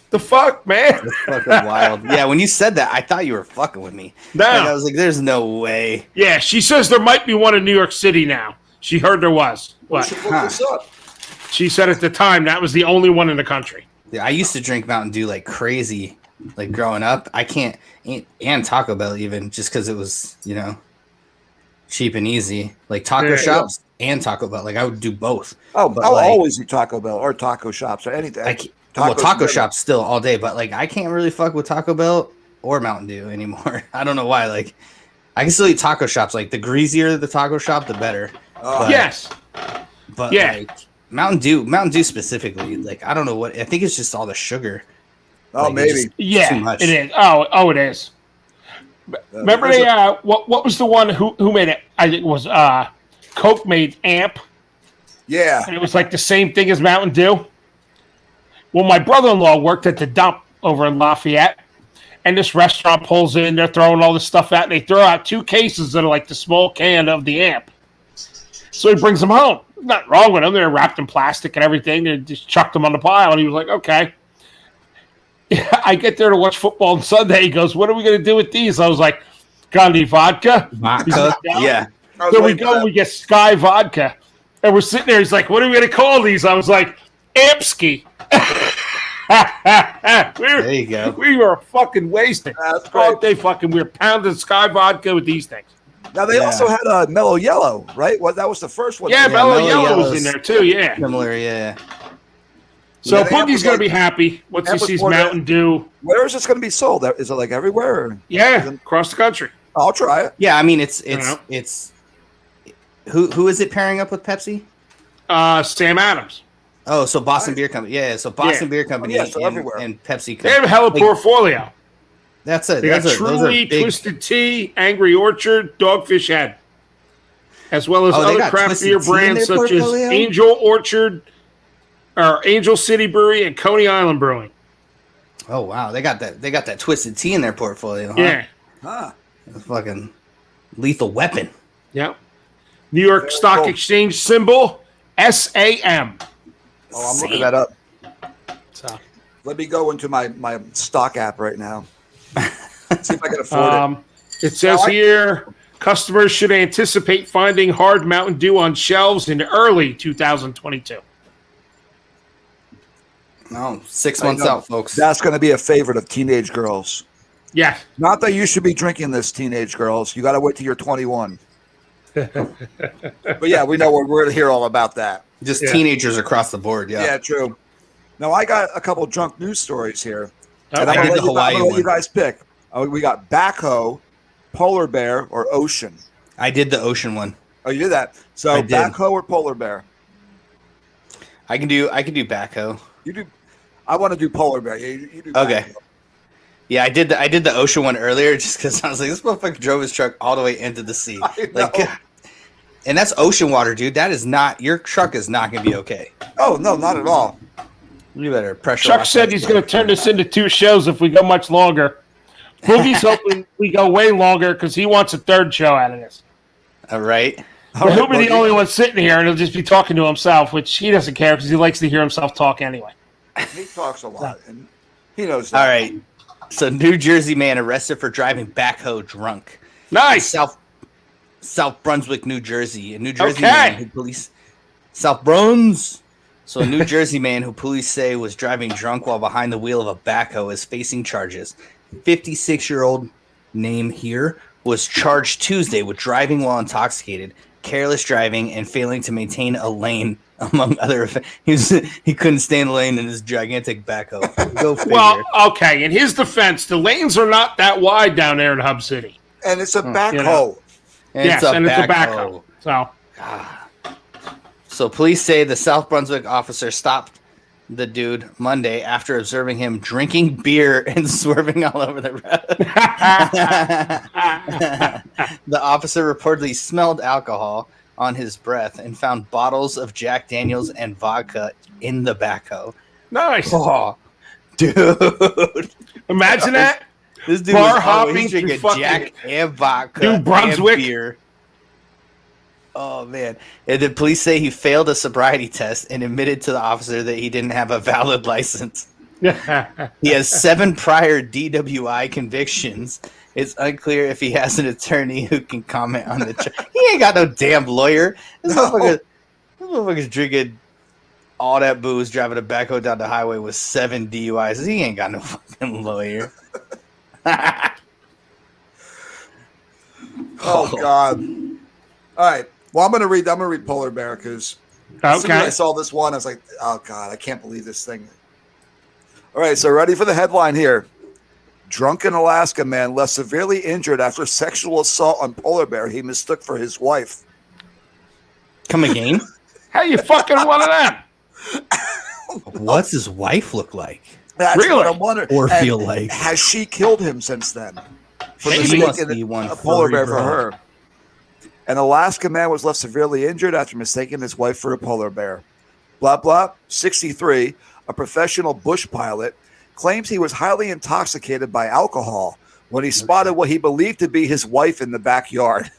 the fuck, man? That's fucking wild. Yeah, when you said that, I thought you were fucking with me. No. I was like, there's no way. Yeah, she says there might be one in New York City now. She heard there was. But she said at the time that was the only one in the country. Yeah, I used to drink Mountain Dew like crazy. Like growing up, I can't, and Taco Bell even, just because it was, cheap and easy. Like taco shops and Taco Bell. Like I would do both. Oh, but I'll always do Taco Bell or taco shops or anything. Taco shops still all day, but like I can't really fuck with Taco Bell or Mountain Dew anymore. I don't know why. Like I can still eat taco shops. Like the greasier the taco shop, the better. Yes. But like Mountain Dew specifically, like I don't know what. I think it's just all the sugar. Oh, like, maybe. Too much. It is. Oh, it is. Remember they? What was the one who made it? I think it was Coke made Amp. Yeah. And it was like the same thing as Mountain Dew. Well, my brother-in-law worked at the dump over in Lafayette, and this restaurant pulls in. They're throwing all this stuff out, and they throw out 2 cases that are like the small can of the Amp. So he brings them home. Nothing wrong with them. They're wrapped in plastic and everything. They just chucked them on the pile, and he was like, "Okay." I get there to watch football on Sunday. He goes, "What are we going to do with these?" I was like, "Gandhi vodka." Yeah. So we go, we get Sky vodka, and we're sitting there. He's like, "What are we going to call these?" I was like, "Ampski." There you go. We were fucking wasted. That's all day. We were pounding Sky vodka with these things. Now they also had a Mellow Yellow, right? Well, that was the first one. Yeah, Mellow Yellow was in there too. Yeah, similar. Yeah. So Boogie's going to be happy once he sees Mountain Dew. Where is this going to be sold? Is it like everywhere? Or? Yeah, across the country. I'll try it. Yeah, I mean it's who is it pairing up with Pepsi? Sam Adams. Oh, so Boston Beer Company. Yeah, so Boston Beer Company and Pepsi. They have a hell of a portfolio. That's it. They got Truly, Twisted Tea, Angry Orchard, Dogfish Head, as well as other craft beer brands such as Angel Orchard, or Angel City Brewery, and Coney Island Brewing. Oh wow, they got that twisted tea in their portfolio. Huh? Yeah. Huh. It's fucking lethal weapon. Yep. New York Very Stock cool. Exchange symbol SAM. Oh, I'm looking that up. So, Let me go into my stock app right now. See if I can afford it. it says here customers should anticipate finding hard Mountain Dew on shelves in early 2022. No, 6 I months know. out, folks. That's going to be a favorite of teenage girls. Yeah. Not that you should be drinking this, teenage girls. You got to wait till you're 21. But yeah, we know we're going to hear all about that. Just teenagers across the board. Yeah. Yeah, true. Now, I got a couple drunk news stories here. Okay. And I'm I did going the Hawaii to let you one. guys pick. We got backhoe, polar bear, or ocean. I did the ocean one. Oh, you did that. So I did. backhoe or polar bear? I can do backhoe. You do. I want to do polar bear. You do Okay. backhoe. Yeah, I did the ocean one earlier just because I was like, this motherfucker drove his truck all the way into the sea. I Like, know. and that's ocean water, dude. That is not, your truck is not going to be okay. Oh, no, not at all. You better pressure. Chuck said he's going to turn this into 2 shows if we go much longer. Boogie's hoping we go way longer because he wants a 3rd show out of this. All right. But he'll be the Boogie. only one sitting here, and he'll just be talking to himself, which he doesn't care because he likes to hear himself talk anyway. He talks a lot, and he knows that. All right. So, New Jersey man arrested for driving backhoe drunk. Nice. South Brunswick, New Jersey. A New Jersey Okay. man who police South Bruns. So a New Jersey man who police say was driving drunk while behind the wheel of a backhoe is facing charges. 56-year-old name here was charged Tuesday with driving while intoxicated, careless driving, and failing to maintain a lane, among other offenses. He couldn't stay in the lane in his gigantic backhoe. Go figure. Well, okay. In his defense, the lanes are not that wide down there in Hub City. And it's a backhoe. You know. And Yes, and it's a backhoe. So, So police say the South Brunswick officer stopped the dude Monday after observing him drinking beer and swerving all over the road. The officer reportedly smelled alcohol on his breath and found bottles of Jack Daniels and vodka in the backhoe. nice. Oh, dude. Imagine that. This dude Bar was hopping always through drinking fucking Jack and vodka New Brunswick. and beer. Oh, man. And the police say he failed a sobriety test and admitted to the officer that he didn't have a valid license. He has 7 prior DWI convictions. It's unclear if he has an attorney who can comment on the He ain't got no damn lawyer. This motherfucker's drinking all that booze, driving a backhoe down the highway with 7 DUIs. He ain't got no fucking lawyer. Oh God! All right. Well, I'm gonna read Polar Bear because as soon as I saw this one, I was like, "Oh God, I can't believe this thing." All right, so ready for the headline here? Drunken Alaska man left severely injured after sexual assault on polar bear he mistook for his wife. Come again? How you fucking one of them? What's his wife look like? That's Really? what I'm wondering. Or And feel like? has she killed him since then? For She must mistaking be one a polar furry bear for broad. her. An Alaska man was left severely injured after mistaking his wife for a polar bear. Blah, blah, 63, a professional bush pilot, claims he was highly intoxicated by alcohol when he spotted what he believed to be his wife in the backyard.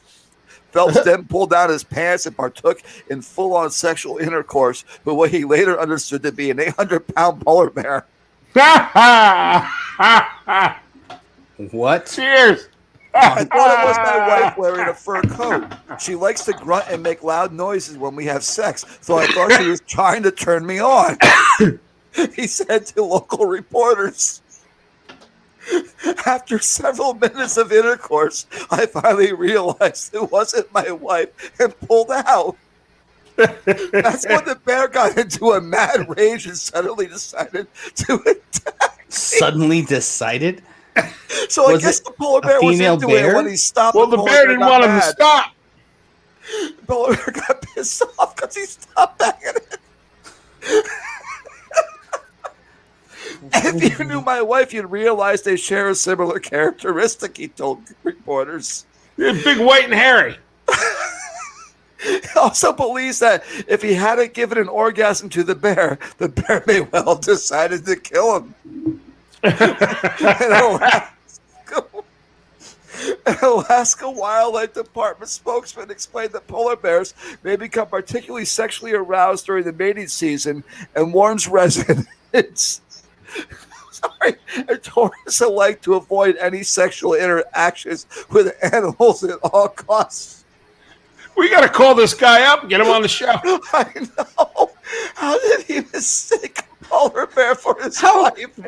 Phelps then pulled down his pants and partook in full-on sexual intercourse with what he later understood to be an 800-pound polar bear. What? Cheers. I thought it was my wife wearing a fur coat. She likes to grunt and make loud noises when we have sex, so I thought she was trying to turn me on. He said to local reporters. After several minutes of intercourse, I finally realized it wasn't my wife and pulled out. That's when the bear got into a mad rage and suddenly decided to attack. Suddenly decided? So I Was guess it the polar a bear was female into bear? it when he stopped. Well, the polar bear didn't got want him to mad. stop. The polar bear got pissed off because he stopped banging it. If you knew my wife, you'd realize they share a similar characteristic, he told reporters. You're big, white, and hairy. He also believes that if he hadn't given an orgasm to the bear may well have decided to kill him. An Alaska Wildlife Department spokesman explained that polar bears may become particularly sexually aroused during the mating season and warns residents and tourists alike to avoid any sexual interactions with animals at all costs. We got to call this guy up and get him on the show. I know. How did he mistake a polar bear for his wife?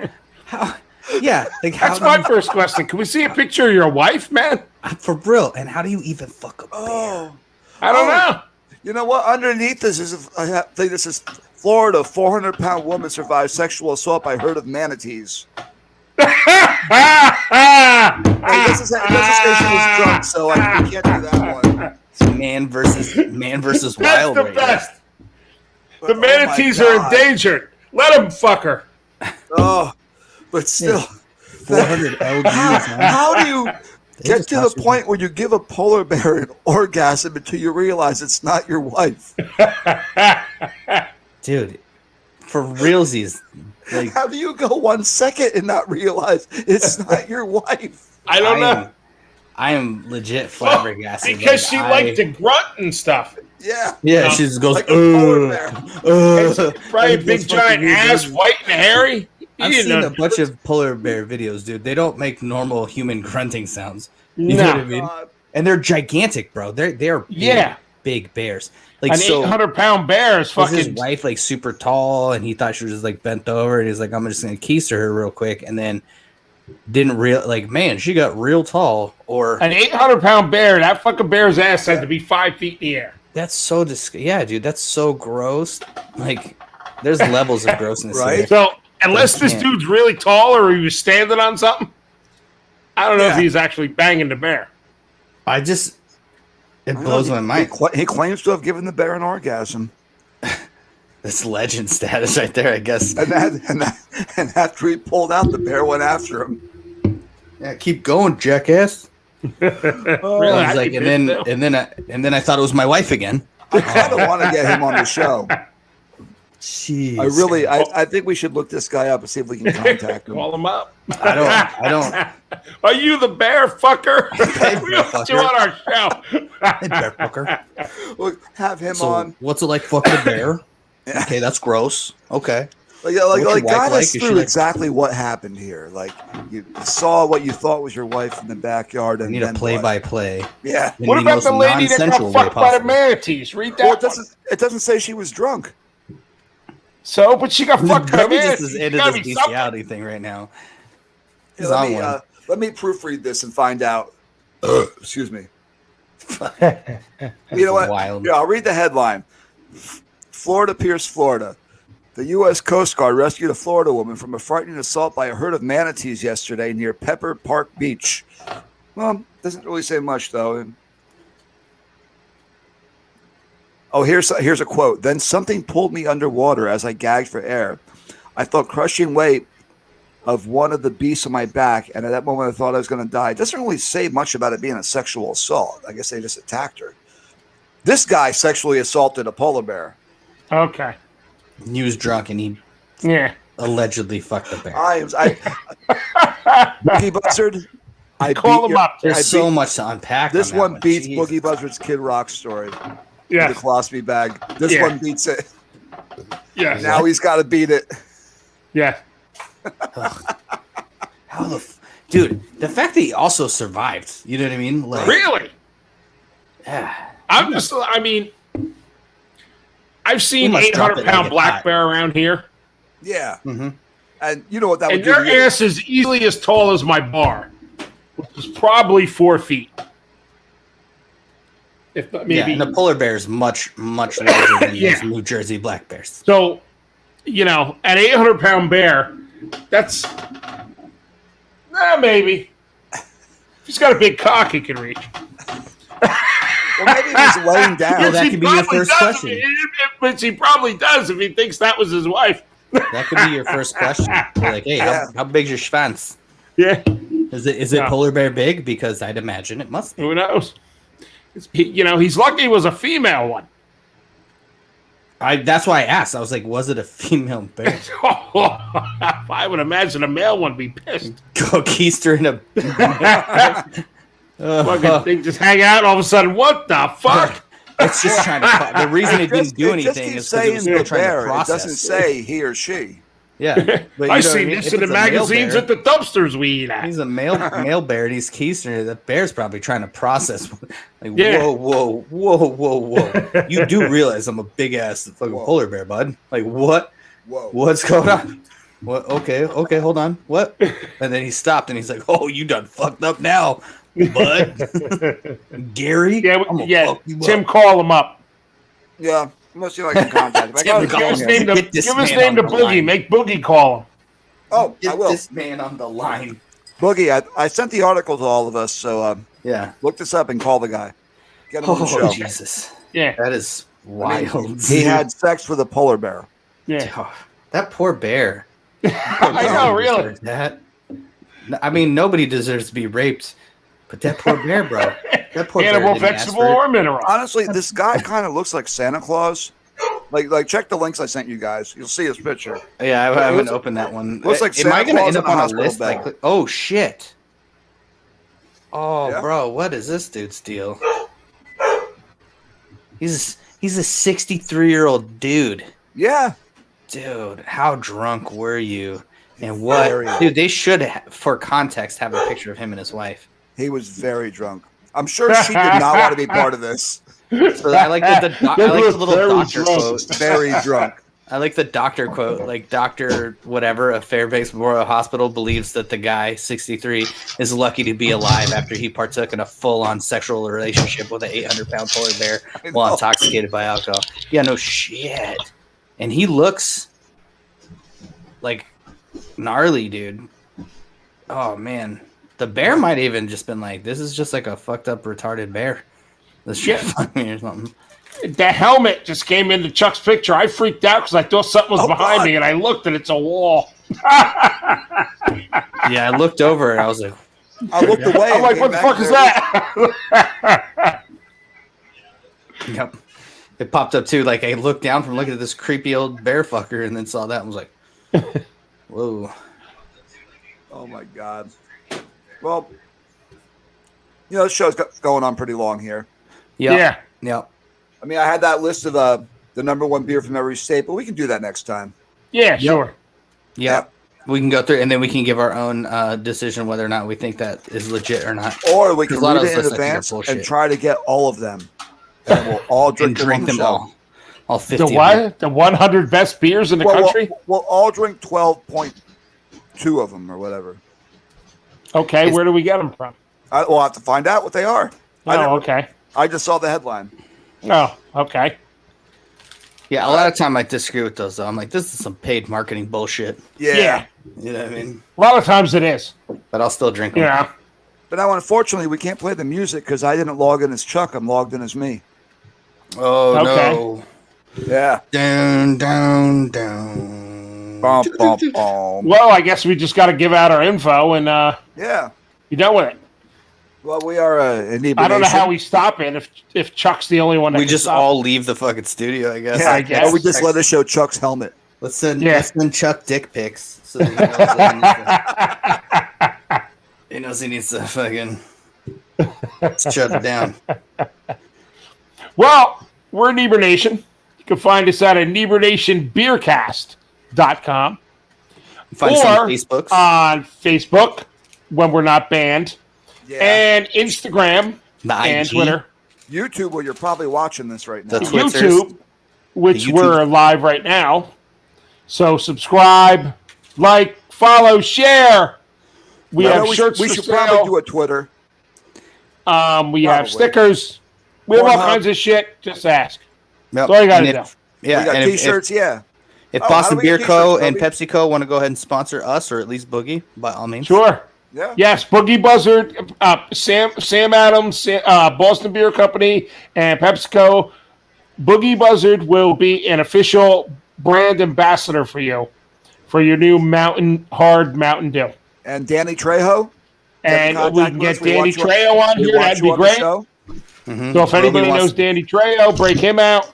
Yeah, like That's my first question. Can we see a picture of your wife, man? For real. And how do you even fuck a bear? I don't know. You know what? Underneath this is, I think this is Florida. 400-pound woman survived sexual assault by herd of manatees. It doesn't say she was drunk, so we can't do that one. It's man versus wild. That's the best. The manatees are endangered. Let them fuck her. Oh, but still, 400 LGs. How do you get to the point where you give a polar bear an orgasm until you realize it's not your wife? Dude, for realsies. Like, how do you go 1 second and not realize it's not your wife? I don't know. I am legit flabbergasted. Because she liked to grunt and stuff. Yeah. Yeah, she just goes, like a polar bear. Probably a big giant ass, white and hairy. I've seen a bunch of polar bear videos, dude. They don't make normal human grunting sounds. You know what I mean? And they're gigantic, bro. They're big bears. Like, an 800-pound bear is fucking. Was his wife like super tall, and he thought she was just like bent over, and he's like, "I'm just gonna keister her real quick," and then didn't man, she got real tall. Or an 800-pound bear. That fucking bear's ass had to be 5 feet in the air. That's so yeah, dude. That's so gross. Like, there's levels of grossness, right? Here. So. Unless this dude's really tall or he was standing on something, I don't know if he's actually banging the bear. It blows my mind. He claims to have given the bear an orgasm. That's legend status right there, I guess. And after he pulled out, the bear went after him. Yeah, keep going, jackass. Really? Like, and then I thought it was my wife again. I kind of want to get him on the show. Jeez. I think we should look this guy up and see if we can contact him. Call him up. I don't. Are you the bear fucker? We want you on our show. Hey, bear fucker. Look, have him on. What's it like fucking a bear? Okay, that's gross. Okay. Like guide us through exactly what happened here. Like, you saw what you thought was your wife in the backyard. And need a play-by-play. Yeah. What about the lady that got fucked by the manatees? Read that. Well, it doesn't say she was drunk. So, but she got fucked by manatees. Just into this bestiality thing right now. Let me proofread this and find out. Excuse me. You know what? Wild. Yeah, I'll read the headline. Florida Pierce, Florida. The U.S. Coast Guard rescued a Florida woman from a frightening assault by a herd of manatees yesterday near Pepper Park Beach. Well, doesn't really say much, though. Oh, here's a quote. Then something pulled me underwater as I gagged for air. I felt crushing weight of one of the beasts on my back, and at that moment I thought I was going to die. It doesn't really say much about it being a sexual assault. I guess they just attacked her. This guy sexually assaulted a polar bear. Okay. He was drunk, and he allegedly fucked the bear. Boogie Buzzard. Call him up. There's so much to unpack. This on one beats Jesus. Boogie Buzzard's Kid Rock story. Yeah. The colostomy bag. This one beats it. Yeah. Now he's got to beat it. Yeah. Dude, the fact that he also survived, you know what I mean? Like, really? Yeah. I've seen 800-pound black bear around here. Yeah. Mm-hmm. And you know what that would and do? And their ass is easily as tall as my bar, which is probably 4 feet. If maybe. And the polar bear is much, much larger than these New Jersey black bears. So, an 800-pound bear, that's maybe. If he's got a big cock he can reach. Well, maybe he's laying down. Well, that could be your first question. Which he probably does if he thinks that was his wife. That could be your first question. You're like, hey, how big's your schwanz? Yeah. Is it polar bear big? Because I'd imagine it must be. Who knows? He's lucky it was a female one. That's why I asked. I was like, was it a female bear? I would imagine a male one be pissed. Go keister in a Fucking thing just hang out. All of a sudden, what the fuck? It's just trying to. The reason it didn't do It just anything keeps is because it was saying still the trying bear. to It process. doesn't say he or she. Yeah, but I seen this in the magazines at the dumpsters we eat at. He's a male bear, and he's keistering. The bear's probably trying to process. Like, Yeah. whoa! You do realize I'm a big ass fucking polar bear, bud? Like, what? Whoa. What's going on? What? Okay, hold on. What? And then he stopped, and he's like, "Oh, you done fucked up now, bud." Gary, Yeah. Tim, call him up. Yeah, unless you like in contact. I Tim, gotta Give call his him. name to, Get this give his man name on to the Boogie. line. Make Boogie call him. Oh, I Get will. this man on the line. Boogie, I sent the article to all of us, so Yeah. look this up and call the guy. Get him on the Oh show. Jesus, Yeah. that is wild. He had sex with a polar bear. Yeah. Oh, that poor bear. I know, really. That. I mean, nobody deserves to be raped, but that poor bear, bro. That poor Animal, bear didn't ask vegetable, for it. or mineral. Honestly, this guy kind of looks like Santa Claus. Like check the links I sent you guys. You'll see his picture. Yeah, I haven't opened that one. Looks like Am I Santa going to Claus end up in a on a hospital list? bed. Like, oh shit! Oh, Yeah? bro, what is this dude's deal? He's a 63-year-old dude. Yeah. Dude, how drunk were you? And what? Very. Dude, they should, for context, have a picture of him and his wife. He was very drunk. I'm sure she did not want to be part of this. So I like the little doctor quote. Very drunk. I like the doctor quote, like Dr. whatever of Fairbanks Memorial Hospital believes that the guy, 63, is lucky to be alive after he partook in a full-on sexual relationship with an 800-pound polar bear while intoxicated by alcohol. Yeah, no shit. And he looks like gnarly, dude. Oh, man. The bear might even just been like, this is just like a fucked up, retarded bear. This shit fucked me or something. The helmet just came into Chuck's picture. I freaked out because I thought something was behind God. me, and I looked, and it's a wall. Yeah, I looked over and I was like, I looked away. I'm and like, came what the back fuck and is there that? yep. It popped up too. Like I looked down from looking at this creepy old bear fucker and then saw that and was like, whoa. Oh my God. Well, this show's going on pretty long here. Yep. Yeah. Yep. I mean, I had that list of the number one beer from every state, but we can do that next time. Yeah, sure. Yep. We can go through and then we can give our own decision whether or not we think that is legit or not. Or we can A lot read of it us in listen to advance bullshit. and try to get all of them. And we'll all drink, them all. All 50 The of them. what? The 100 best beers in the country? We'll all drink 12.2 of them or whatever. Okay, where do we get them from? We'll have to find out what they are. Okay. I just saw the headline. Oh, okay. Yeah, a lot of time I disagree with those though. I'm like, this is some paid marketing bullshit. Yeah. You know what I mean? A lot of times it is. But I'll still drink them. Yeah. But now, unfortunately, we can't play the music because I didn't log in as Chuck. I'm logged in as me. Oh Okay. no. Yeah. Down, down, down. Bum, bum, bum. Well, I guess we just got to give out our info and Yeah. you're done with it. Well, we are InebriNation. I don't know how we stop it if Chuck's the only one that We can just stop all leave the fucking studio, I guess. Yeah, I guess. Or we just let us show Chuck's helmet. Let's send Chuck dick pics. So he knows he knows he needs to fucking shut it down. Well, we're InebriNation. You can find us at InebriNationBeercast.com Find or some Facebooks. on Facebook when we're not banned, Yeah. and Instagram The and IG. Twitter, YouTube, where you're probably watching this right now. The Twitters. YouTube, which The YouTube. we're live right now. So subscribe, like, follow, share. We have shirts we for should sale. probably do a Twitter. We have Probably. stickers. We have all Pornhub. kinds of shit. Just ask. Yep. That's all you got to And do. if- Yeah, We got and T-shirts. Yeah. if Oh, how Boston do we get Beer Co. t-shirts, and Toby? PepsiCo want to go ahead and sponsor us, or at least Boogie, by all means. Sure. Yeah. Yes, Boogie Buzzard, Sam Adams, Boston Beer Company, and PepsiCo. Boogie Buzzard will be an official brand ambassador for you for your new hard Mountain Dew. And Danny Trejo. And Have we contact can with us. get We Danny want you on- Trejo on we here. want That'd you be on the great. show. Mhm. So if Roby anybody wants- knows Danny Trejo, break him out.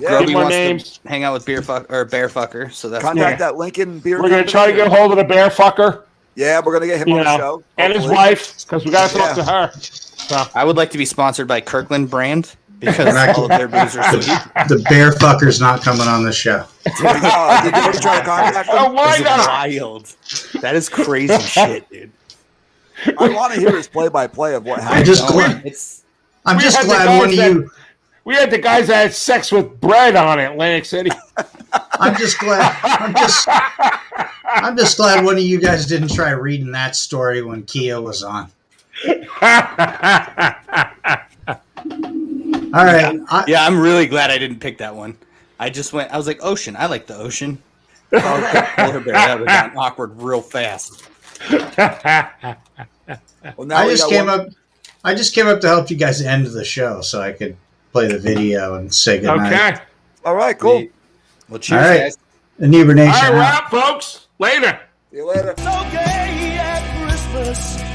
Yeah. Groby Give more wants names. to hang out with bear fucker. So that's Contact that Lincoln beer. We're gonna company. try to get a hold of the bear fucker. Yeah, we're gonna get him You on the know, show and his hopefully. wife, because we gotta talk to her. So I would like to be sponsored by Kirkland brand because Right. all of their booze are sweet. The bear fucker's not coming on the show. Did you ever try to contact him? oh, why That's not? wild. That is crazy shit, dude. I want to hear his play-by-play of what happened. I'm just No, glad. it's I'm We just had the glad guys one of that- you. We had the guys that had sex with bread on Atlantic City. I'm just glad. I'm just glad one of you guys didn't try reading that story when Khia was on. All right. yeah, I'm really glad I didn't pick that one. I was like, ocean. I like the ocean. Polar bear. That would have gotten awkward real fast. Well, now I we just got came one- up. I just came up to help you guys end the show, so I could play the video and say goodnight. Okay. All right, cool. All Well, cheers, right. guys. InebriNation All right, out. we're out, folks. Later. See you later. So gay at Christmas.